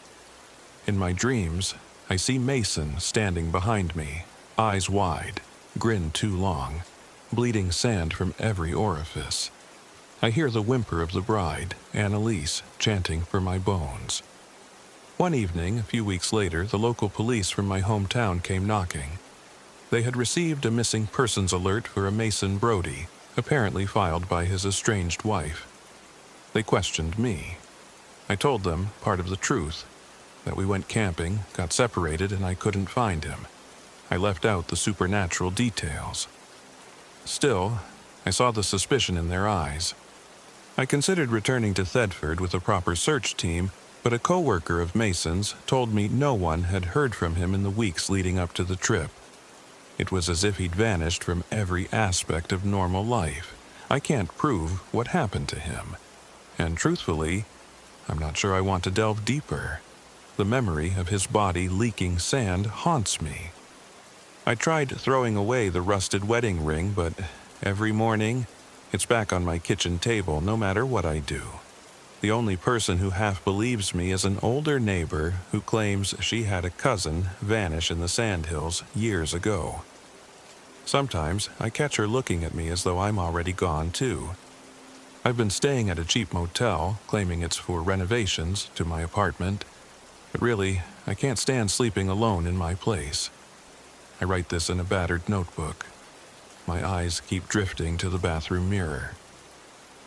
In my dreams, I see Mason standing behind me, eyes wide, grin too long, bleeding sand from every orifice. I hear the whimper of the bride, Annalise, chanting for my bones. One evening, a few weeks later, the local police from my hometown came knocking. They had received a missing persons alert for a Mason Brody, apparently filed by his estranged wife. They questioned me. I told them part of the truth, that we went camping, got separated, and I couldn't find him. I left out the supernatural details. Still, I saw the suspicion in their eyes. I considered returning to Thetford with a proper search team, but a co-worker of Mason's told me no one had heard from him in the weeks leading up to the trip. It was as if he'd vanished from every aspect of normal life. I can't prove what happened to him. And truthfully, I'm not sure I want to delve deeper. The memory of his body leaking sand haunts me. I tried throwing away the rusted wedding ring, but every morning, it's back on my kitchen table no matter what I do. The only person who half believes me is an older neighbor who claims she had a cousin vanish in the sandhills years ago. Sometimes I catch her looking at me as though I'm already gone too. I've been staying at a cheap motel, claiming it's for renovations to my apartment, but really, I can't stand sleeping alone in my place. I write this in a battered notebook. My eyes keep drifting to the bathroom mirror.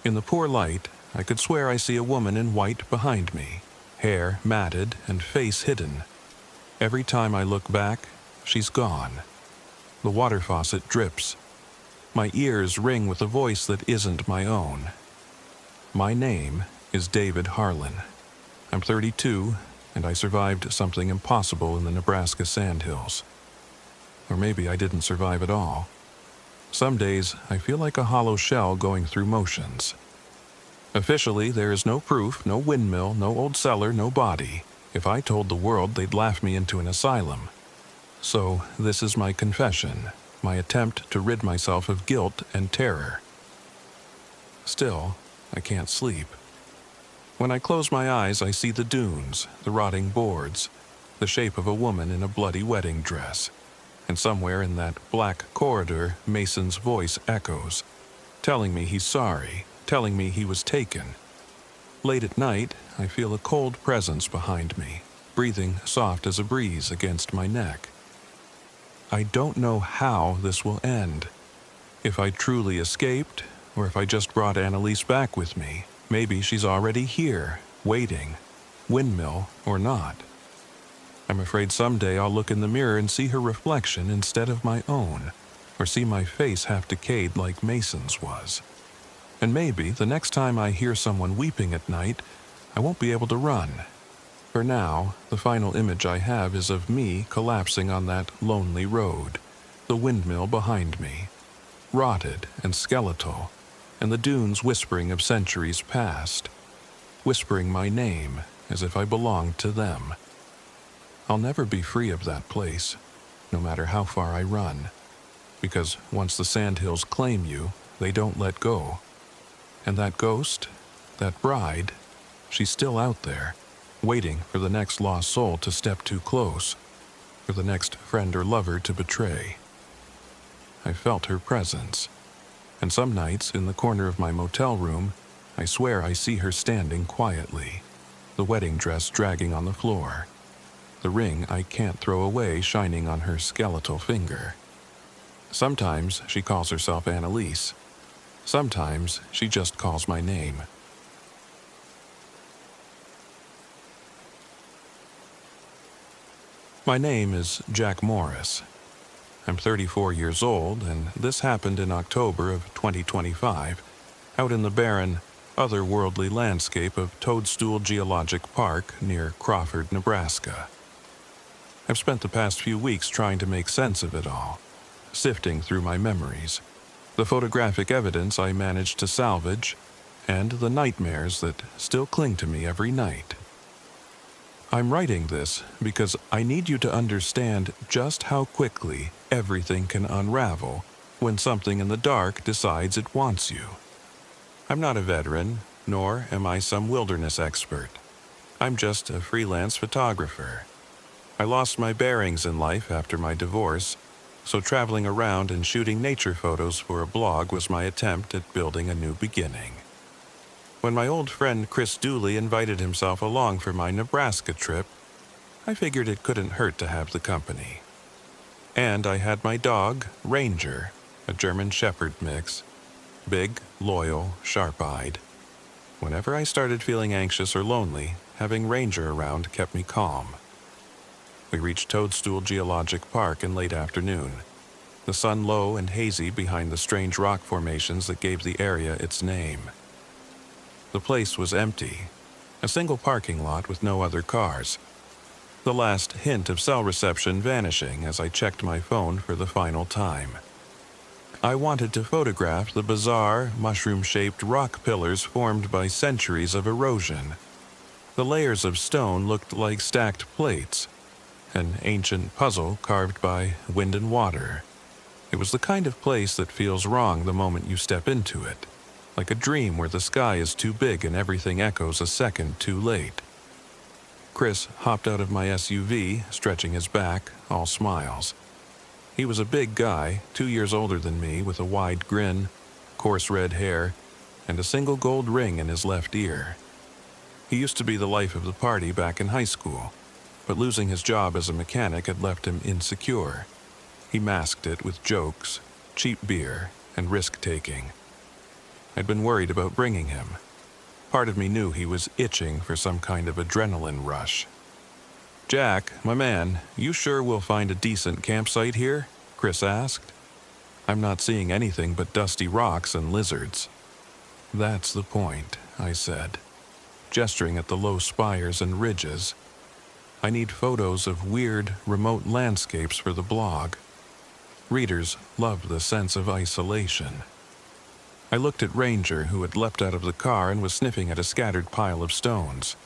In the poor light, I could swear I see a woman in white behind me, hair matted and face hidden. Every time I look back, she's gone. The water faucet drips. My ears ring with a voice that isn't my own. My name is David Harlan. I'm 32, and I survived something impossible in the Nebraska sandhills. Or maybe I didn't survive at all. Some days, I feel like a hollow shell going through motions. Officially, there is no proof, no windmill, no old cellar, no body. If I told the world, they'd laugh me into an asylum. So, this is my confession, my attempt to rid myself of guilt and terror. Still, I can't sleep. When I close my eyes, I see the dunes, the rotting boards, the shape of a woman in a bloody wedding dress. And somewhere in that black corridor, Mason's voice echoes, telling me he's sorry, telling me he was taken. Late at night, I feel a cold presence behind me, breathing soft as a breeze against my neck. I don't know how this will end. If I truly escaped, or if I just brought Annalise back with me. Maybe she's already here, waiting, windmill or not. I'm afraid someday I'll look in the mirror and see her reflection instead of my own, or see my face half decayed like Mason's was. And maybe the next time I hear someone weeping at night, I won't be able to run. For now, the final image I have is of me collapsing on that lonely road, the windmill behind me, rotted and skeletal, and the dunes whispering of centuries past, whispering my name as if I belonged to them. I'll never be free of that place, no matter how far I run, because once the sandhills claim you, they don't let go. And that ghost, that bride, she's still out there, waiting for the next lost soul to step too close, for the next friend or lover to betray. I felt her presence, and some nights in the corner of my motel room, I swear I see her standing quietly, the wedding dress dragging on the floor, the ring I can't throw away shining on her skeletal finger. Sometimes she calls herself Annalise. Sometimes she just calls my name. My name is Jack Morris. I'm 34 years old, and this happened in October of 2025, out in the barren, otherworldly landscape of Stool Geologic Park near Crawford, Nebraska. I've spent the past few weeks trying to make sense of it all, sifting through my memories, the photographic evidence I managed to salvage, and the nightmares that still cling to me every night. I'm writing this because I need you to understand just how quickly everything can unravel when something in the dark decides it wants you. I'm not a veteran, nor am I some wilderness expert. I'm just a freelance photographer. I lost my bearings in life after my divorce, so traveling around and shooting nature photos for a blog was my attempt at building a new beginning. When my old friend Chris Dooley invited himself along for my Nebraska trip, I figured it couldn't hurt to have the company. And I had my dog, Ranger, a German Shepherd mix. Big, loyal, sharp-eyed. Whenever I started feeling anxious or lonely, having Ranger around kept me calm. We reached Stool Geologic Park in late afternoon, the sun low and hazy behind the strange rock formations that gave the area its name. The place was empty, a single parking lot with no other cars. The last hint of cell reception vanishing as I checked my phone for the final time. I wanted to photograph the bizarre, mushroom-shaped rock pillars formed by centuries of erosion. The layers of stone looked like stacked plates, an ancient puzzle carved by wind and water. It was the kind of place that feels wrong the moment you step into it, like a dream where the sky is too big and everything echoes a second too late. Chris hopped out of my SUV, stretching his back, all smiles. He was a big guy, 2 years older than me, with a wide grin, coarse red hair, and a single gold ring in his left ear. He used to be the life of the party back in high school, but losing his job as a mechanic had left him insecure. He masked it with jokes, cheap beer, and risk-taking. I'd been worried about bringing him. Part of me knew he was itching for some kind of adrenaline rush. "Jack, my man, you sure we'll find a decent campsite here?" Chris asked. "I'm not seeing anything but dusty rocks and lizards." "That's the point," I said, gesturing at the low spires and ridges. "I need photos of weird, remote landscapes for the blog. Readers love the sense of isolation." I looked at Ranger, who had leapt out of the car and was sniffing at a scattered pile of stones.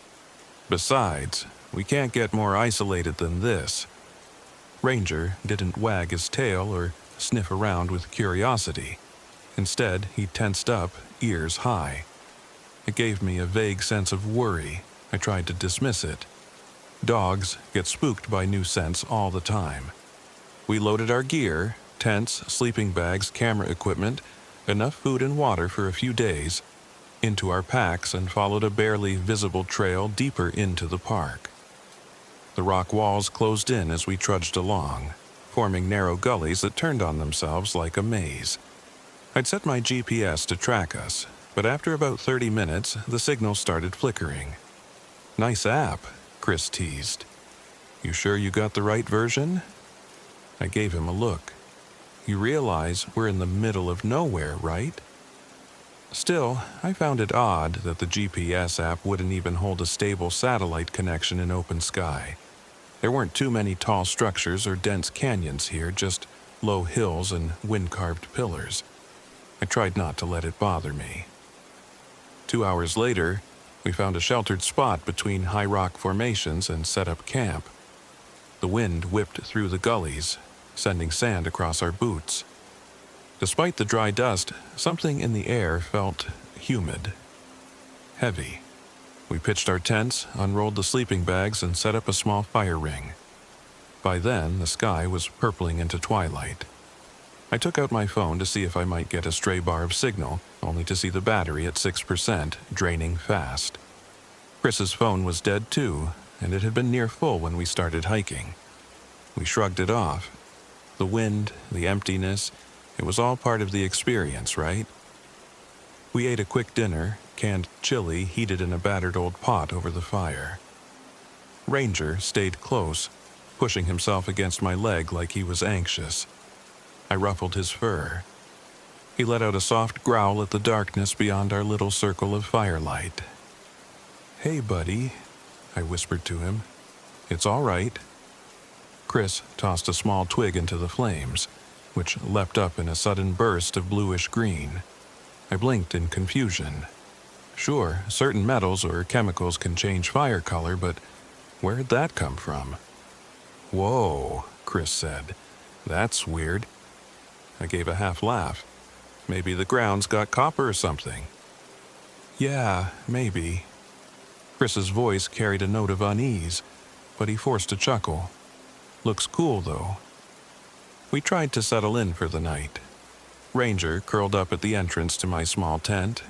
"Besides, we can't get more isolated than this." Ranger didn't wag his tail or sniff around with curiosity. Instead, he tensed up, ears high. It gave me a vague sense of worry. I tried to dismiss it. Dogs get spooked by new scents all the time. We loaded our gear, tents, sleeping bags, camera equipment, enough food and water for a few days, into our packs and followed a barely visible trail deeper into the park. The rock walls closed in as we trudged along, forming narrow gullies that turned on themselves like a maze. I'd set my GPS to track us, but after about 30 minutes, the signal started flickering. "Nice app," Chris teased. "You sure you got the right version?" I gave him a look. "You realize we're in the middle of nowhere, right?" Still, I found it odd that the GPS app wouldn't even hold a stable satellite connection in open sky. There weren't too many tall structures or dense canyons here, just low hills and wind-carved pillars. I tried not to let it bother me. 2 hours later, we found a sheltered spot between high rock formations and set up camp. The wind whipped through the gullies, sending sand across our boots. Despite the dry dust, something in the air felt humid, heavy. We pitched our tents, unrolled the sleeping bags, and set up a small fire ring. By then, the sky was purpling into twilight. I took out my phone to see if I might get a stray bar of signal, only to see the battery at 6%, draining fast. Chris's phone was dead too, and it had been near full when we started hiking. We shrugged it off. The wind, the emptiness, it was all part of the experience, right? We ate a quick dinner, canned chili heated in a battered old pot over the fire. Ranger stayed close, pushing himself against my leg like he was anxious. I ruffled his fur. He let out a soft growl at the darkness beyond our little circle of firelight. "Hey, buddy," I whispered to him. "It's all right." Chris tossed a small twig into the flames, which leapt up in a sudden burst of bluish green. I blinked in confusion. Sure, certain metals or chemicals can change fire color, but where'd that come from? "Whoa," Chris said. "That's weird." I gave a half laugh. "Maybe the ground's got copper or something." "Yeah, maybe." Chris's voice carried a note of unease, but he forced a chuckle. "Looks cool, though." We tried to settle in for the night. Ranger curled up at the entrance to my small tent.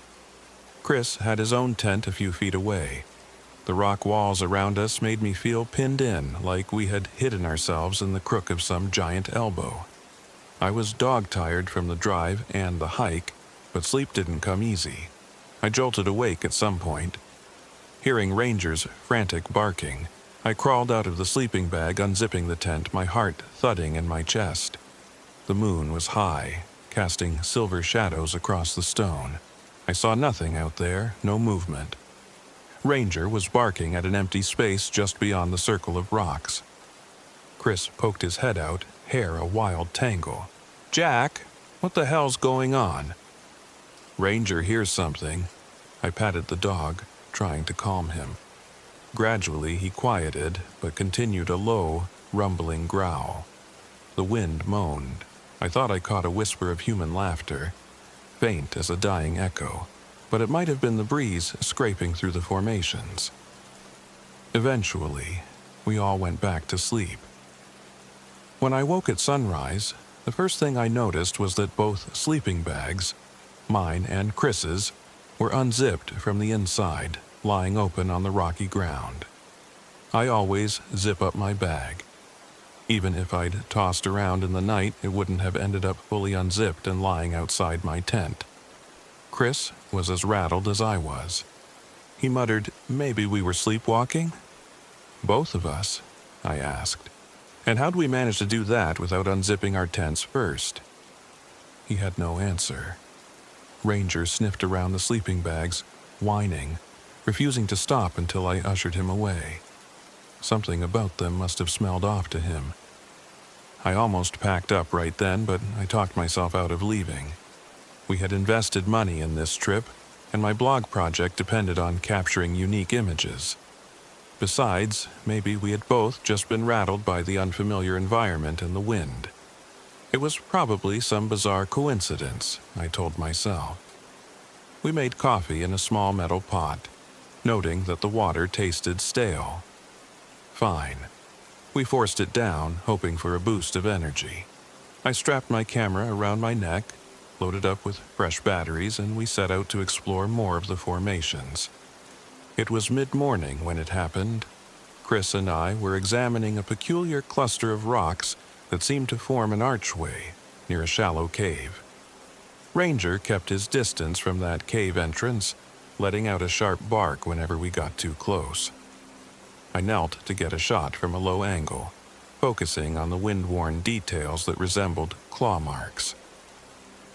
Chris had his own tent a few feet away. The rock walls around us made me feel pinned in, like we had hidden ourselves in the crook of some giant elbow. I was dog-tired from the drive and the hike, but sleep didn't come easy. I jolted awake at some point. Hearing Ranger's frantic barking, I crawled out of the sleeping bag, unzipping the tent, my heart thudding in my chest. The moon was high, casting silver shadows across the stone. I saw nothing out there, no movement. Ranger was barking at an empty space just beyond the circle of rocks. Chris poked his head out, hair a wild tangle. "Jack, what the hell's going on?" "Ranger hears something." I patted the dog, trying to calm him. Gradually he quieted, but continued a low, rumbling growl. The wind moaned. I thought I caught a whisper of human laughter, faint as a dying echo, but it might have been the breeze scraping through the formations. Eventually, we all went back to sleep. When I woke at sunrise, the first thing I noticed was that both sleeping bags, mine and Chris's, were unzipped from the inside, lying open on the rocky ground. I always zip up my bag. Even if I'd tossed around in the night, it wouldn't have ended up fully unzipped and lying outside my tent. Chris was as rattled as I was. He muttered, "Maybe we were sleepwalking?" "Both of us?" I asked. "And how'd we manage to do that without unzipping our tents first?" He had no answer. Ranger sniffed around the sleeping bags, whining, refusing to stop until I ushered him away. Something about them must have smelled off to him. I almost packed up right then, but I talked myself out of leaving. We had invested money in this trip, and my blog project depended on capturing unique images. Besides, maybe we had both just been rattled by the unfamiliar environment and the wind. It was probably some bizarre coincidence, I told myself. We made coffee in a small metal pot, noting that the water tasted stale. Fine. We forced it down, hoping for a boost of energy. I strapped my camera around my neck, loaded up with fresh batteries, and we set out to explore more of the formations. It was mid-morning when it happened. Chris and I were examining a peculiar cluster of rocks that seemed to form an archway near a shallow cave. Ranger kept his distance from that cave entrance, letting out a sharp bark whenever we got too close. I knelt to get a shot from a low angle, focusing on the wind-worn details that resembled claw marks.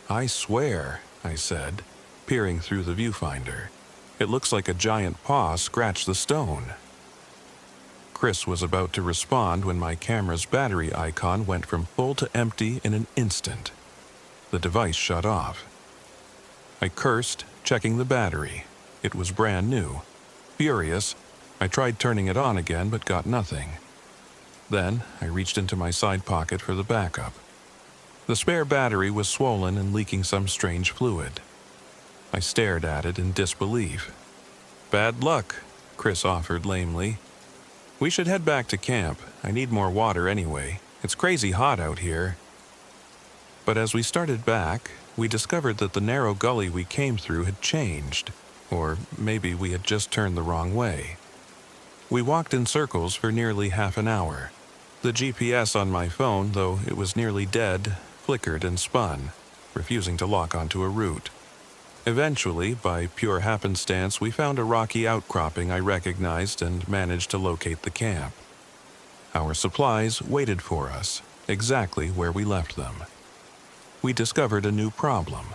"I swear," I said, peering through the viewfinder, "it looks like a giant paw scratched the stone." Chris was about to respond when my camera's battery icon went from full to empty in an instant. The device shut off. I cursed, checking the battery. It was brand new. Furious, I tried turning it on again but got nothing. Then I reached into my side pocket for the backup. The spare battery was swollen and leaking some strange fluid. I stared at it in disbelief. "Bad luck," Chris offered lamely. "We should head back to camp. I need more water anyway. It's crazy hot out here." But as we started back, we discovered that the narrow gully we came through had changed, or maybe we had just turned the wrong way. We walked in circles for nearly half an hour. The GPS on my phone, though it was nearly dead, flickered and spun, refusing to lock onto a route. Eventually, by pure happenstance, we found a rocky outcropping I recognized and managed to locate the camp. Our supplies waited for us, exactly where we left them. We discovered a new problem.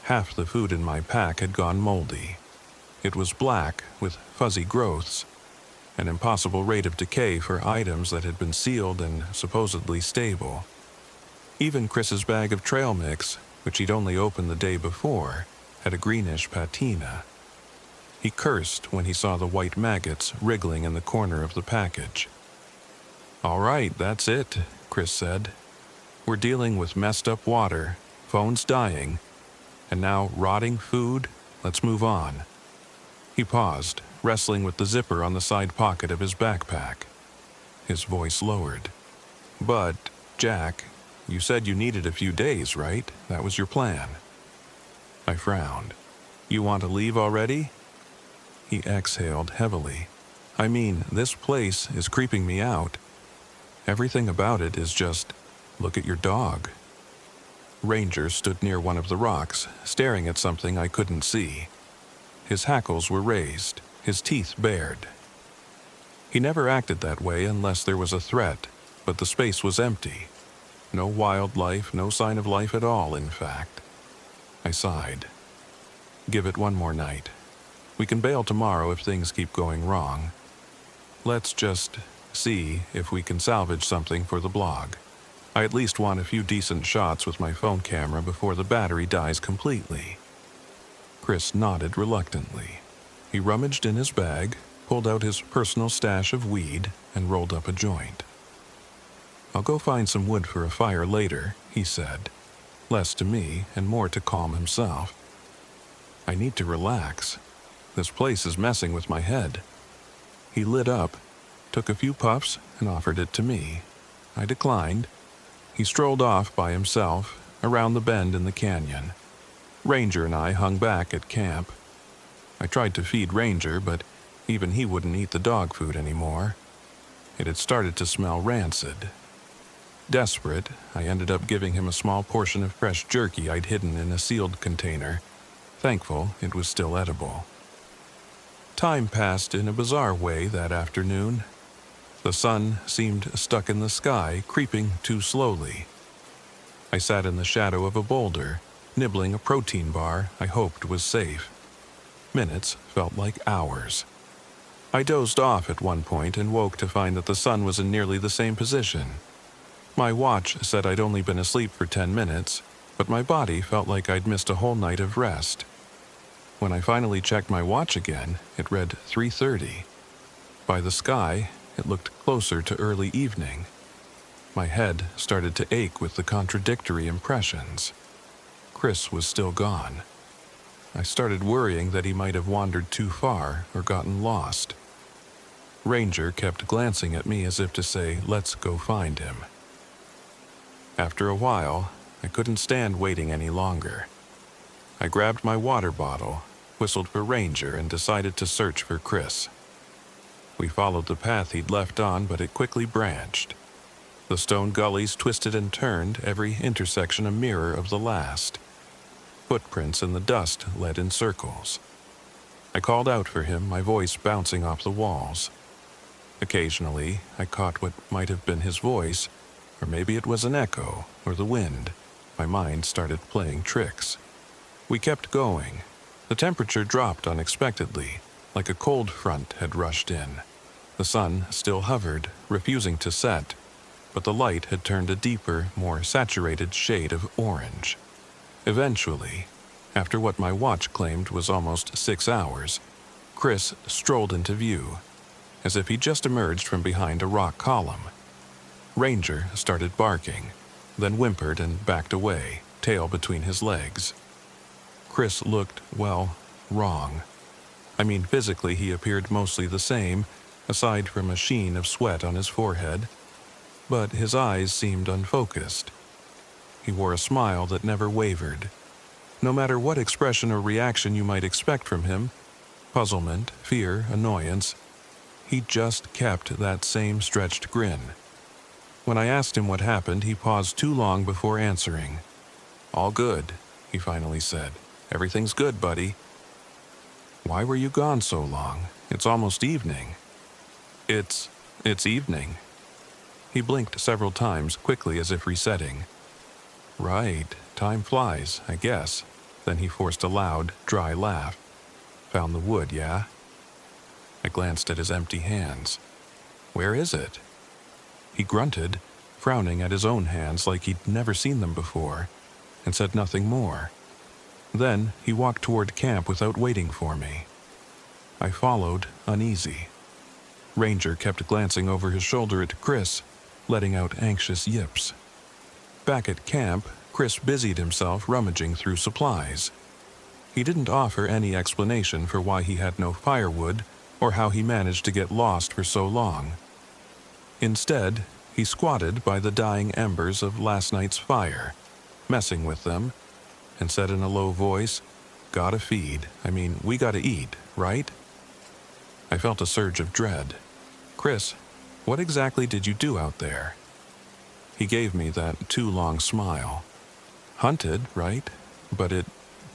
Half the food in my pack had gone moldy. It was black, with fuzzy growths, an impossible rate of decay for items that had been sealed and supposedly stable. Even Chris's bag of trail mix, which he'd only opened the day before, had a greenish patina. He cursed when he saw the white maggots wriggling in the corner of the package. "All right, that's it," Chris said. "We're dealing with messed up water, phones dying, and now rotting food. Let's move on." He paused, wrestling with the zipper on the side pocket of his backpack. His voice lowered. "But, Jack, you said you needed a few days, right? That was your plan." I frowned. "You want to leave already?" He exhaled heavily. I mean, this place is creeping me out. Everything about it is just, look at your dog. Ranger stood near one of the rocks, staring at something I couldn't see. His hackles were raised, his teeth bared. He never acted that way unless there was a threat, but the space was empty. No wildlife, no sign of life at all, in fact. I sighed. Give it one more night. We can bail tomorrow if things keep going wrong. Let's just see if we can salvage something for the blog. I at least want a few decent shots with my phone camera before the battery dies completely. Chris nodded reluctantly. He rummaged in his bag, pulled out his personal stash of weed, and rolled up a joint. I'll go find some wood for a fire later, he said, less to me and more to calm himself. I need to relax. This place is messing with my head. He lit up, took a few puffs, and offered it to me. I declined. He strolled off by himself, around the bend in the canyon. Ranger and I hung back at camp. I tried to feed Ranger, but even he wouldn't eat the dog food anymore. It had started to smell rancid. Desperate, I ended up giving him a small portion of fresh jerky I'd hidden in a sealed container. Thankful it was still edible. Time passed in a bizarre way that afternoon. The sun seemed stuck in the sky, creeping too slowly. I sat in the shadow of a boulder, nibbling a protein bar I hoped was safe. Minutes felt like hours. I dozed off at one point and woke to find that the sun was in nearly the same position. My watch said I'd only been asleep for 10 minutes, but my body felt like I'd missed a whole night of rest. When I finally checked my watch again, it read 3:30. By the sky, it looked closer to early evening. My head started to ache with the contradictory impressions. Chris was still gone. I started worrying that he might have wandered too far or gotten lost. Ranger kept glancing at me as if to say, let's go find him. After a while, I couldn't stand waiting any longer. I grabbed my water bottle, whistled for Ranger, and decided to search for Chris. We followed the path he'd left on, but it quickly branched. The stone gullies twisted and turned, every intersection a mirror of the last. Footprints in the dust led in circles. I called out for him, my voice bouncing off the walls. Occasionally, I caught what might have been his voice, or maybe it was an echo, or the wind. My mind started playing tricks. We kept going. The temperature dropped unexpectedly, like a cold front had rushed in. The sun still hovered, refusing to set, but the light had turned a deeper, more saturated shade of orange. Eventually, after what my watch claimed was almost 6 hours, Chris strolled into view, as if he'd just emerged from behind a rock column. Ranger started barking, then whimpered and backed away, tail between his legs. Chris looked, well, wrong. I mean, physically he appeared mostly the same, aside from a sheen of sweat on his forehead, but his eyes seemed unfocused. He wore a smile that never wavered. No matter what expression or reaction you might expect from him, puzzlement, fear, annoyance, he just kept that same stretched grin. When I asked him what happened, he paused too long before answering. "All good," he finally said. "Everything's good, buddy." "Why were you gone so long? It's almost evening." It's evening." He blinked several times, quickly as if resetting. "Right, time flies, I guess." Then he forced a loud, dry laugh. "Found the wood, yeah?" I glanced at his empty hands. "Where is it?" He grunted, frowning at his own hands like he'd never seen them before, and said nothing more. Then he walked toward camp without waiting for me. I followed, uneasy. Ranger kept glancing over his shoulder at Chris, letting out anxious yips. Back at camp, Chris busied himself rummaging through supplies. He didn't offer any explanation for why he had no firewood or how he managed to get lost for so long. Instead, he squatted by the dying embers of last night's fire, messing with them, and said in a low voice, "Gotta feed. We gotta eat, right?" I felt a surge of dread. "Chris, what exactly did you do out there?" He gave me that too long smile. "Hunted, right? But it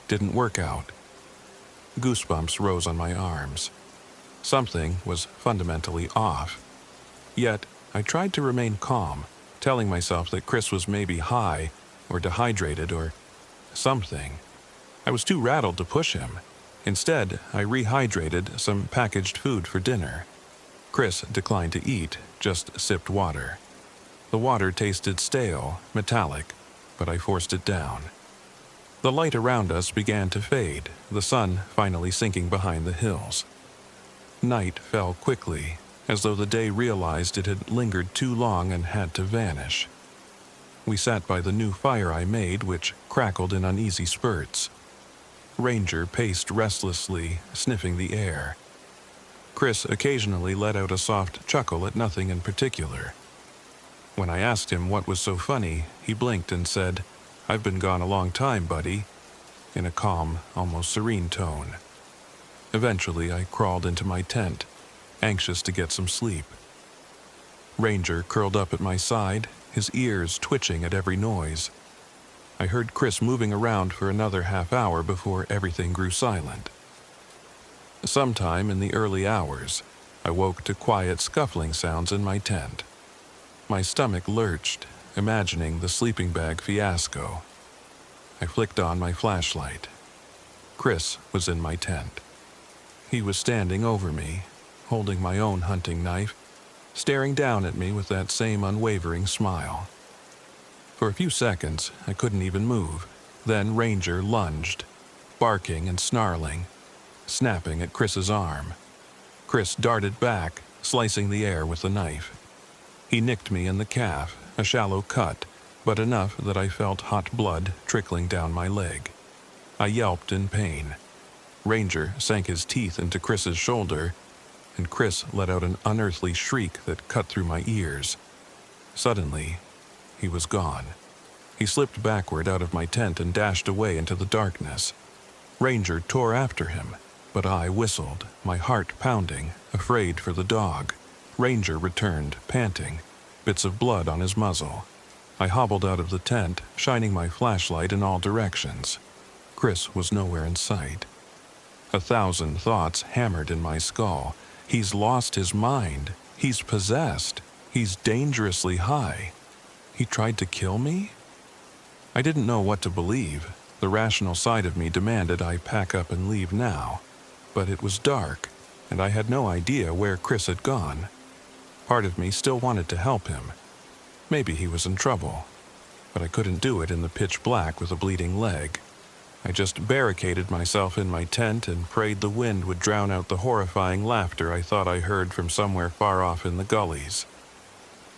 didn't work out." Goosebumps rose on my arms. Something was fundamentally off. Yet, I tried to remain calm, telling myself that Chris was maybe high, or dehydrated, or something. I was too rattled to push him. Instead, I rehydrated some packaged food for dinner. Chris declined to eat, just sipped water. The water tasted stale, metallic, but I forced it down. The light around us began to fade, the sun finally sinking behind the hills. Night fell quickly, as though the day realized it had lingered too long and had to vanish. We sat by the new fire I made, which crackled in uneasy spurts. Ranger paced restlessly, sniffing the air. Chris occasionally let out a soft chuckle at nothing in particular. When I asked him what was so funny, he blinked and said, "I've been gone a long time, buddy," in a calm, almost serene tone. Eventually, I crawled into my tent, anxious to get some sleep. Ranger curled up at my side, his ears twitching at every noise. I heard Chris moving around for another half hour before everything grew silent. Sometime in the early hours, I woke to quiet scuffling sounds in my tent. My stomach lurched, imagining the sleeping bag fiasco. I flicked on my flashlight. Chris was in my tent. He was standing over me, holding my own hunting knife, staring down at me with that same unwavering smile. For a few seconds, I couldn't even move. Then Ranger lunged, barking and snarling, snapping at Chris's arm. Chris darted back, slicing the air with the knife. He nicked me in the calf, a shallow cut, but enough that I felt hot blood trickling down my leg. I yelped in pain. Ranger sank his teeth into Chris's shoulder, and Chris let out an unearthly shriek that cut through my ears. Suddenly, he was gone. He slipped backward out of my tent and dashed away into the darkness. Ranger tore after him, but I whistled, my heart pounding, afraid for the dog. Ranger returned, panting, bits of blood on his muzzle. I hobbled out of the tent, shining my flashlight in all directions. Chris was nowhere in sight. 1,000 thoughts hammered in my skull. He's lost his mind. He's possessed. He's dangerously high. He tried to kill me? I didn't know what to believe. The rational side of me demanded I pack up and leave now. But it was dark, and I had no idea where Chris had gone. Part of me still wanted to help him. Maybe he was in trouble, but I couldn't do it in the pitch black with a bleeding leg. I just barricaded myself in my tent and prayed the wind would drown out the horrifying laughter I thought I heard from somewhere far off in the gullies.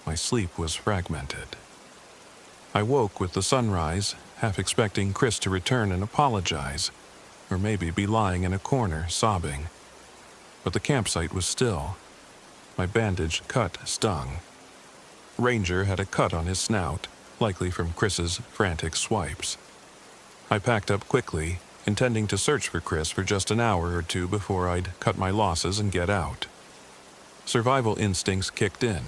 My sleep was fragmented. I woke with the sunrise, half expecting Chris to return and apologize, or maybe be lying in a corner, sobbing. But the campsite was still. My bandage cut stung. Ranger had a cut on his snout, likely from Chris's frantic swipes. I packed up quickly, intending to search for Chris for just an hour or two before I'd cut my losses and get out. Survival instincts kicked in.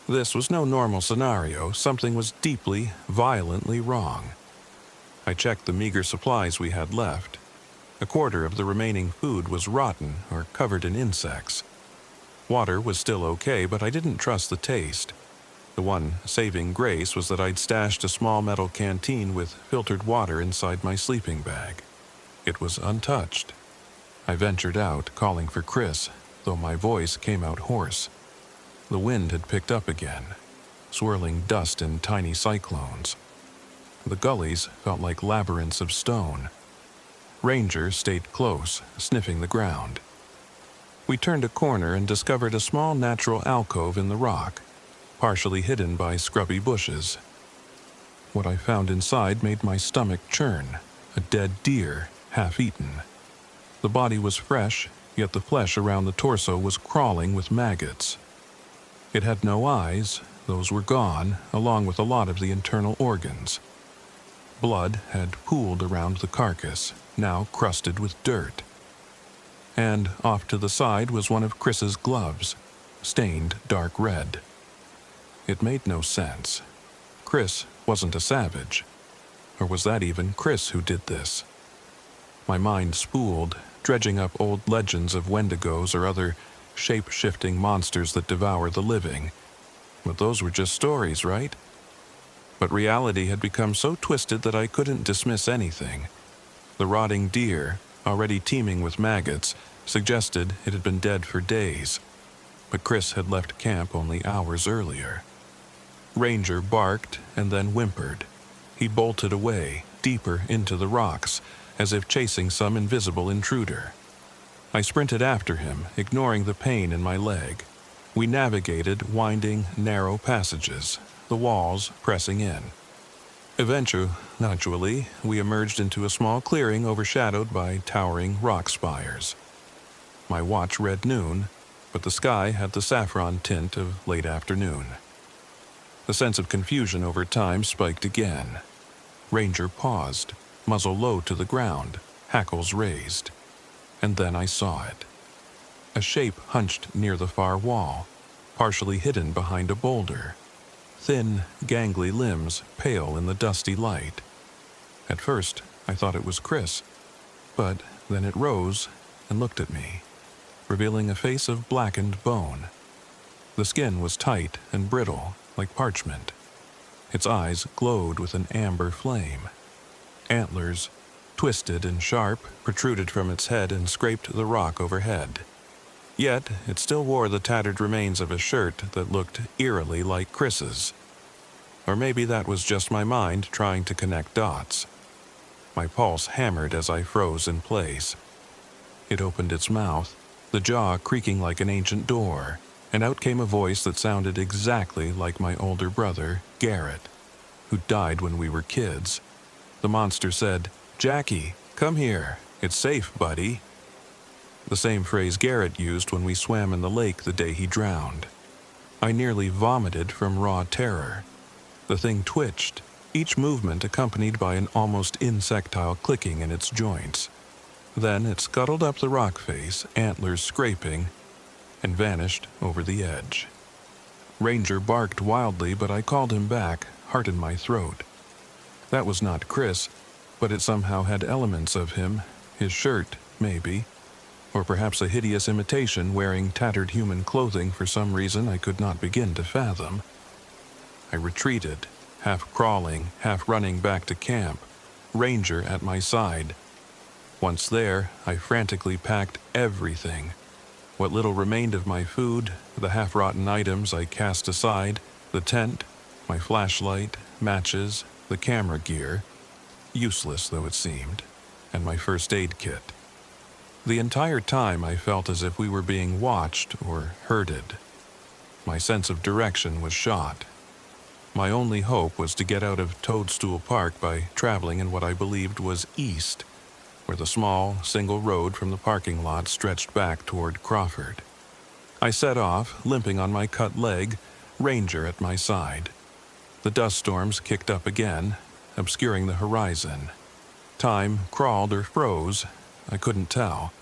This was no normal scenario. Something was deeply, violently wrong. I checked the meager supplies we had left. A quarter of the remaining food was rotten or covered in insects. Water was still okay, but I didn't trust the taste. The one saving grace was that I'd stashed a small metal canteen with filtered water inside my sleeping bag. It was untouched. I ventured out, calling for Chris, though my voice came out hoarse. The wind had picked up again, swirling dust in tiny cyclones. The gullies felt like labyrinths of stone. Ranger stayed close, sniffing the ground. We turned a corner and discovered a small natural alcove in the rock, partially hidden by scrubby bushes. What I found inside made my stomach churn, a dead deer, half-eaten. The body was fresh, yet the flesh around the torso was crawling with maggots. It had no eyes, those were gone, along with a lot of the internal organs. Blood had pooled around the carcass, now crusted with dirt. and off to the side was one of Chris's gloves, stained dark red. It made no sense. Chris wasn't a savage. Or was that even Chris who did this? My mind spooled, dredging up old legends of wendigos or other shape-shifting monsters that devour the living. But those were just stories, right? But reality had become so twisted that I couldn't dismiss anything. The rotting deer, already teeming with maggots, suggested it had been dead for days. But Chris had left camp only hours earlier. Ranger barked and then whimpered. He bolted away, deeper into the rocks, as if chasing some invisible intruder. I sprinted after him, ignoring the pain in my leg. We navigated winding, narrow passages, the walls pressing in. Eventually, we emerged into a small clearing overshadowed by towering rock spires. My watch read noon, but the sky had the saffron tint of late afternoon. The sense of confusion over time spiked again. Ranger paused, muzzle low to the ground, hackles raised. And then I saw it. A shape hunched near the far wall, partially hidden behind a boulder. Thin, gangly limbs pale in the dusty light. At first, I thought it was Chris, but then it rose and looked at me, revealing a face of blackened bone. The skin was tight and brittle, like parchment. Its eyes glowed with an amber flame. Antlers, twisted and sharp, protruded from its head and scraped the rock overhead. Yet, it still wore the tattered remains of a shirt that looked eerily like Chris's. Or maybe that was just my mind trying to connect dots. My pulse hammered as I froze in place. It opened its mouth, the jaw creaking like an ancient door, and out came a voice that sounded exactly like my older brother, Garrett, who died when we were kids. The monster said, "Jackie, come here. It's safe, buddy." The same phrase Garrett used when we swam in the lake the day he drowned. I nearly vomited from raw terror. The thing twitched, each movement accompanied by an almost insectile clicking in its joints. Then it scuttled up the rock face, antlers scraping, and vanished over the edge. Ranger barked wildly, but I called him back, heart in my throat. That was not Chris, but it somehow had elements of him, his shirt, maybe, or perhaps a hideous imitation wearing tattered human clothing for some reason I could not begin to fathom. I retreated, half crawling, half running back to camp, Ranger at my side. Once there, I frantically packed everything. What little remained of my food, the half-rotten items I cast aside, the tent, my flashlight, matches, the camera gear, useless though it seemed, and my first aid kit. The entire time I felt as if we were being watched or herded. My sense of direction was shot. My only hope was to get out of Toadstool Park by traveling in what I believed was east, where the small, single road from the parking lot stretched back toward Crawford. I set off, limping on my cut leg, Ranger at my side. The dust storms kicked up again, obscuring the horizon. Time crawled or froze, I couldn't tell.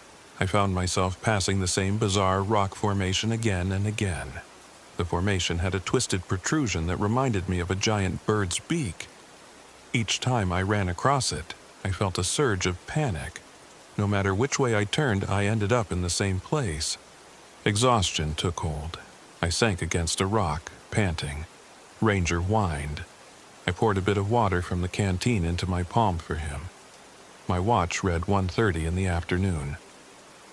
I found myself passing the same bizarre rock formation again and again. The formation had a twisted protrusion that reminded me of a giant bird's beak. Each time I ran across it, I felt a surge of panic. No matter which way I turned, I ended up in the same place. Exhaustion took hold. I sank against a rock, panting. Ranger whined. I poured a bit of water from the canteen into my palm for him. My watch read 1:30 in the afternoon.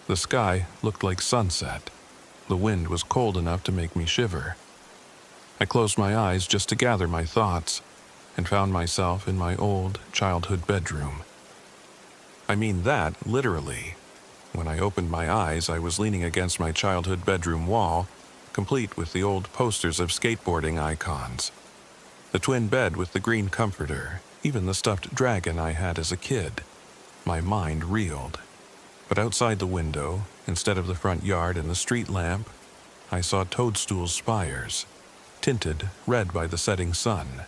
The sky looked like sunset. The wind was cold enough to make me shiver. I closed my eyes just to gather my thoughts, and found myself in my old childhood bedroom. I mean that literally. When I opened my eyes, I was leaning against my childhood bedroom wall, complete with the old posters of skateboarding icons. The twin bed with the green comforter, even the stuffed dragon I had as a kid. My mind reeled. But outside the window, instead of the front yard and the street lamp, I saw toadstool spires, tinted red by the setting sun.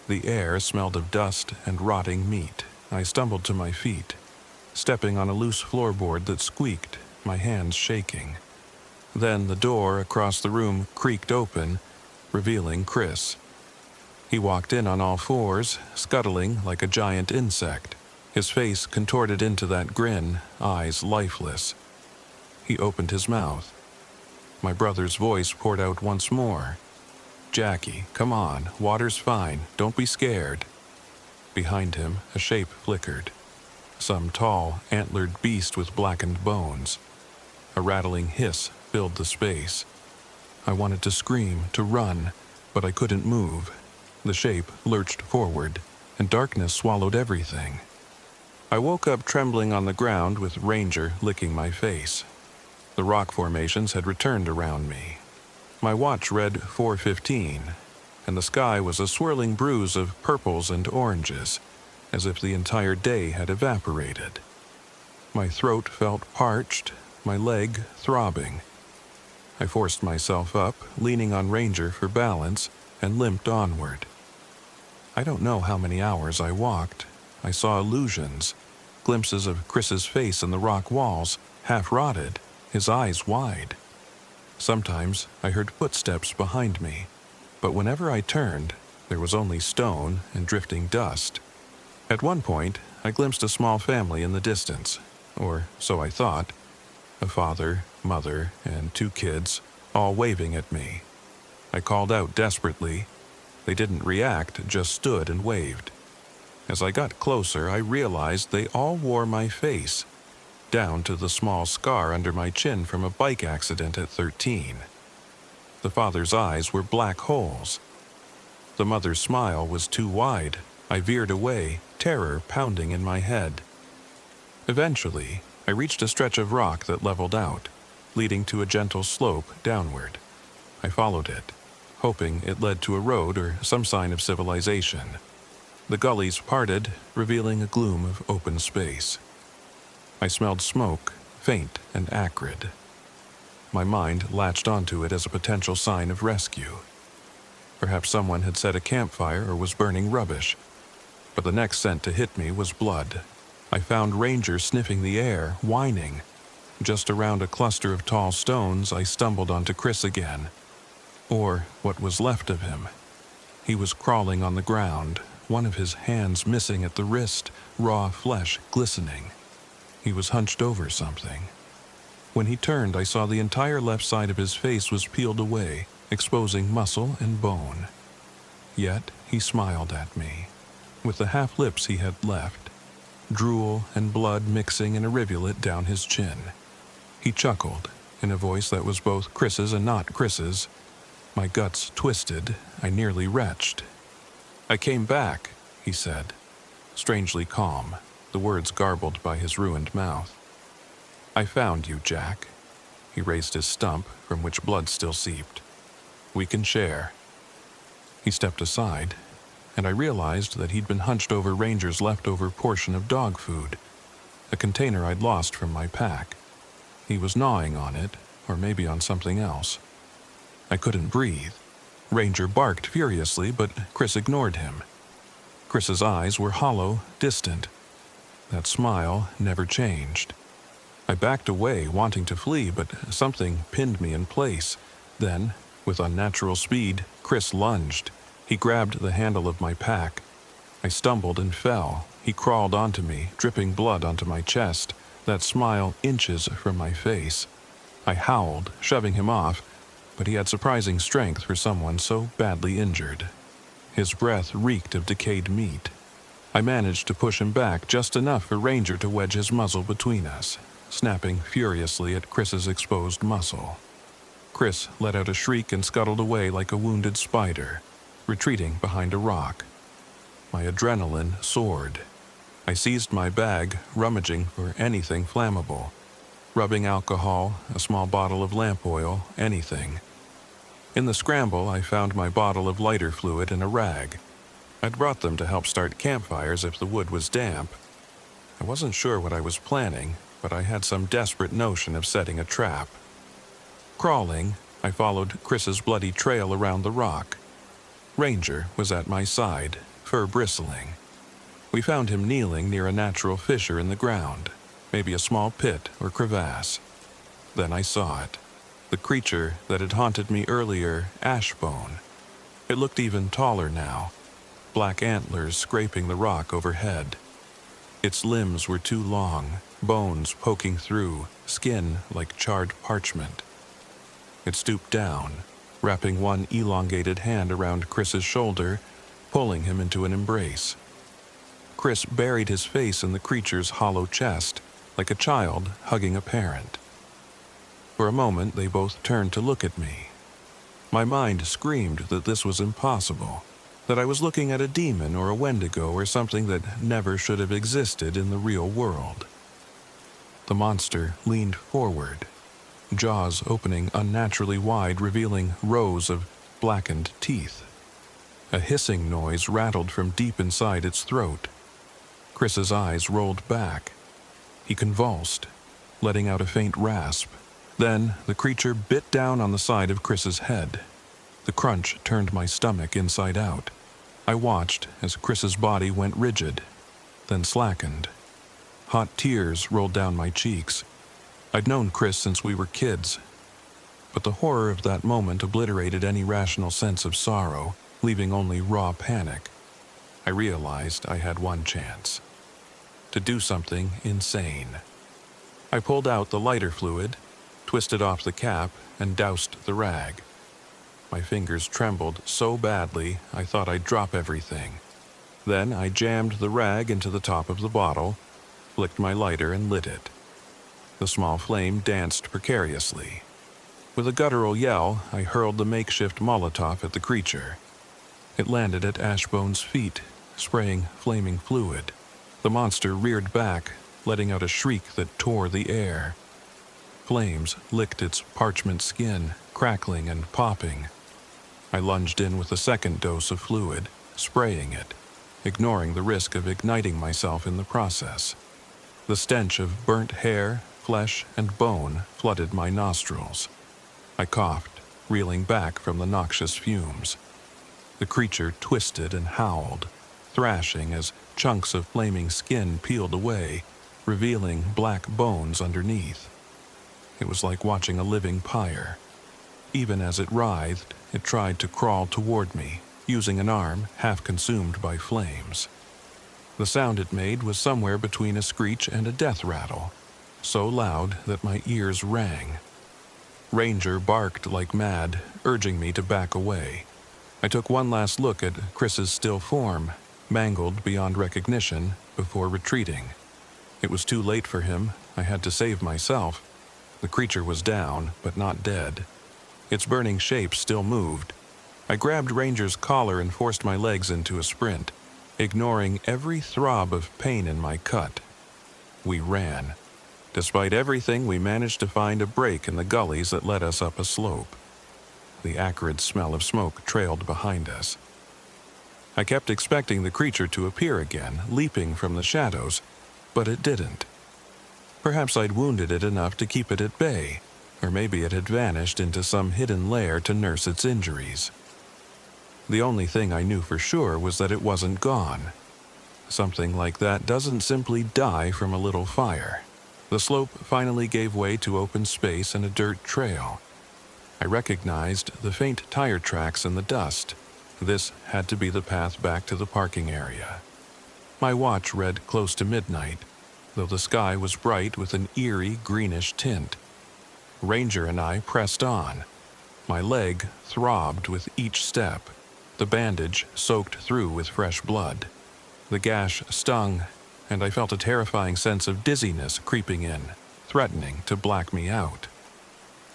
The air smelled of dust and rotting meat. I stumbled to my feet, stepping on a loose floorboard that squeaked, my hands shaking. Then the door across the room creaked open, revealing Chris. He walked in on all fours, scuttling like a giant insect, his face contorted into that grin, eyes lifeless. He opened his mouth. My brother's voice poured out once more. "Jackie, come on, water's fine, don't be scared." Behind him, a shape flickered. Some tall, antlered beast with blackened bones. A rattling hiss filled the space. I wanted to scream, to run, but I couldn't move. The shape lurched forward, and darkness swallowed everything. I woke up trembling on the ground with Ranger licking my face. The rock formations had returned around me. My watch read 4:15, and the sky was a swirling bruise of purples and oranges, as if the entire day had evaporated. My throat felt parched, my leg throbbing. I forced myself up, leaning on Ranger for balance, and limped onward. I don't know how many hours I walked. I saw illusions, glimpses of Chris's face in the rock walls, half rotted, his eyes wide. Sometimes I heard footsteps behind me, but whenever I turned, there was only stone and drifting dust. At one point, I glimpsed a small family in the distance, or so I thought. A father, mother, and 2 kids, all waving at me. I called out desperately. They didn't react, just stood and waved. As I got closer, I realized they all wore my face, down to the small scar under my chin from a bike accident at 13. The father's eyes were black holes. The mother's smile was too wide. I veered away, terror pounding in my head. Eventually, I reached a stretch of rock that leveled out, leading to a gentle slope downward. I followed it, hoping it led to a road or some sign of civilization. The gullies parted, revealing a gloom of open space. I smelled smoke, faint and acrid. My mind latched onto it as a potential sign of rescue. Perhaps someone had set a campfire or was burning rubbish. But the next scent to hit me was blood. I found Ranger sniffing the air, whining. Just around a cluster of tall stones, I stumbled onto Chris again. Or what was left of him. He was crawling on the ground, one of his hands missing at the wrist, raw flesh glistening. He was hunched over something. When he turned, I saw the entire left side of his face was peeled away, exposing muscle and bone. Yet he smiled at me, with the half lips he had left, drool and blood mixing in a rivulet down his chin. He chuckled, in a voice that was both Chris's and not Chris's. My guts twisted, I nearly retched. "I came back," he said, strangely calm, the words garbled by his ruined mouth. "I found you, Jack." He raised his stump, from which blood still seeped. "We can share." He stepped aside, and I realized that he'd been hunched over Ranger's leftover portion of dog food, a container I'd lost from my pack. He was gnawing on it, or maybe on something else. I couldn't breathe. Ranger barked furiously, but Chris ignored him. Chris's eyes were hollow, distant. That smile never changed. I backed away, wanting to flee, but something pinned me in place. Then, with unnatural speed, Chris lunged. He grabbed the handle of my pack. I stumbled and fell. He crawled onto me, dripping blood onto my chest, that smile inches from my face. I howled, shoving him off, but he had surprising strength for someone so badly injured. His breath reeked of decayed meat. I managed to push him back just enough for Ranger to wedge his muzzle between us, snapping furiously at Chris's exposed muscle. Chris let out a shriek and scuttled away like a wounded spider, retreating behind a rock. My adrenaline soared. I seized my bag, rummaging for anything flammable. Rubbing alcohol, a small bottle of lamp oil, anything. In the scramble, I found my bottle of lighter fluid and a rag. I'd brought them to help start campfires if the wood was damp. I wasn't sure what I was planning, but I had some desperate notion of setting a trap. Crawling, I followed Chris's bloody trail around the rock. Ranger was at my side, fur bristling. We found him kneeling near a natural fissure in the ground, maybe a small pit or crevasse. Then I saw it. The creature that had haunted me earlier, Ashbone. It looked even taller now, black antlers scraping the rock overhead. Its limbs were too long, bones poking through, skin like charred parchment. It stooped down, wrapping one elongated hand around Chris's shoulder, pulling him into an embrace. Chris buried his face in the creature's hollow chest, like a child hugging a parent. For a moment, they both turned to look at me. My mind screamed that this was impossible, that I was looking at a demon or a Wendigo or something that never should have existed in the real world. The monster leaned forward, jaws opening unnaturally wide, revealing rows of blackened teeth. A hissing noise rattled from deep inside its throat. Chris's eyes rolled back. He convulsed, letting out a faint rasp. Then the creature bit down on the side of Chris's head. The crunch turned my stomach inside out. I watched as Chris's body went rigid, then slackened. Hot tears rolled down my cheeks. I'd known Chris since we were kids, but the horror of that moment obliterated any rational sense of sorrow, leaving only raw panic. I realized I had one chance: to do something insane. I pulled out the lighter fluid, twisted off the cap, and doused the rag. My fingers trembled so badly I thought I'd drop everything. Then I jammed the rag into the top of the bottle, flicked my lighter, and lit it. The small flame danced precariously. With a guttural yell, I hurled the makeshift Molotov at the creature. It landed at Ashbone's feet, spraying flaming fluid. The monster reared back, letting out a shriek that tore the air. Flames licked its parchment skin, crackling and popping. I lunged in with a second dose of fluid, spraying it, ignoring the risk of igniting myself in the process. The stench of burnt hair, flesh, and bone flooded my nostrils. I coughed, reeling back from the noxious fumes. The creature twisted and howled, thrashing as chunks of flaming skin peeled away, revealing black bones underneath. It was like watching a living pyre. Even as it writhed, it tried to crawl toward me, using an arm half consumed by flames. The sound it made was somewhere between a screech and a death rattle, so loud that my ears rang. Ranger barked like mad, urging me to back away. I took one last look at Chris's still form, mangled beyond recognition, before retreating. It was too late for him. I had to save myself. The creature was down, but not dead. Its burning shape still moved. I grabbed Ranger's collar and forced my legs into a sprint, ignoring every throb of pain in my cut. We ran. Despite everything, we managed to find a break in the gullies that led us up a slope. The acrid smell of smoke trailed behind us. I kept expecting the creature to appear again, leaping from the shadows, but it didn't. Perhaps I'd wounded it enough to keep it at bay, or maybe it had vanished into some hidden lair to nurse its injuries. The only thing I knew for sure was that it wasn't gone. Something like that doesn't simply die from a little fire. The slope finally gave way to open space and a dirt trail. I recognized the faint tire tracks in the dust. This had to be the path back to the parking area. My watch read close to midnight, though the sky was bright with an eerie greenish tint. Ranger and I pressed on. My leg throbbed with each step, the bandage soaked through with fresh blood. The gash stung, and I felt a terrifying sense of dizziness creeping in, threatening to black me out.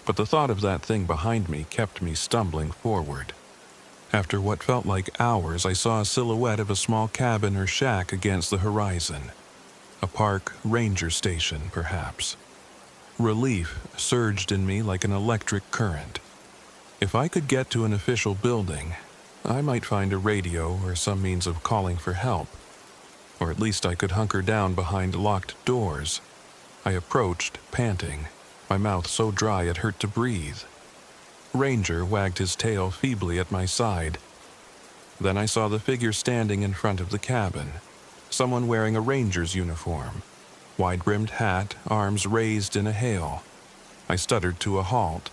But the thought of that thing behind me kept me stumbling forward. After what felt like hours, I saw a silhouette of a small cabin or shack against the horizon. A park ranger station, perhaps. Relief surged in me like an electric current. If I could get to an official building, I might find a radio or some means of calling for help. Or at least I could hunker down behind locked doors. I approached, panting, my mouth so dry it hurt to breathe. Ranger wagged his tail feebly at my side. Then I saw the figure standing in front of the cabin, someone wearing a ranger's uniform, wide-brimmed hat, arms raised in a hail. I stuttered to a halt.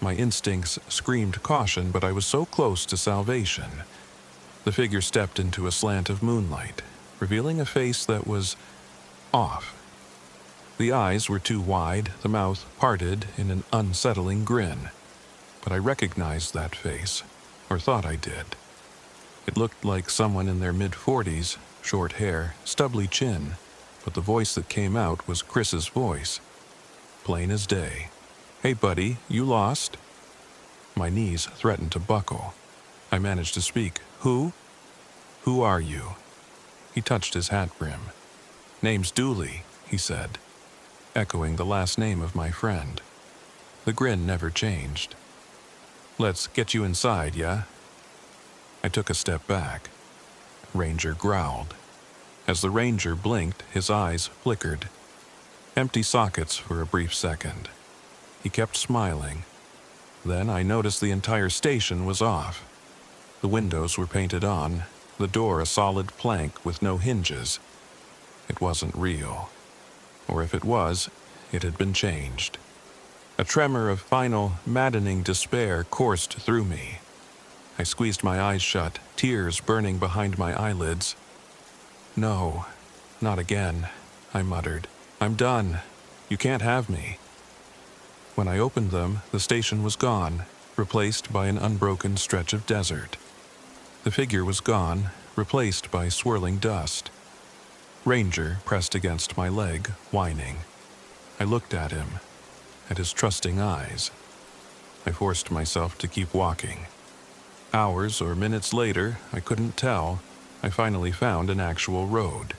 My instincts screamed caution, but I was so close to salvation. The figure stepped into a slant of moonlight, revealing a face that was off. The eyes were too wide, the mouth parted in an unsettling grin. But I recognized that face, or thought I did. It looked like someone in their mid-40s, short hair, stubbly chin, but the voice that came out was Chris's voice. Plain as day. "Hey buddy, you lost?" My knees threatened to buckle. I managed to speak. "Who? Who are you?" He touched his hat brim. "Name's Dooley," he said, echoing the last name of my friend. The grin never changed. "Let's get you inside, yeah?" I took a step back. Ranger growled. As the ranger blinked, his eyes flickered. Empty sockets for a brief second. He kept smiling. Then I noticed the entire station was off. The windows were painted on, the door a solid plank with no hinges. It wasn't real. Or if it was, it had been changed. A tremor of final, maddening despair coursed through me. I squeezed my eyes shut, tears burning behind my eyelids. "No, not again," I muttered. "I'm done. You can't have me." When I opened them, the station was gone, replaced by an unbroken stretch of desert. The figure was gone, replaced by swirling dust. Ranger pressed against my leg, whining. I looked at him, at his trusting eyes. I forced myself to keep walking. Hours or minutes later, I couldn't tell, I finally found an actual road.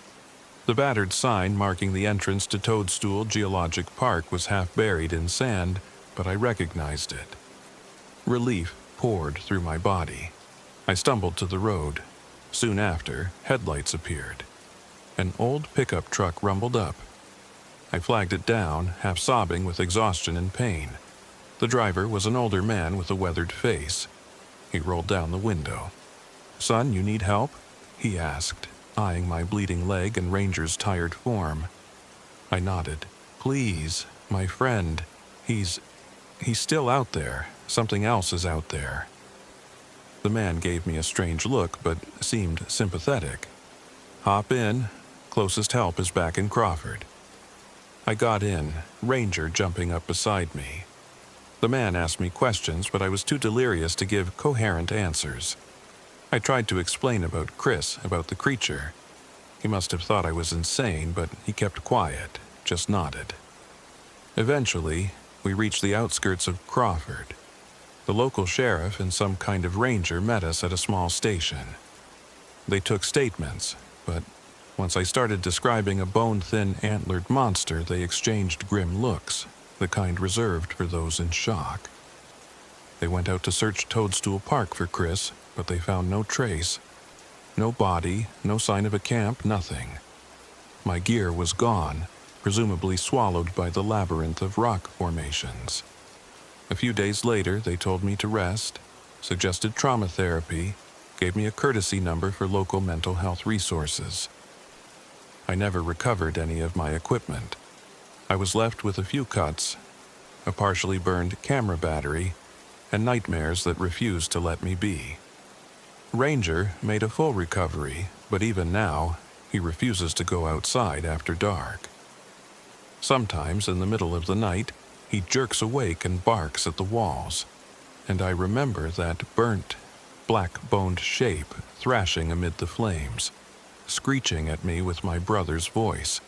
The battered sign marking the entrance to Stool Geologic Park was half buried in sand, but I recognized it. Relief poured through my body. I stumbled to the road. Soon after, headlights appeared. An old pickup truck rumbled up. I flagged it down, half sobbing with exhaustion and pain. The driver was an older man with a weathered face. He rolled down the window. "Son, you need help?" he asked, eyeing my bleeding leg and Ranger's tired form. I nodded. "Please, my friend. He's still out there. Something else is out there." The man gave me a strange look, but seemed sympathetic. "Hop in. Closest help is back in Crawford." I got in, Ranger jumping up beside me. The man asked me questions, but I was too delirious to give coherent answers. I tried to explain about Chris, about the creature. He must have thought I was insane, but he kept quiet, just nodded. Eventually, we reached the outskirts of Crawford. The local sheriff and some kind of ranger met us at a small station. They took statements, but once I started describing a bone-thin, antlered monster, they exchanged grim looks, the kind reserved for those in shock. They went out to search Toadstool Park for Chris, but they found no trace. No body, no sign of a camp, nothing. My gear was gone, presumably swallowed by the labyrinth of rock formations. A few days later, they told me to rest, suggested trauma therapy, gave me a courtesy number for local mental health resources. I never recovered any of my equipment. I was left with a few cuts, a partially burned camera battery, and nightmares that refused to let me be. Ranger made a full recovery, but even now, he refuses to go outside after dark. Sometimes, in the middle of the night, he jerks awake and barks at the walls, and I remember that burnt, black-boned shape thrashing amid the flames, screeching at me with my brother's voice.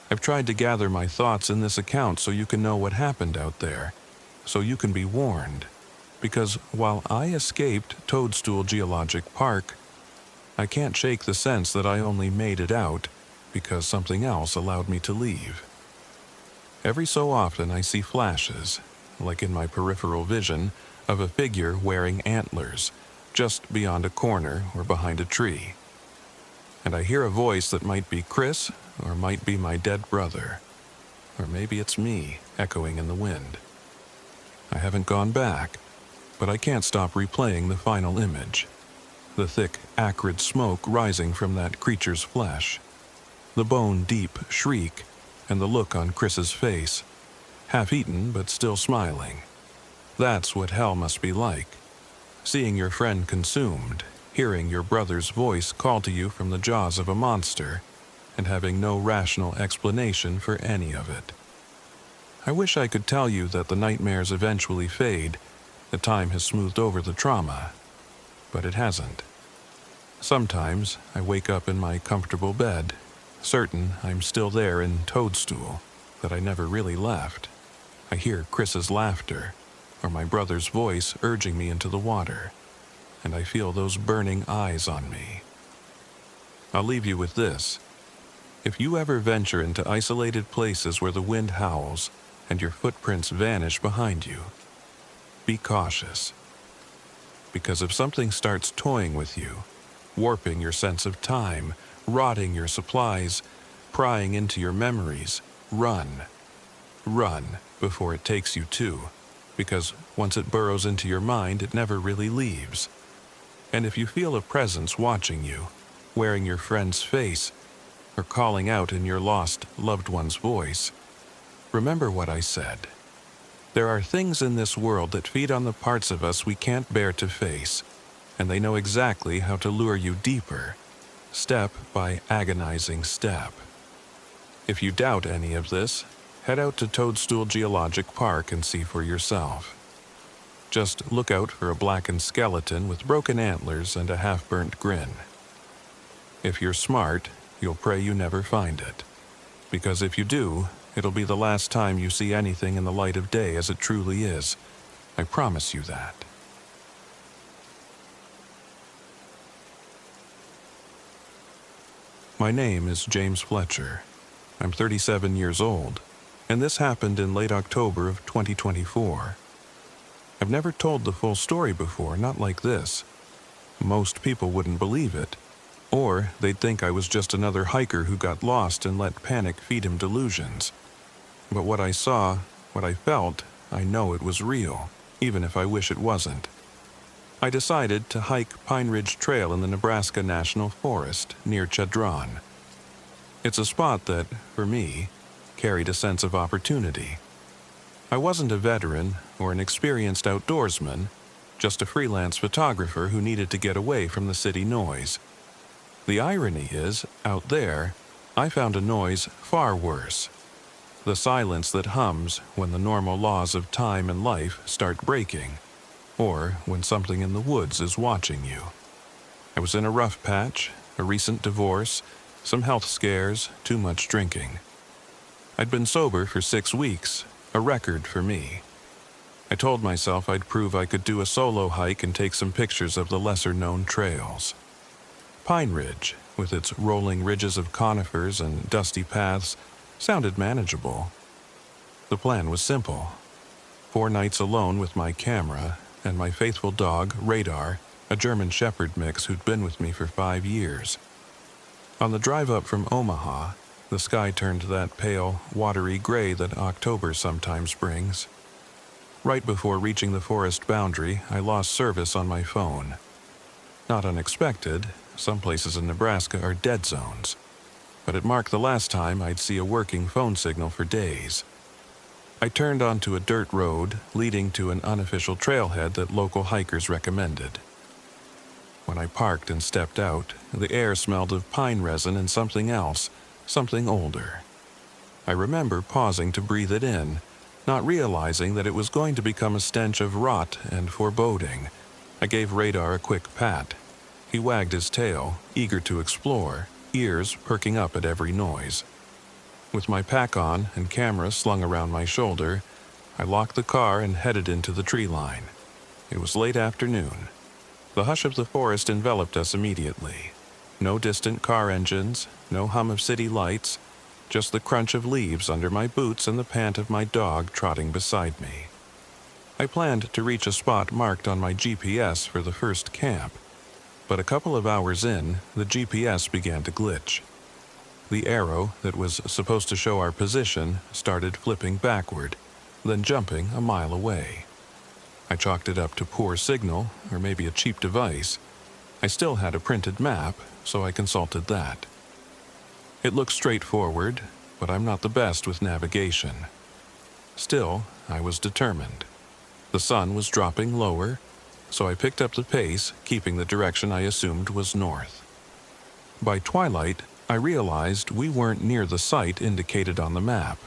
I've tried to gather my thoughts in this account so you can know what happened out there, so you can be warned, because while I escaped Toadstool Geologic Park, I can't shake the sense that I only made it out because something else allowed me to leave. Every so often I see flashes, like in my peripheral vision, of a figure wearing antlers, just beyond a corner or behind a tree. And I hear a voice that might be Chris, or might be my dead brother. Or maybe it's me, echoing in the wind. I haven't gone back, but I can't stop replaying the final image. The thick, acrid smoke rising from that creature's flesh. The bone-deep shriek, and the look on Chris's face. half-eaten but still smiling. That's what hell must be like. Seeing your friend consumed, hearing your brother's voice call to you from the jaws of a monster, and having no rational explanation for any of it. I wish I could tell you that the nightmares eventually fade, that time has smoothed over the trauma, but it hasn't. Sometimes I wake up in my comfortable bed, certain I'm still there in Toadstool, that I never really left. I hear Chris's laughter, or my brother's voice urging me into the water, and I feel those burning eyes on me. I'll leave you with this. If you ever venture into isolated places where the wind howls and your footprints vanish behind you, be cautious. Because if something starts toying with you, warping your sense of time, rotting your supplies, prying into your memories, run. Run before it takes you too, because once it burrows into your mind, it never really leaves. And if you feel a presence watching you, wearing your friend's face, or calling out in your lost loved one's voice, remember what I said. There are things in this world that feed on the parts of us we can't bear to face, and they know exactly how to lure you deeper, step by agonizing step. If you doubt any of this, head out to Toadstool Geologic Park and see for yourself. Just look out for a blackened skeleton with broken antlers and a half-burnt grin. If you're smart, you'll pray you never find it, because if you do, it'll be the last time you see anything in the light of day as it truly is. I promise you that. My name is James Fletcher. I'm 37 years old, and this happened in late October of 2024. I've never told the full story before, not like this. Most people wouldn't believe it, or they'd think I was just another hiker who got lost and let panic feed him delusions. But what I saw, what I felt, I know it was real, even if I wish it wasn't. I decided to hike Pine Ridge Trail in the Nebraska National Forest near Chadron. It's a spot that, for me, carried a sense of opportunity. I wasn't a veteran or an experienced outdoorsman, just a freelance photographer who needed to get away from the city noise. The irony is, out there, I found a noise far worse. The silence that hums when the normal laws of time and life start breaking, or when something in the woods is watching you. I was in a rough patch, a recent divorce, some health scares, too much drinking. I'd been sober for 6 weeks, a record for me. I told myself I'd prove I could do a solo hike and take some pictures of the lesser-known trails. Pine Ridge, with its rolling ridges of conifers and dusty paths, sounded manageable. The plan was simple. 4 nights alone with my camera and my faithful dog, Radar, a German Shepherd mix who'd been with me for 5 years. On the drive up from Omaha, the sky turned that pale, watery gray that October sometimes brings. Right before reaching the forest boundary, I lost service on my phone. Not unexpected, some places in Nebraska are dead zones, but it marked the last time I'd see a working phone signal for days. I turned onto a dirt road leading to an unofficial trailhead that local hikers recommended. When I parked and stepped out, the air smelled of pine resin and something else, something older. I remember pausing to breathe it in, not realizing that it was going to become a stench of rot and foreboding. I gave Radar a quick pat. He wagged his tail, eager to explore, ears perking up at every noise. With my pack on and camera slung around my shoulder, I locked the car and headed into the tree line. It was late afternoon. The hush of the forest enveloped us immediately. No distant car engines, no hum of city lights, just the crunch of leaves under my boots and the pant of my dog trotting beside me. I planned to reach a spot marked on my GPS for the first camp, but a couple of hours in, the GPS began to glitch. The arrow that was supposed to show our position started flipping backward, then jumping a mile away. I chalked it up to poor signal, or maybe a cheap device. I still had a printed map, so I consulted that. It looked straightforward, but I'm not the best with navigation. Still, I was determined. The sun was dropping lower, so I picked up the pace, keeping the direction I assumed was north. By twilight, I realized we weren't near the site indicated on the map.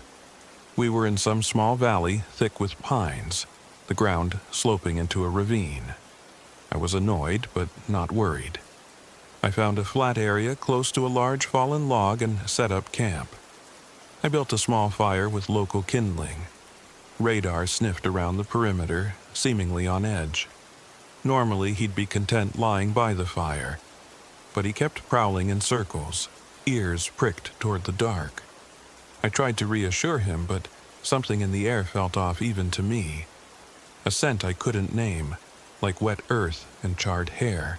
We were in some small valley thick with pines, the ground sloping into a ravine. I was annoyed, but not worried. I found a flat area close to a large fallen log and set up camp. I built a small fire with local kindling. Radar sniffed around the perimeter, seemingly on edge. Normally, he'd be content lying by the fire, but he kept prowling in circles, ears pricked toward the dark. I tried to reassure him, but something in the air felt off even to me. A scent I couldn't name, like wet earth and charred hair.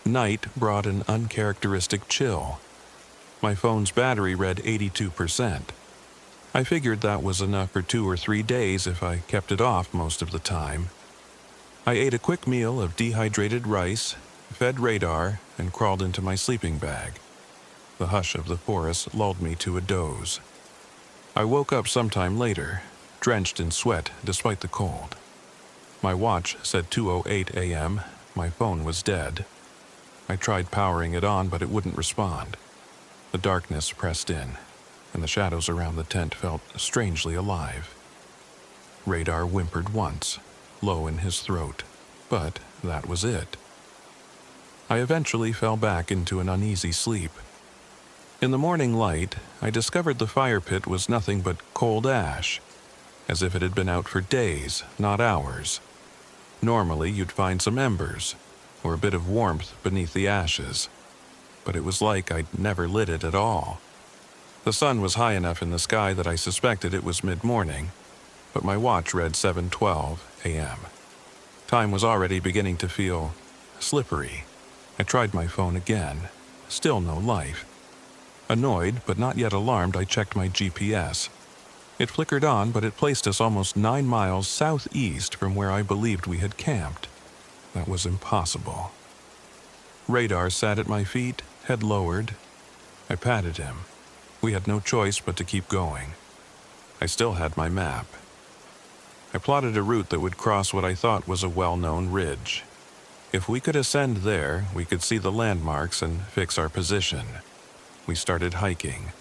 Night brought an uncharacteristic chill. My phone's battery read 82%. I figured that was enough for 2 or 3 days if I kept it off most of the time. I ate a quick meal of dehydrated rice, fed Radar, and crawled into my sleeping bag. The hush of the forest lulled me to a doze. I woke up sometime later, drenched in sweat despite the cold. My watch said 2:08 a.m. My phone was dead. I tried powering it on, but it wouldn't respond. The darkness pressed in, and the shadows around the tent felt strangely alive. Radar whimpered once, low in his throat, but that was it. I eventually fell back into an uneasy sleep. In the morning light, I discovered the fire pit was nothing but cold ash, as if it had been out for days, not hours. Normally, you'd find some embers, or a bit of warmth beneath the ashes, but it was like I'd never lit it at all. The sun was high enough in the sky that I suspected it was mid-morning, but my watch read 7:12 a.m. Time was already beginning to feel slippery. I tried my phone again. Still no life. Annoyed, but not yet alarmed, I checked my GPS. It flickered on, but it placed us almost 9 miles southeast from where I believed we had camped. That was impossible. Radar sat at my feet, head lowered. I patted him. We had no choice but to keep going. I still had my map. I plotted a route that would cross what I thought was a well-known ridge. If we could ascend there, we could see the landmarks and fix our position. We started hiking.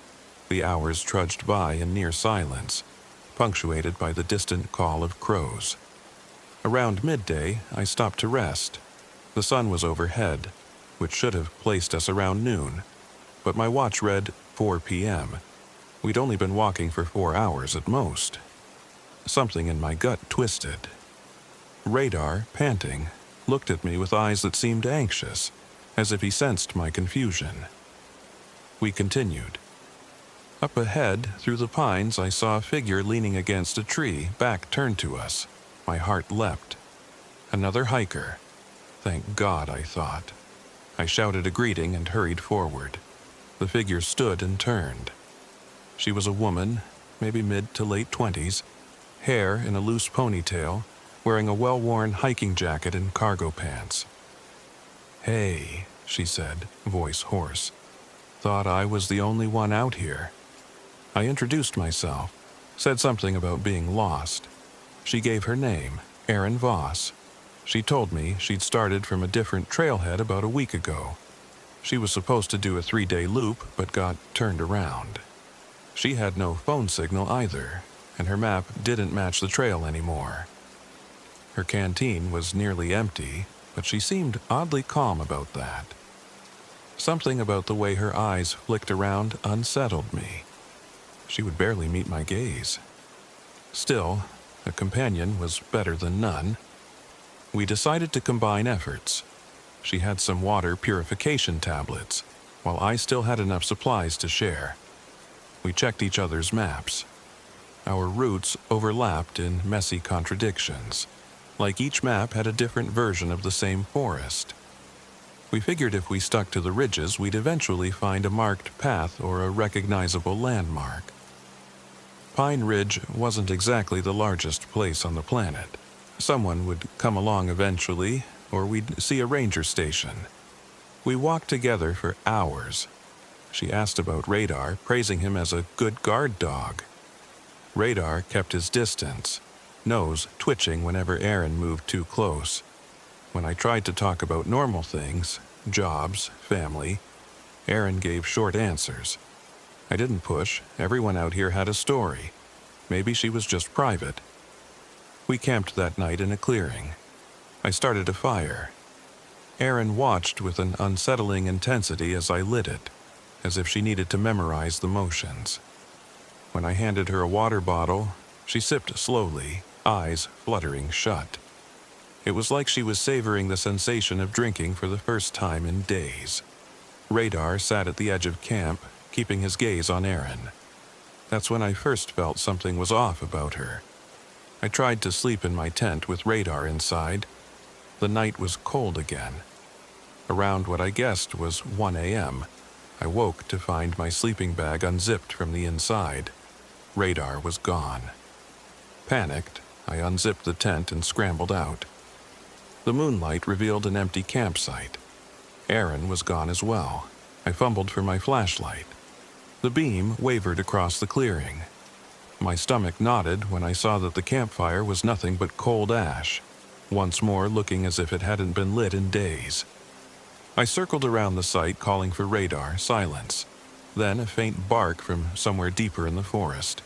The hours trudged by in near silence, punctuated by the distant call of crows. Around midday, I stopped to rest. The sun was overhead, which should have placed us around noon, but my watch read 4 p.m. We'd only been walking for 4 hours at most. Something in my gut twisted. Radar, panting, looked at me with eyes that seemed anxious, as if he sensed my confusion. We continued. Up ahead, through the pines, I saw a figure leaning against a tree, back turned to us. My heart leapt. Another hiker. Thank God, I thought. I shouted a greeting and hurried forward. The figure stood and turned. She was a woman, maybe mid to late 20s, hair in a loose ponytail, wearing a well-worn hiking jacket and cargo pants. "Hey," she said, voice hoarse. "Thought I was the only one out here." I introduced myself, said something about being lost. She gave her name, Erin Voss. She told me she'd started from a different trailhead about a week ago. She was supposed to do a 3-day loop, but got turned around. She had no phone signal either, and her map didn't match the trail anymore. Her canteen was nearly empty, but she seemed oddly calm about that. Something about the way her eyes flicked around unsettled me. She would barely meet my gaze. Still, a companion was better than none. We decided to combine efforts. She had some water purification tablets, while I still had enough supplies to share. We checked each other's maps. Our routes overlapped in messy contradictions, like each map had a different version of the same forest. We figured if we stuck to the ridges, we'd eventually find a marked path or a recognizable landmark. Pine Ridge wasn't exactly the largest place on the planet. Someone would come along eventually, or we'd see a ranger station. We walked together for hours. She asked about Radar, praising him as a good guard dog. Radar kept his distance, nose twitching whenever Aaron moved too close. When I tried to talk about normal things, jobs, family, Aaron gave short answers. I didn't push. Everyone out here had a story. Maybe she was just private. We camped that night in a clearing. I started a fire. Aaron watched with an unsettling intensity as I lit it, as if she needed to memorize the motions. When I handed her a water bottle, she sipped slowly, eyes fluttering shut. It was like she was savoring the sensation of drinking for the first time in days. Radar sat at the edge of camp, keeping his gaze on Aaron. That's when I first felt something was off about her. I tried to sleep in my tent with Radar inside. The night was cold again. Around what I guessed was 1 a.m., I woke to find my sleeping bag unzipped from the inside. Radar was gone. Panicked, I unzipped the tent and scrambled out. The moonlight revealed an empty campsite. Aaron was gone as well. I fumbled for my flashlight. The beam wavered across the clearing. My stomach knotted when I saw that the campfire was nothing but cold ash, once more looking as if it hadn't been lit in days. I circled around the site calling for Radar, silence, then a faint bark from somewhere deeper in the forest.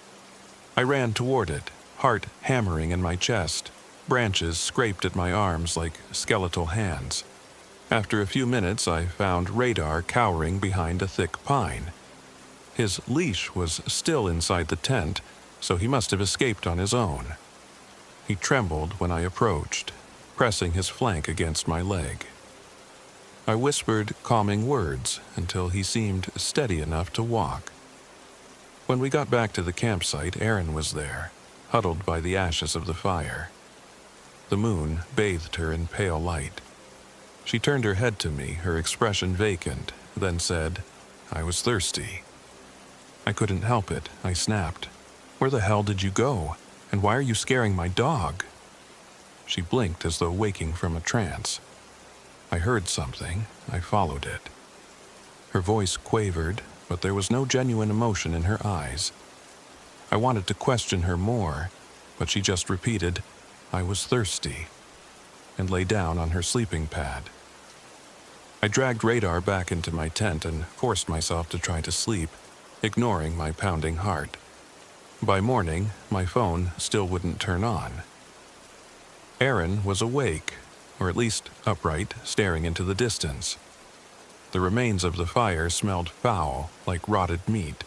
I ran toward it, heart hammering in my chest. Branches scraped at my arms like skeletal hands. After a few minutes, I found Radar cowering behind a thick pine. His leash was still inside the tent, so he must have escaped on his own. He trembled when I approached, pressing his flank against my leg. I whispered calming words until he seemed steady enough to walk. When we got back to the campsite, Aaron was there, huddled by the ashes of the fire. The moon bathed her in pale light. She turned her head to me, her expression vacant, then said, "I was thirsty." I couldn't help it. I snapped. "Where the hell did you go? And why are you scaring my dog?" She blinked as though waking from a trance. I heard something. I followed it. Her voice quavered, but there was no genuine emotion in her eyes. I wanted to question her more, but she just repeated, "I was thirsty," and lay down on her sleeping pad. I dragged Radar back into my tent and forced myself to try to sleep, ignoring my pounding heart. By morning, my phone still wouldn't turn on. Aaron was awake, or at least upright, staring into the distance. The remains of the fire smelled foul, like rotted meat.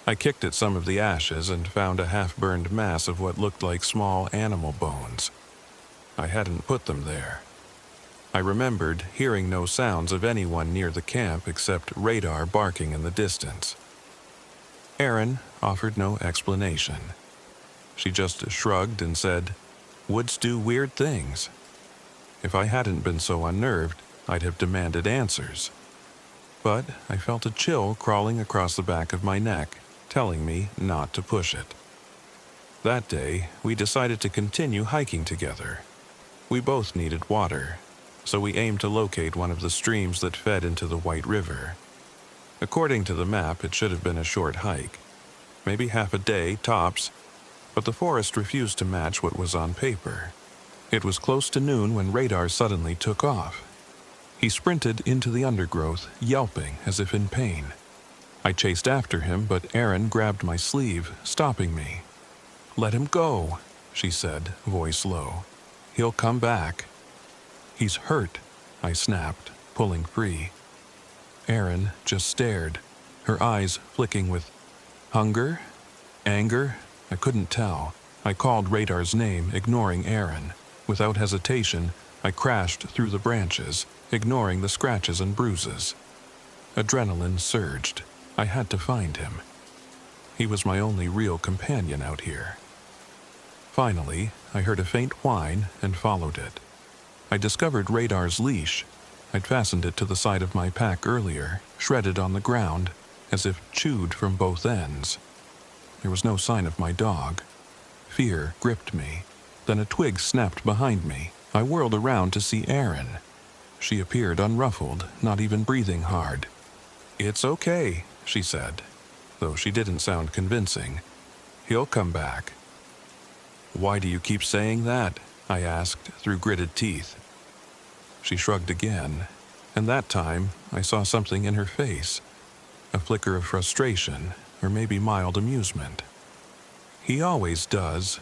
I kicked at some of the ashes and found a half-burned mass of what looked like small animal bones. I hadn't put them there. I remembered hearing no sounds of anyone near the camp except Radar barking in the distance. Aaron offered no explanation. She just shrugged and said, "Woods do weird things." If I hadn't been so unnerved, I'd have demanded answers. But I felt a chill crawling across the back of my neck, telling me not to push it. That day, we decided to continue hiking together. We both needed water, so we aimed to locate one of the streams that fed into the White River. According to the map, it should have been a short hike, maybe half a day tops, but the forest refused to match what was on paper. It was close to noon when Radar suddenly took off. He sprinted into the undergrowth, yelping as if in pain. I chased after him, but Aaron grabbed my sleeve, stopping me. "Let him go," she said, voice low. "He'll come back." "He's hurt," I snapped, pulling free. Aaron just stared, her eyes flicking with hunger, anger. I couldn't tell. I called Radar's name, ignoring Aaron. Without hesitation, I crashed through the branches, ignoring the scratches and bruises. Adrenaline surged. I had to find him. He was my only real companion out here. Finally, I heard a faint whine and followed it. I discovered Radar's leash. I'd fastened it to the side of my pack earlier, shredded on the ground, as if chewed from both ends. There was no sign of my dog. Fear gripped me. Then a twig snapped behind me. I whirled around to see Aaron. She appeared unruffled, not even breathing hard. "It's okay," she said, though she didn't sound convincing. He'll come back." "Why do you keep saying that?" I asked through gritted teeth. She shrugged again, and that time I saw something in her face, a flicker of frustration, or maybe mild amusement. "He always does."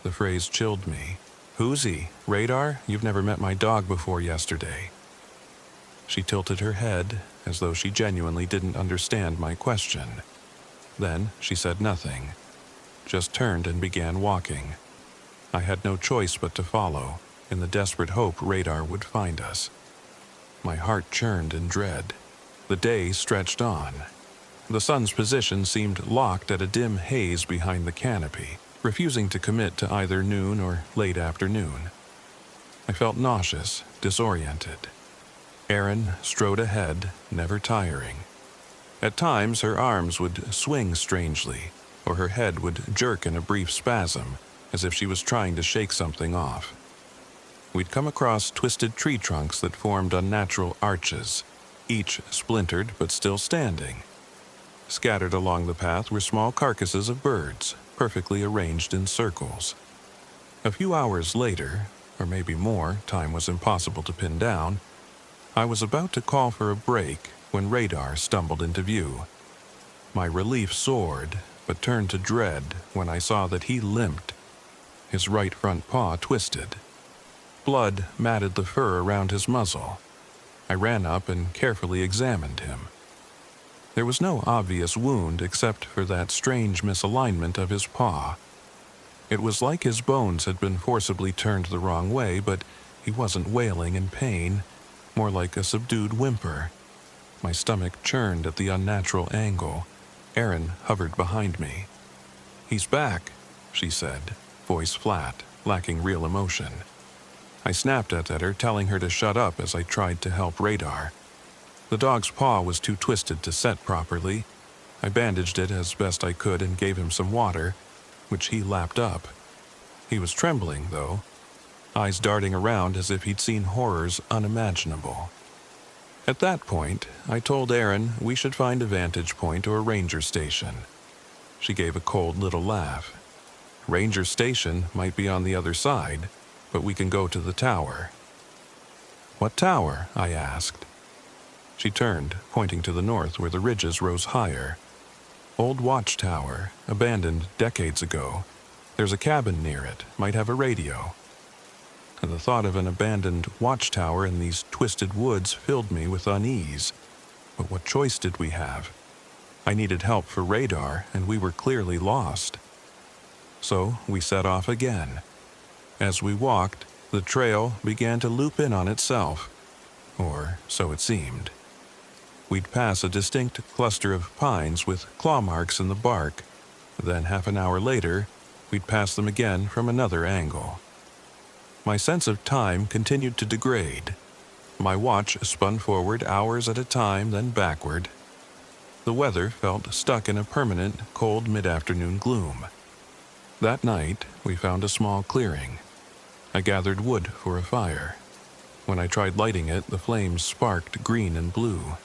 The phrase chilled me. "Who's he? Radar? You've never met my dog before yesterday." She tilted her head as though she genuinely didn't understand my question. Then she said nothing, just turned and began walking. I had no choice but to follow, in the desperate hope Radar would find us. My heart churned in dread. The day stretched on. The sun's position seemed locked at a dim haze behind the canopy, refusing to commit to either noon or late afternoon. I felt nauseous, disoriented. Erin strode ahead, never tiring. At times her arms would swing strangely, or her head would jerk in a brief spasm, as if she was trying to shake something off. We'd come across twisted tree trunks that formed unnatural arches, each splintered but still standing. Scattered along the path were small carcasses of birds, perfectly arranged in circles. A few hours later, or maybe more, time was impossible to pin down, I was about to call for a break when Radar stumbled into view. My relief soared, but turned to dread when I saw that he limped. His right front paw twisted. Blood matted the fur around his muzzle. I ran up and carefully examined him. There was no obvious wound except for that strange misalignment of his paw. It was like his bones had been forcibly turned the wrong way, but he wasn't wailing in pain, more like a subdued whimper. My stomach churned at the unnatural angle. Erin hovered behind me. "He's back," she said, voice flat, lacking real emotion. I snapped at her, telling her to shut up as I tried to help Radar. The dog's paw was too twisted to set properly. I bandaged it as best I could and gave him some water, which he lapped up. He was trembling, though, eyes darting around as if he'd seen horrors unimaginable. At that point, I told Erin we should find a vantage point or a ranger station. She gave a cold little laugh. "Ranger station might be on the other side, but we can go to the tower." "What tower?" I asked. She turned, pointing to the north where the ridges rose higher. "Old watchtower, abandoned decades ago. There's a cabin near it, might have a radio." And the thought of an abandoned watchtower in these twisted woods filled me with unease. But what choice did we have? I needed help for Radar, and we were clearly lost. So we set off again. As we walked, the trail began to loop in on itself, or so it seemed. We'd pass a distinct cluster of pines with claw marks in the bark. Then half an hour later, we'd pass them again from another angle. My sense of time continued to degrade. My watch spun forward hours at a time, then backward. The weather felt stuck in a permanent, cold mid-afternoon gloom. That night, we found a small clearing. I gathered wood for a fire. When I tried lighting it, the flames sparked green and blue.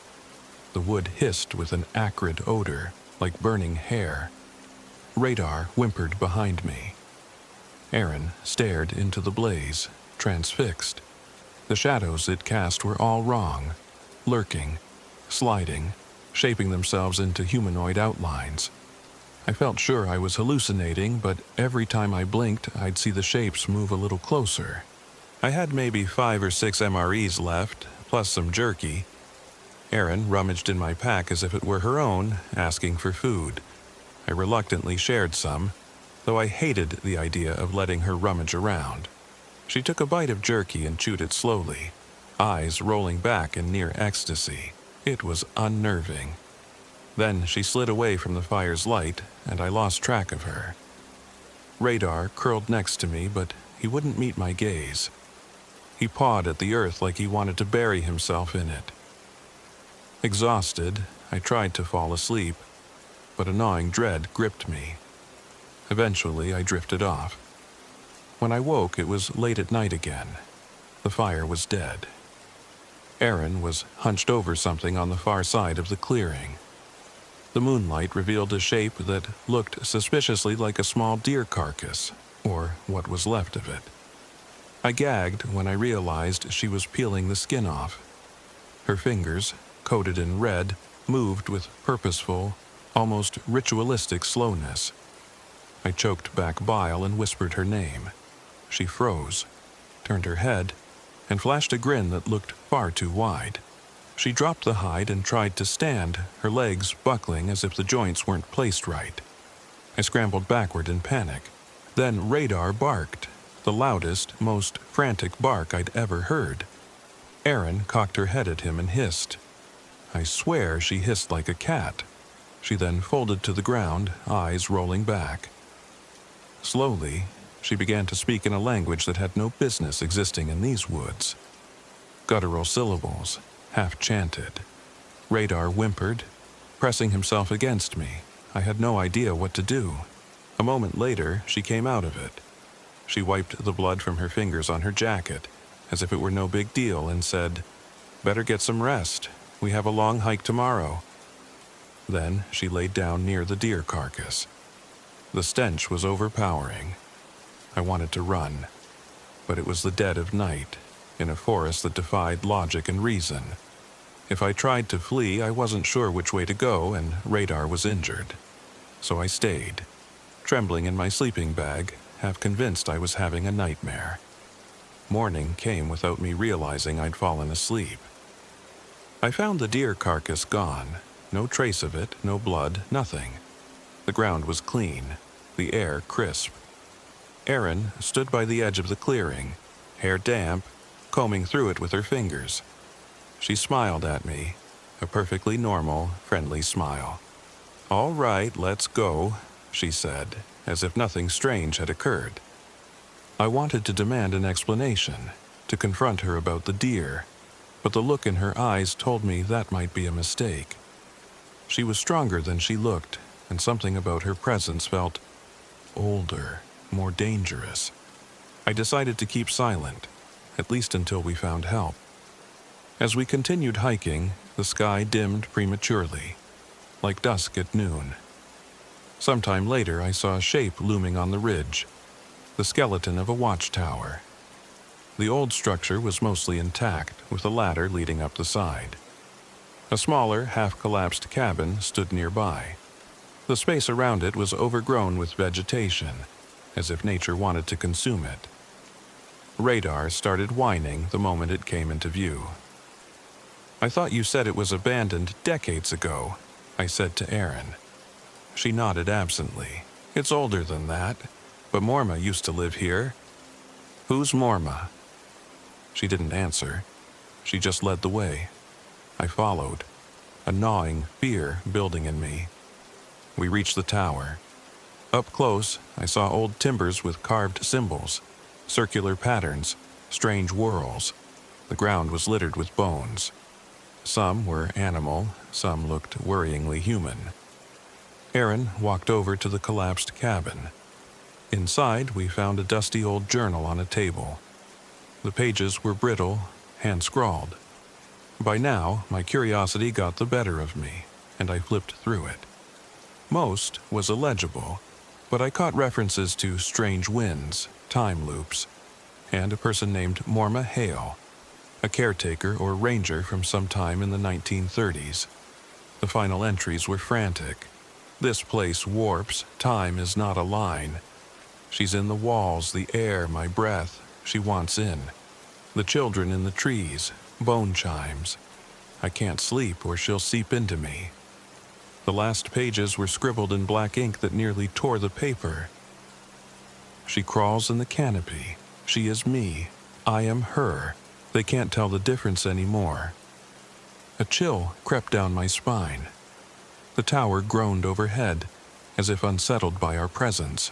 The wood hissed with an acrid odor, like burning hair. Radar whimpered behind me. Erin stared into the blaze, transfixed. The shadows it cast were all wrong, lurking, sliding, shaping themselves into humanoid outlines. I felt sure I was hallucinating, but every time I blinked, I'd see the shapes move a little closer. I had maybe 5 or 6 MREs left, plus some jerky. Erin rummaged in my pack as if it were her own, asking for food. I reluctantly shared some, though I hated the idea of letting her rummage around. She took a bite of jerky and chewed it slowly, eyes rolling back in near ecstasy. It was unnerving. Then she slid away from the fire's light, and I lost track of her. Radar curled next to me, but he wouldn't meet my gaze. He pawed at the earth like he wanted to bury himself in it. Exhausted, I tried to fall asleep, but a gnawing dread gripped me. Eventually, I drifted off. When I woke, it was late at night again. The fire was dead. Erin was hunched over something on the far side of the clearing. The moonlight revealed a shape that looked suspiciously like a small deer carcass, or what was left of it. I gagged when I realized she was peeling the skin off. Her fingers, coated in red, moved with purposeful, almost ritualistic slowness. I choked back bile and whispered her name. She froze, turned her head, and flashed a grin that looked far too wide. She dropped the hide and tried to stand, her legs buckling as if the joints weren't placed right. I scrambled backward in panic. Then Radar barked, the loudest, most frantic bark I'd ever heard. Erin cocked her head at him and hissed. I swear she hissed like a cat. She then folded to the ground, eyes rolling back. Slowly, she began to speak in a language that had no business existing in these woods. Guttural syllables, half-chanted. Radar whimpered, pressing himself against me. I had no idea what to do. A moment later, she came out of it. She wiped the blood from her fingers on her jacket, as if it were no big deal, and said, "Better get some rest. We have a long hike tomorrow." Then she laid down near the deer carcass. The stench was overpowering. I wanted to run, but it was the dead of night, in a forest that defied logic and reason. If I tried to flee, I wasn't sure which way to go, and Radar was injured. So I stayed, trembling in my sleeping bag, half convinced I was having a nightmare. Morning came without me realizing I'd fallen asleep. I found the deer carcass gone. No trace of it, no blood, nothing. The ground was clean, the air crisp. Erin stood by the edge of the clearing, hair damp, combing through it with her fingers. She smiled at me, a perfectly normal, friendly smile. "All right, let's go," she said, as if nothing strange had occurred. I wanted to demand an explanation, to confront her about the deer, but the look in her eyes told me that might be a mistake. She was stronger than she looked, and something about her presence felt older, more dangerous. I decided to keep silent, at least until we found help. As we continued hiking, the sky dimmed prematurely, like dusk at noon. Sometime later, I saw a shape looming on the ridge, the skeleton of a watchtower. The old structure was mostly intact, with a ladder leading up the side. A smaller, half-collapsed cabin stood nearby. The space around it was overgrown with vegetation, as if nature wanted to consume it. Radar started whining the moment it came into view. "I thought you said it was abandoned decades ago," I said to Erin. She nodded absently. "It's older than that, but Morma used to live here." "Who's Morma?" She didn't answer. She just led the way. I followed, a gnawing fear building in me. We reached the tower. Up close, I saw old timbers with carved symbols, circular patterns, strange whorls. The ground was littered with bones. Some were animal, some looked worryingly human. Erin walked over to the collapsed cabin. Inside, we found a dusty old journal on a table. The pages were brittle, hand-scrawled. By now, my curiosity got the better of me, and I flipped through it. Most was illegible, but I caught references to strange winds, time loops, and a person named Morma Hale, a caretaker or ranger from some time in the 1930s. The final entries were frantic. "This place warps, time is not a line. She's in the walls, the air, my breath, she wants in. The children in the trees, bone chimes. I can't sleep or she'll seep into me." The last pages were scribbled in black ink that nearly tore the paper. "She crawls in the canopy. She is me. I am her. They can't tell the difference anymore." A chill crept down my spine. The tower groaned overhead, as if unsettled by our presence.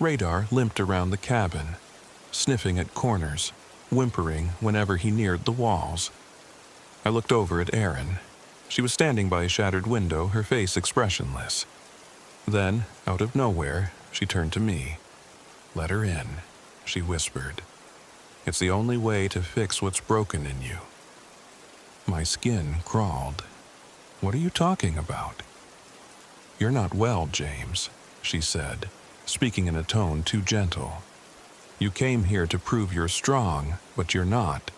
Radar limped around the cabin, sniffing at corners, whimpering whenever he neared the walls. I looked over at Erin. She was standing by a shattered window, her face expressionless. Then, out of nowhere, she turned to me. "Let her in," she whispered. "It's the only way to fix what's broken in you." My skin crawled. "What are you talking about?" "You're not well, James," she said, speaking in a tone too gentle. "You came here to prove you're strong, but you're not.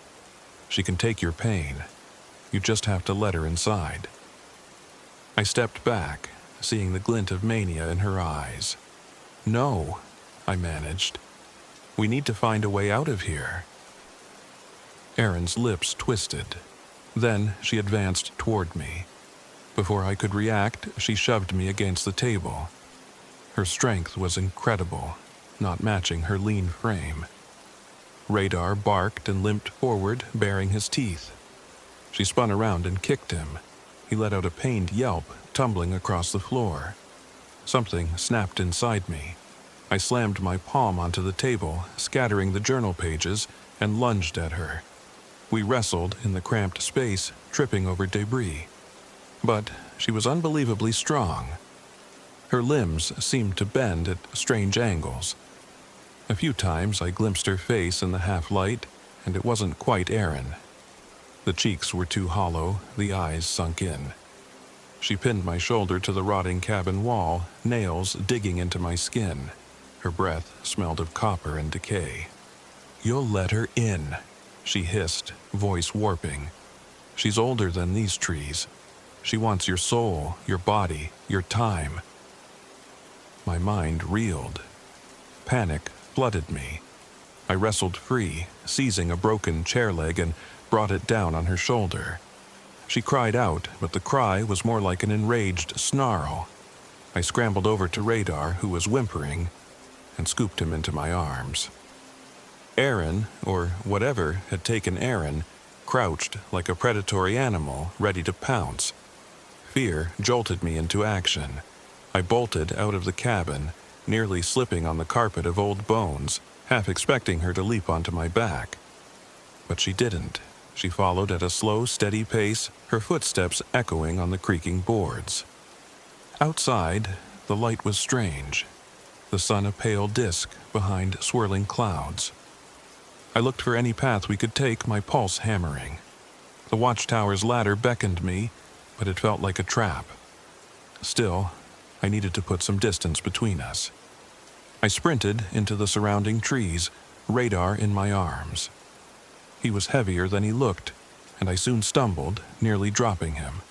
She can take your pain. You just have to let her inside." I stepped back, seeing the glint of mania in her eyes. "No," I managed. "We need to find a way out of here." Erin's lips twisted. Then she advanced toward me. Before I could react, she shoved me against the table. Her strength was incredible, not matching her lean frame. Radar barked and limped forward, baring his teeth. She spun around and kicked him. He let out a pained yelp, tumbling across the floor. Something snapped inside me. I slammed my palm onto the table, scattering the journal pages, and lunged at her. We wrestled in the cramped space, tripping over debris. But she was unbelievably strong. Her limbs seemed to bend at strange angles. A few times I glimpsed her face in the half-light, and it wasn't quite Erin. The cheeks were too hollow, the eyes sunk in. She pinned my shoulder to the rotting cabin wall, nails digging into my skin. Her breath smelled of copper and decay. "You'll let her in," she hissed, voice warping. "She's older than these trees. She wants your soul, your body, your time." My mind reeled. Panic flooded me. I wrestled free, seizing a broken chair leg and brought it down on her shoulder. She cried out, but the cry was more like an enraged snarl. I scrambled over to Radar, who was whimpering, and scooped him into my arms. Erin, or whatever had taken Erin, crouched like a predatory animal ready to pounce. Fear jolted me into action. I bolted out of the cabin, nearly slipping on the carpet of old bones, half expecting her to leap onto my back. But she didn't. She followed at a slow, steady pace, her footsteps echoing on the creaking boards. Outside, the light was strange, the sun a pale disk behind swirling clouds. I looked for any path we could take, my pulse hammering. The watchtower's ladder beckoned me, but it felt like a trap. Still, I needed to put some distance between us. I sprinted into the surrounding trees, Radar in my arms. He was heavier than he looked, and I soon stumbled, nearly dropping him.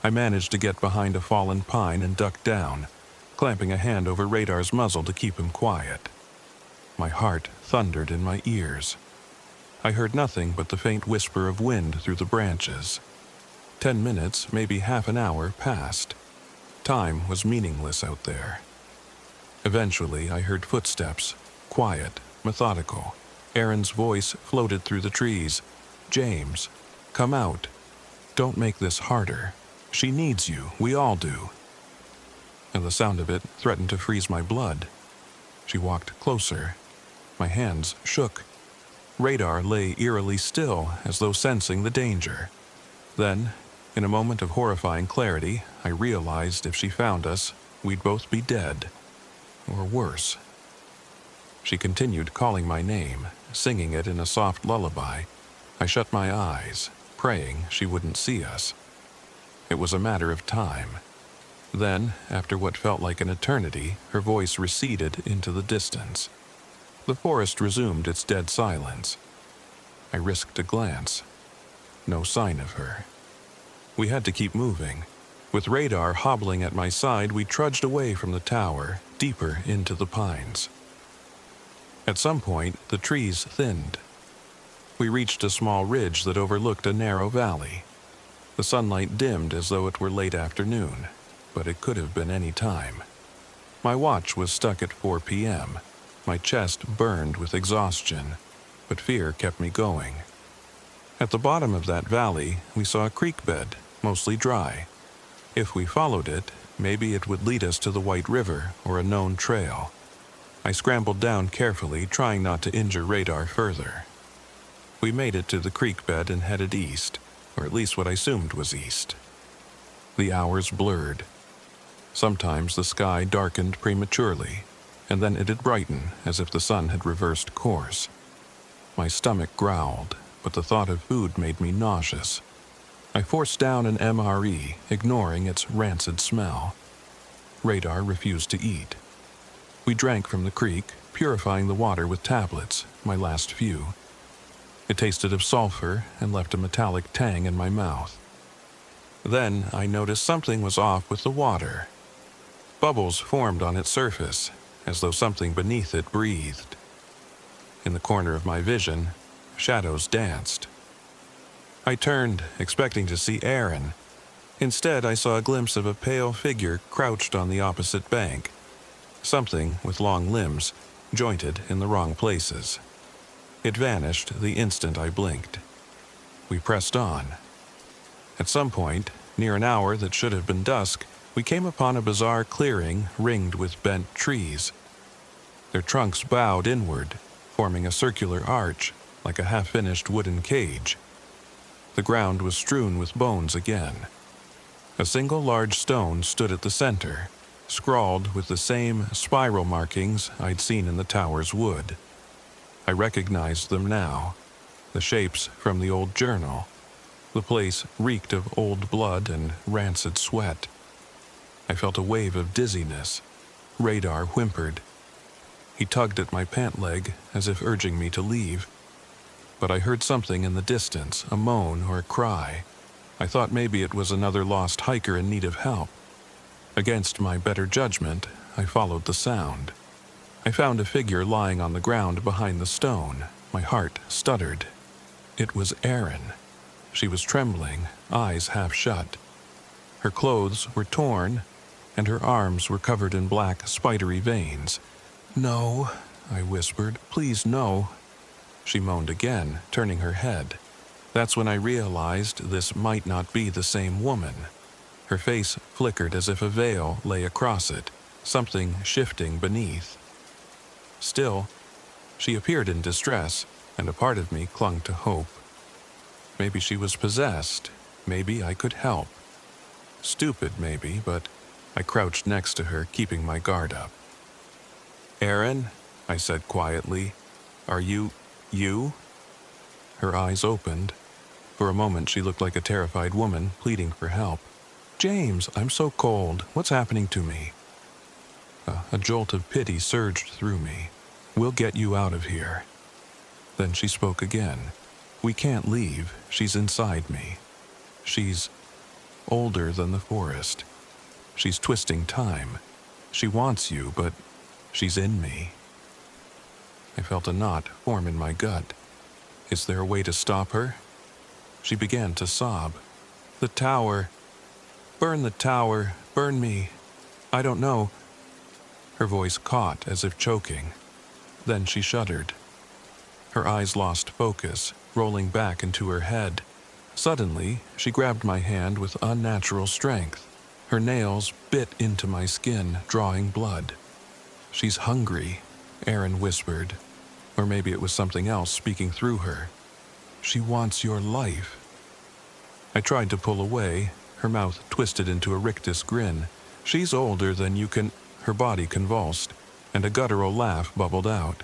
I managed to get behind a fallen pine and duck down, clamping a hand over Radar's muzzle to keep him quiet. My heart thundered in my ears. I heard nothing but the faint whisper of wind through the branches. 10 minutes, maybe half an hour, passed. Time was meaningless out there. Eventually, I heard footsteps, quiet, methodical. Erin's voice floated through the trees. "James, come out. Don't make this harder. She needs you. We all do." And the sound of it threatened to freeze my blood. She walked closer. My hands shook. Radar lay eerily still, as though sensing the danger. Then, in a moment of horrifying clarity, I realized if she found us, we'd both be dead. Or worse. She continued calling my name, singing it in a soft lullaby. I shut my eyes, praying she wouldn't see us. It was a matter of time. Then, after what felt like an eternity, her voice receded into the distance. The forest resumed its dead silence. I risked a glance. No sign of her. We had to keep moving. With Radar hobbling at my side, we trudged away from the tower, deeper into the pines. At some point, the trees thinned. We reached a small ridge that overlooked a narrow valley. The sunlight dimmed as though it were late afternoon, but it could have been any time. My watch was stuck at 4 p.m. My chest burned with exhaustion, but fear kept me going. At the bottom of that valley, we saw a creek bed, mostly dry. If we followed it, maybe it would lead us to the White River or a known trail. I scrambled down carefully, trying not to injure Radar further. We made it to the creek bed and headed east, or at least what I assumed was east. The hours blurred. Sometimes the sky darkened prematurely, and then it'd brighten as if the sun had reversed course. My stomach growled, but the thought of food made me nauseous. I forced down an MRE, ignoring its rancid smell. Radar refused to eat. We drank from the creek, purifying the water with tablets, my last few. It tasted of sulfur and left a metallic tang in my mouth. Then I noticed something was off with the water. Bubbles formed on its surface, as though something beneath it breathed. In the corner of my vision, shadows danced. I turned, expecting to see Aaron. Instead, I saw a glimpse of a pale figure crouched on the opposite bank. Something with long limbs, jointed in the wrong places. It vanished the instant I blinked. We pressed on. At some point, near an hour that should have been dusk, we came upon a bizarre clearing ringed with bent trees. Their trunks bowed inward, forming a circular arch, like a half-finished wooden cage. The ground was strewn with bones again. A single large stone stood at the center, scrawled with the same spiral markings I'd seen in the tower's wood. I recognized them now, the shapes from the old journal. The place reeked of old blood and rancid sweat. I felt a wave of dizziness. Radar whimpered. He tugged at my pant leg as if urging me to leave. But I heard something in the distance, a moan or a cry. I thought maybe it was another lost hiker in need of help. Against my better judgment, I followed the sound. I found a figure lying on the ground behind the stone. My heart stuttered. It was Erin. She was trembling, eyes half shut. Her clothes were torn, and her arms were covered in black, spidery veins. "No," I whispered. "Please, no." She moaned again, turning her head. That's when I realized this might not be the same woman. Her face flickered as if a veil lay across it, something shifting beneath. Still, she appeared in distress, and a part of me clung to hope. Maybe she was possessed. Maybe I could help. Stupid, maybe, but I crouched next to her, keeping my guard up. "Erin," I said quietly, "are you? Her eyes opened. For a moment she looked like a terrified woman pleading for help. "James, I'm so cold. What's happening to me?" A jolt of pity surged through me. "We'll get you out of here." Then she spoke again. "We can't leave. She's inside me. She's older than the forest. She's twisting time. She wants you, but she's in me." I felt a knot form in my gut. Is there a way to stop her? She began to sob. "The tower. Burn the tower. Burn me. I don't know." Her voice caught as if choking. Then she shuddered. Her eyes lost focus, rolling back into her head. Suddenly, she grabbed my hand with unnatural strength. Her nails bit into my skin, drawing blood. "She's hungry," Erin whispered. Or maybe it was something else speaking through her. "She wants your life." I tried to pull away, her mouth twisted into a rictus grin. "She's older than you can—" Her body convulsed, and a guttural laugh bubbled out.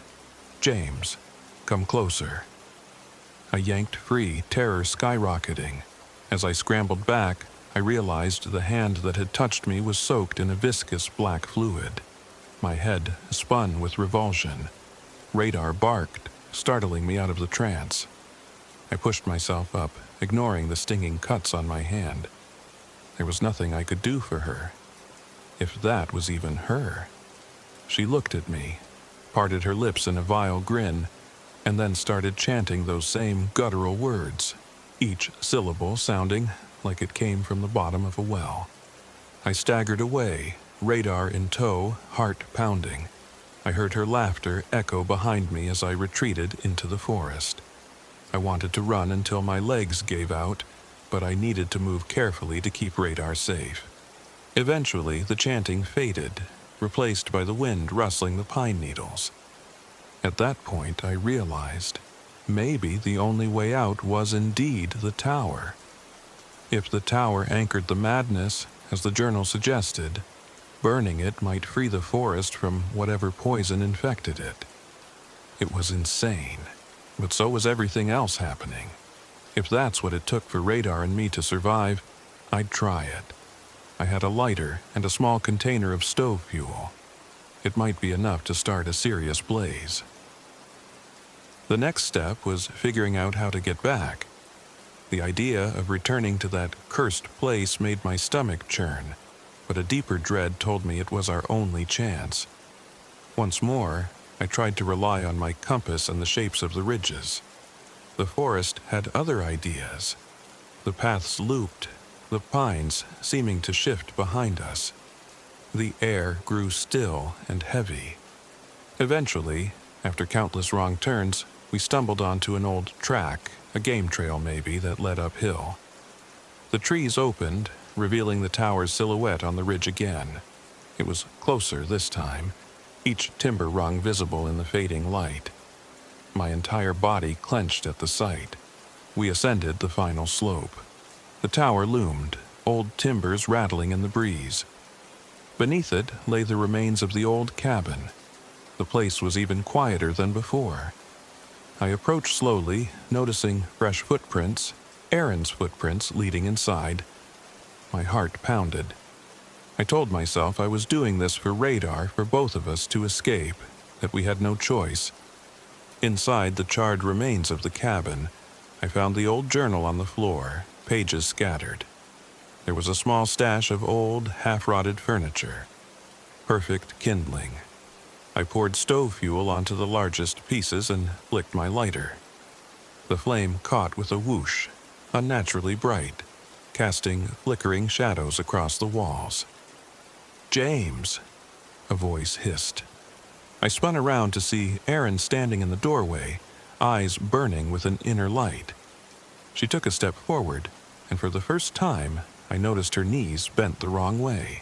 "James, come closer." I yanked free, terror skyrocketing. As I scrambled back, I realized the hand that had touched me was soaked in a viscous black fluid. My head spun with revulsion. Radar barked, startling me out of the trance. I pushed myself up, ignoring the stinging cuts on my hand. There was nothing I could do for her. If that was even her. She looked at me, parted her lips in a vile grin, and then started chanting those same guttural words, each syllable sounding like it came from the bottom of a well. I staggered away, Radar in tow, heart pounding. I heard her laughter echo behind me as I retreated into the forest. I wanted to run until my legs gave out, but I needed to move carefully to keep Radar safe. Eventually, the chanting faded, replaced by the wind rustling the pine needles. At that point, I realized maybe the only way out was indeed the tower. If the tower anchored the madness, as the journal suggested, burning it might free the forest from whatever poison infected it. It was insane, but so was everything else happening. If that's what it took for Radar and me to survive, I'd try it. I had a lighter and a small container of stove fuel. It might be enough to start a serious blaze. The next step was figuring out how to get back. The idea of returning to that cursed place made my stomach churn, but a deeper dread told me it was our only chance. Once more, I tried to rely on my compass and the shapes of the ridges. The forest had other ideas. The paths looped, the pines seeming to shift behind us. The air grew still and heavy. Eventually, after countless wrong turns, we stumbled onto an old track, a game trail maybe, that led uphill. The trees opened, revealing the tower's silhouette on the ridge again. It was closer this time, each timber rung visible in the fading light. My entire body clenched at the sight. We ascended the final slope. The tower loomed, old timbers rattling in the breeze. Beneath it lay the remains of the old cabin. The place was even quieter than before. I approached slowly, noticing fresh footprints, Aaron's footprints leading inside. My heart pounded. I told myself I was doing this for radar for both of us to escape, that we had no choice. Inside the charred remains of the cabin, I found the old journal on the floor, pages scattered. There was a small stash of old, half-rotted furniture. Perfect kindling. I poured stove fuel onto the largest pieces and flicked my lighter. The flame caught with a whoosh, unnaturally bright, casting flickering shadows across the walls. "James," a voice hissed. I spun around to see Erin standing in the doorway, eyes burning with an inner light. She took a step forward, and for the first time, I noticed her knees bent the wrong way.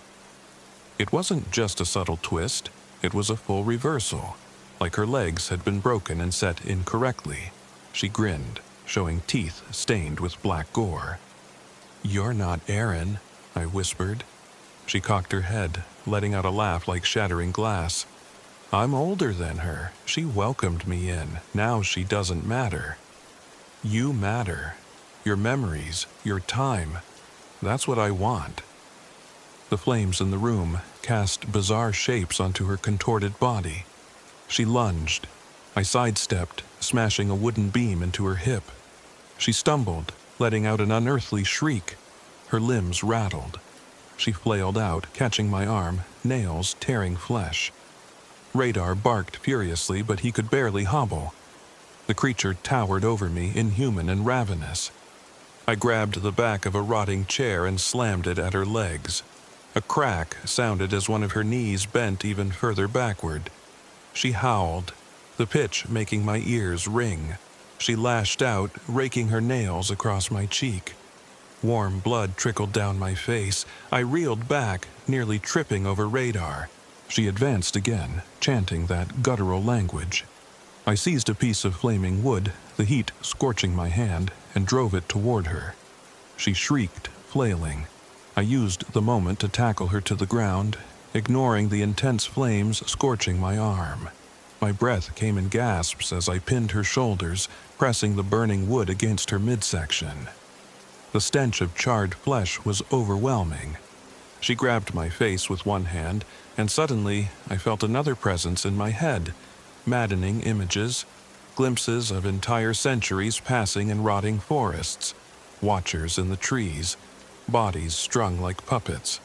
It wasn't just a subtle twist, it was a full reversal, like her legs had been broken and set incorrectly. She grinned, showing teeth stained with black gore. "You're not Erin," I whispered. She cocked her head, letting out a laugh like shattering glass. "I'm older than her. She welcomed me in. Now she doesn't matter. You matter. Your memories, your time. That's what I want." The flames in the room cast bizarre shapes onto her contorted body. She lunged. I sidestepped, smashing a wooden beam into her hip. She stumbled, letting out an unearthly shriek. Her limbs rattled. She flailed out, catching my arm, nails tearing flesh. Radar barked furiously, but he could barely hobble. The creature towered over me, inhuman and ravenous. I grabbed the back of a rotting chair and slammed it at her legs. A crack sounded as one of her knees bent even further backward. She howled, the pitch making my ears ring. She lashed out, raking her nails across my cheek. Warm blood trickled down my face. I reeled back, nearly tripping over Radar. She advanced again, chanting that guttural language. I seized a piece of flaming wood, the heat scorching my hand, and drove it toward her. She shrieked, flailing. I used the moment to tackle her to the ground, ignoring the intense flames scorching my arm. My breath came in gasps as I pinned her shoulders, pressing the burning wood against her midsection. The stench of charred flesh was overwhelming. She grabbed my face with one hand, and suddenly I felt another presence in my head, maddening images, glimpses of entire centuries passing in rotting forests, watchers in the trees, bodies strung like puppets,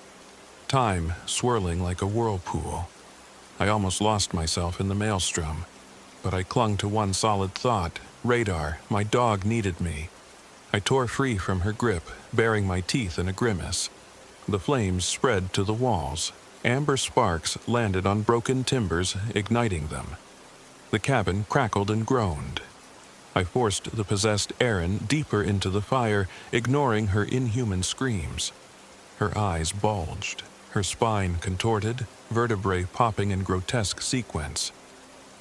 time swirling like a whirlpool. I almost lost myself in the maelstrom, but I clung to one solid thought: Radar, my dog needed me. I tore free from her grip, baring my teeth in a grimace. The flames spread to the walls. Amber sparks landed on broken timbers, igniting them. The cabin crackled and groaned. I forced the possessed Erin deeper into the fire, ignoring her inhuman screams. Her eyes bulged, her spine contorted, vertebrae popping in grotesque sequence.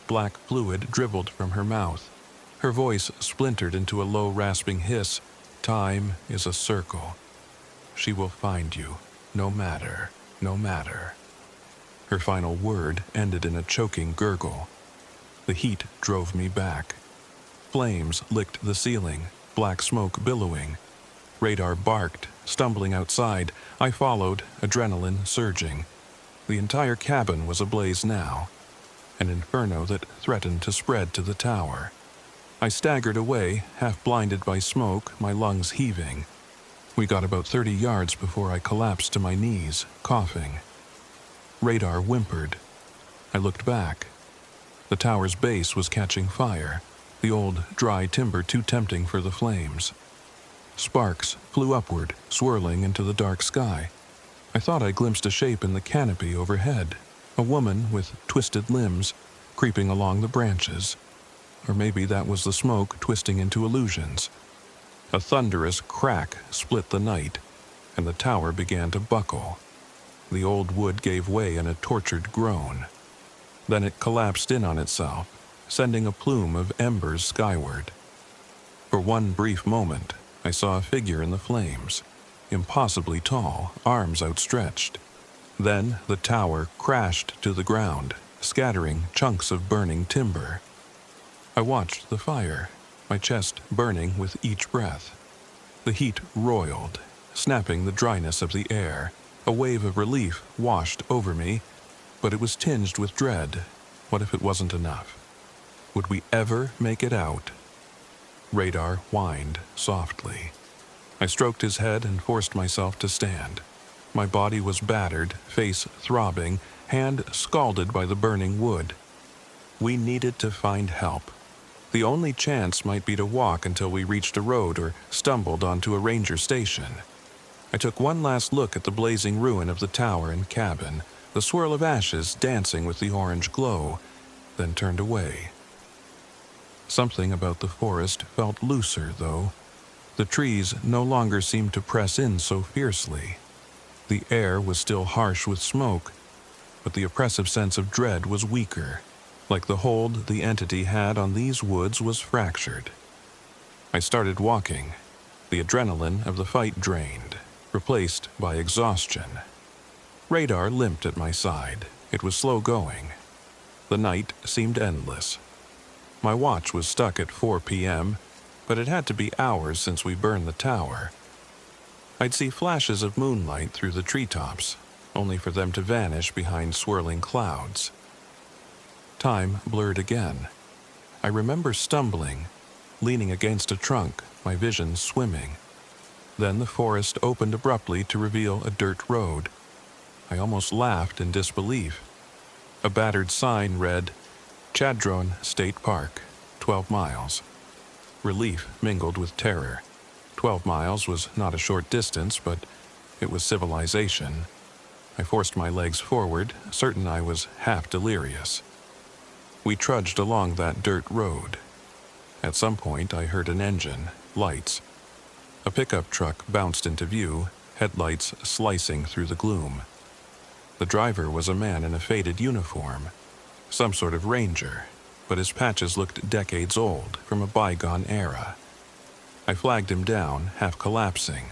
Black fluid dribbled from her mouth. Her voice splintered into a low, rasping hiss. "Time is a circle. She will find you, no matter, no matter." Her final word ended in a choking gurgle. The heat drove me back. Flames licked the ceiling, black smoke billowing. Radar barked, stumbling outside. I followed, adrenaline surging. The entire cabin was ablaze now, an inferno that threatened to spread to the tower. I staggered away, half blinded by smoke, my lungs heaving. We got about 30 yards before I collapsed to my knees, coughing. Radar whimpered. I looked back. The tower's base was catching fire, the old, dry timber too tempting for the flames. Sparks flew upward, swirling into the dark sky. I thought I glimpsed a shape in the canopy overhead, a woman with twisted limbs, creeping along the branches. Or maybe that was the smoke twisting into illusions. A thunderous crack split the night, and the tower began to buckle. The old wood gave way in a tortured groan. Then it collapsed in on itself, sending a plume of embers skyward. For one brief moment, I saw a figure in the flames, impossibly tall, arms outstretched. Then the tower crashed to the ground, scattering chunks of burning timber. I watched the fire, my chest burning with each breath. The heat roiled, snapping the dryness of the air. A wave of relief washed over me, but it was tinged with dread. What if it wasn't enough? Would we ever make it out? Radar whined softly. I stroked his head and forced myself to stand. My body was battered, face throbbing, hand scalded by the burning wood. We needed to find help. The only chance might be to walk until we reached a road or stumbled onto a ranger station. I took one last look at the blazing ruin of the tower and cabin, the swirl of ashes dancing with the orange glow, then turned away. Something about the forest felt looser, though. The trees no longer seemed to press in so fiercely. The air was still harsh with smoke, but the oppressive sense of dread was weaker, like the hold the entity had on these woods was fractured. I started walking, the adrenaline of the fight drained, replaced by exhaustion. Radar limped at my side. It was slow going. The night seemed endless. My watch was stuck at 4 p.m., but it had to be hours since we burned the tower. I'd see flashes of moonlight through the treetops, only for them to vanish behind swirling clouds. Time blurred again. I remember stumbling, leaning against a trunk, my vision swimming. Then the forest opened abruptly to reveal a dirt road. I almost laughed in disbelief. A battered sign read, Chadron State Park, 12 miles. Relief mingled with terror. 12 miles was not a short distance, but it was civilization. I forced my legs forward, certain I was half delirious. We trudged along that dirt road. At some point, I heard an engine, lights. A pickup truck bounced into view, headlights slicing through the gloom. The driver was a man in a faded uniform, some sort of ranger, but his patches looked decades old, from a bygone era. I flagged him down, half collapsing.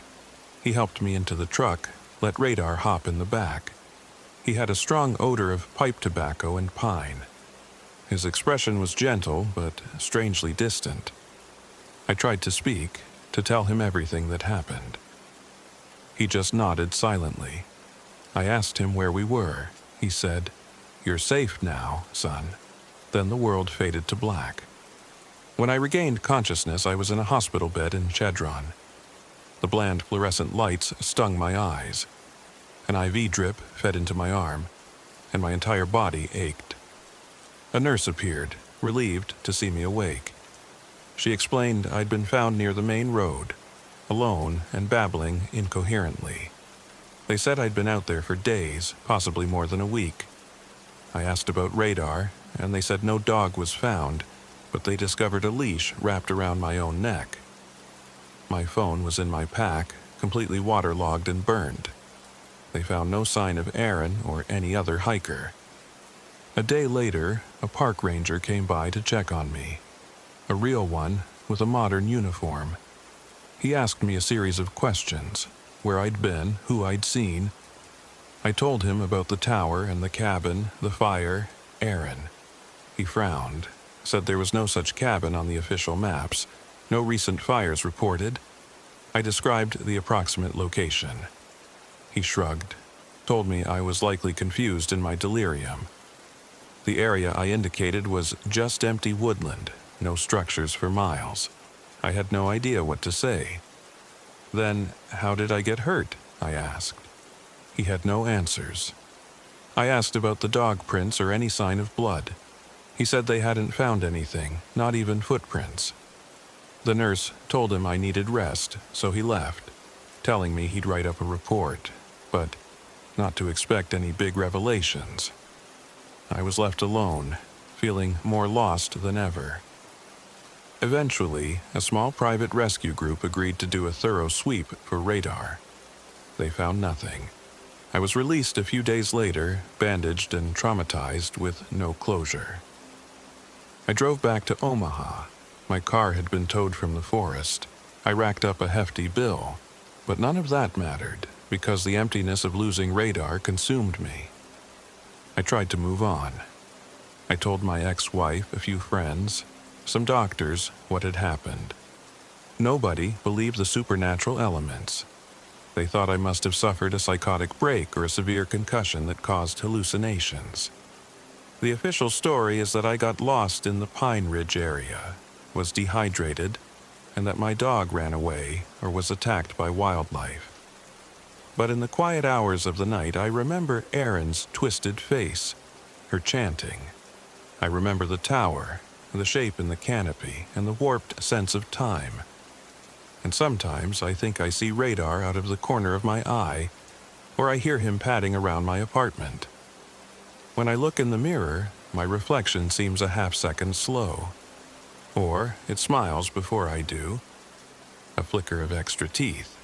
He helped me into the truck, let Radar hop in the back. He had a strong odor of pipe tobacco and pine. His expression was gentle, but strangely distant. I tried to speak, to tell him everything that happened. He just nodded silently. I asked him where we were. He said, "You're safe now, son." Then the world faded to black. When I regained consciousness, I was in a hospital bed in Chadron. The bland fluorescent lights stung my eyes. An IV drip fed into my arm, and my entire body ached. A nurse appeared, relieved to see me awake. She explained I'd been found near the main road, alone and babbling incoherently. They said I'd been out there for days, possibly more than a week. I asked about Radar, and they said no dog was found, but they discovered a leash wrapped around my own neck. My phone was in my pack, completely waterlogged and burned. They found no sign of Aaron or any other hiker. A day later, a park ranger came by to check on me. A real one, with a modern uniform. He asked me a series of questions, where I'd been, who I'd seen. I told him about the tower and the cabin, the fire, Aaron. He frowned, said there was no such cabin on the official maps, no recent fires reported. I described the approximate location. He shrugged, told me I was likely confused in my delirium. The area I indicated was just empty woodland, no structures for miles. I had no idea what to say. Then, how did I get hurt? I asked. He had no answers. I asked about the dog prints or any sign of blood. He said they hadn't found anything, not even footprints. The nurse told him I needed rest, so he left, telling me he'd write up a report, but not to expect any big revelations. I was left alone, feeling more lost than ever. Eventually, a small private rescue group agreed to do a thorough sweep for radar. They found nothing. I was released a few days later, bandaged and traumatized with no closure. I drove back to Omaha. My car had been towed from the forest. I racked up a hefty bill, but none of that mattered because the emptiness of losing radar consumed me. I tried to move on. I told my ex-wife, a few friends, some doctors, what had happened. Nobody believed the supernatural elements. They thought I must have suffered a psychotic break or a severe concussion that caused hallucinations. The official story is that I got lost in the Pine Ridge area, was dehydrated, and that my dog ran away or was attacked by wildlife. But in the quiet hours of the night, I remember Erin's twisted face, her chanting. I remember the tower, the shape in the canopy, and the warped sense of time. And sometimes I think I see radar out of the corner of my eye, or I hear him padding around my apartment. When I look in the mirror, my reflection seems a half-second slow. Or it smiles before I do, a flicker of extra teeth.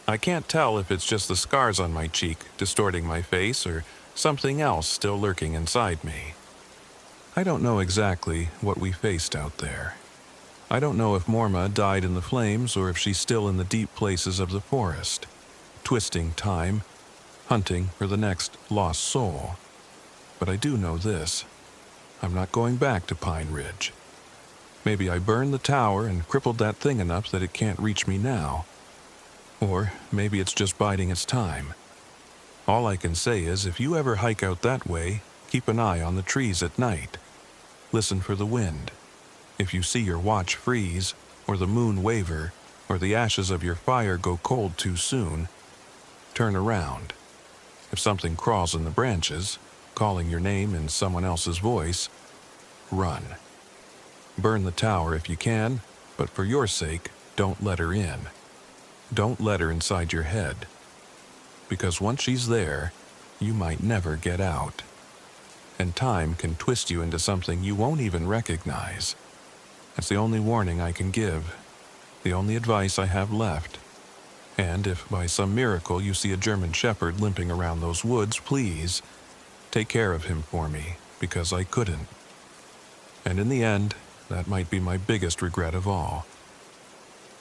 I can't tell if it's just the scars on my cheek distorting my face or something else still lurking inside me. I don't know exactly what we faced out there. I don't know if Morma died in the flames or if she's still in the deep places of the forest, twisting time, hunting for the next lost soul. But I do know this. I'm not going back to Pine Ridge. Maybe I burned the tower and crippled that thing enough that it can't reach me now. Or maybe it's just biding its time. All I can say is if you ever hike out that way, keep an eye on the trees at night. Listen for the wind. If you see your watch freeze, or the moon waver, or the ashes of your fire go cold too soon, turn around. If something crawls in the branches, calling your name in someone else's voice, run. Burn the tower if you can, but for your sake, don't let her in. Don't let her inside your head. Because once she's there, you might never get out. And time can twist you into something you won't even recognize. That's the only warning I can give, the only advice I have left. And if by some miracle you see a German shepherd limping around those woods, please take care of him for me, because I couldn't. And in the end, that might be my biggest regret of all.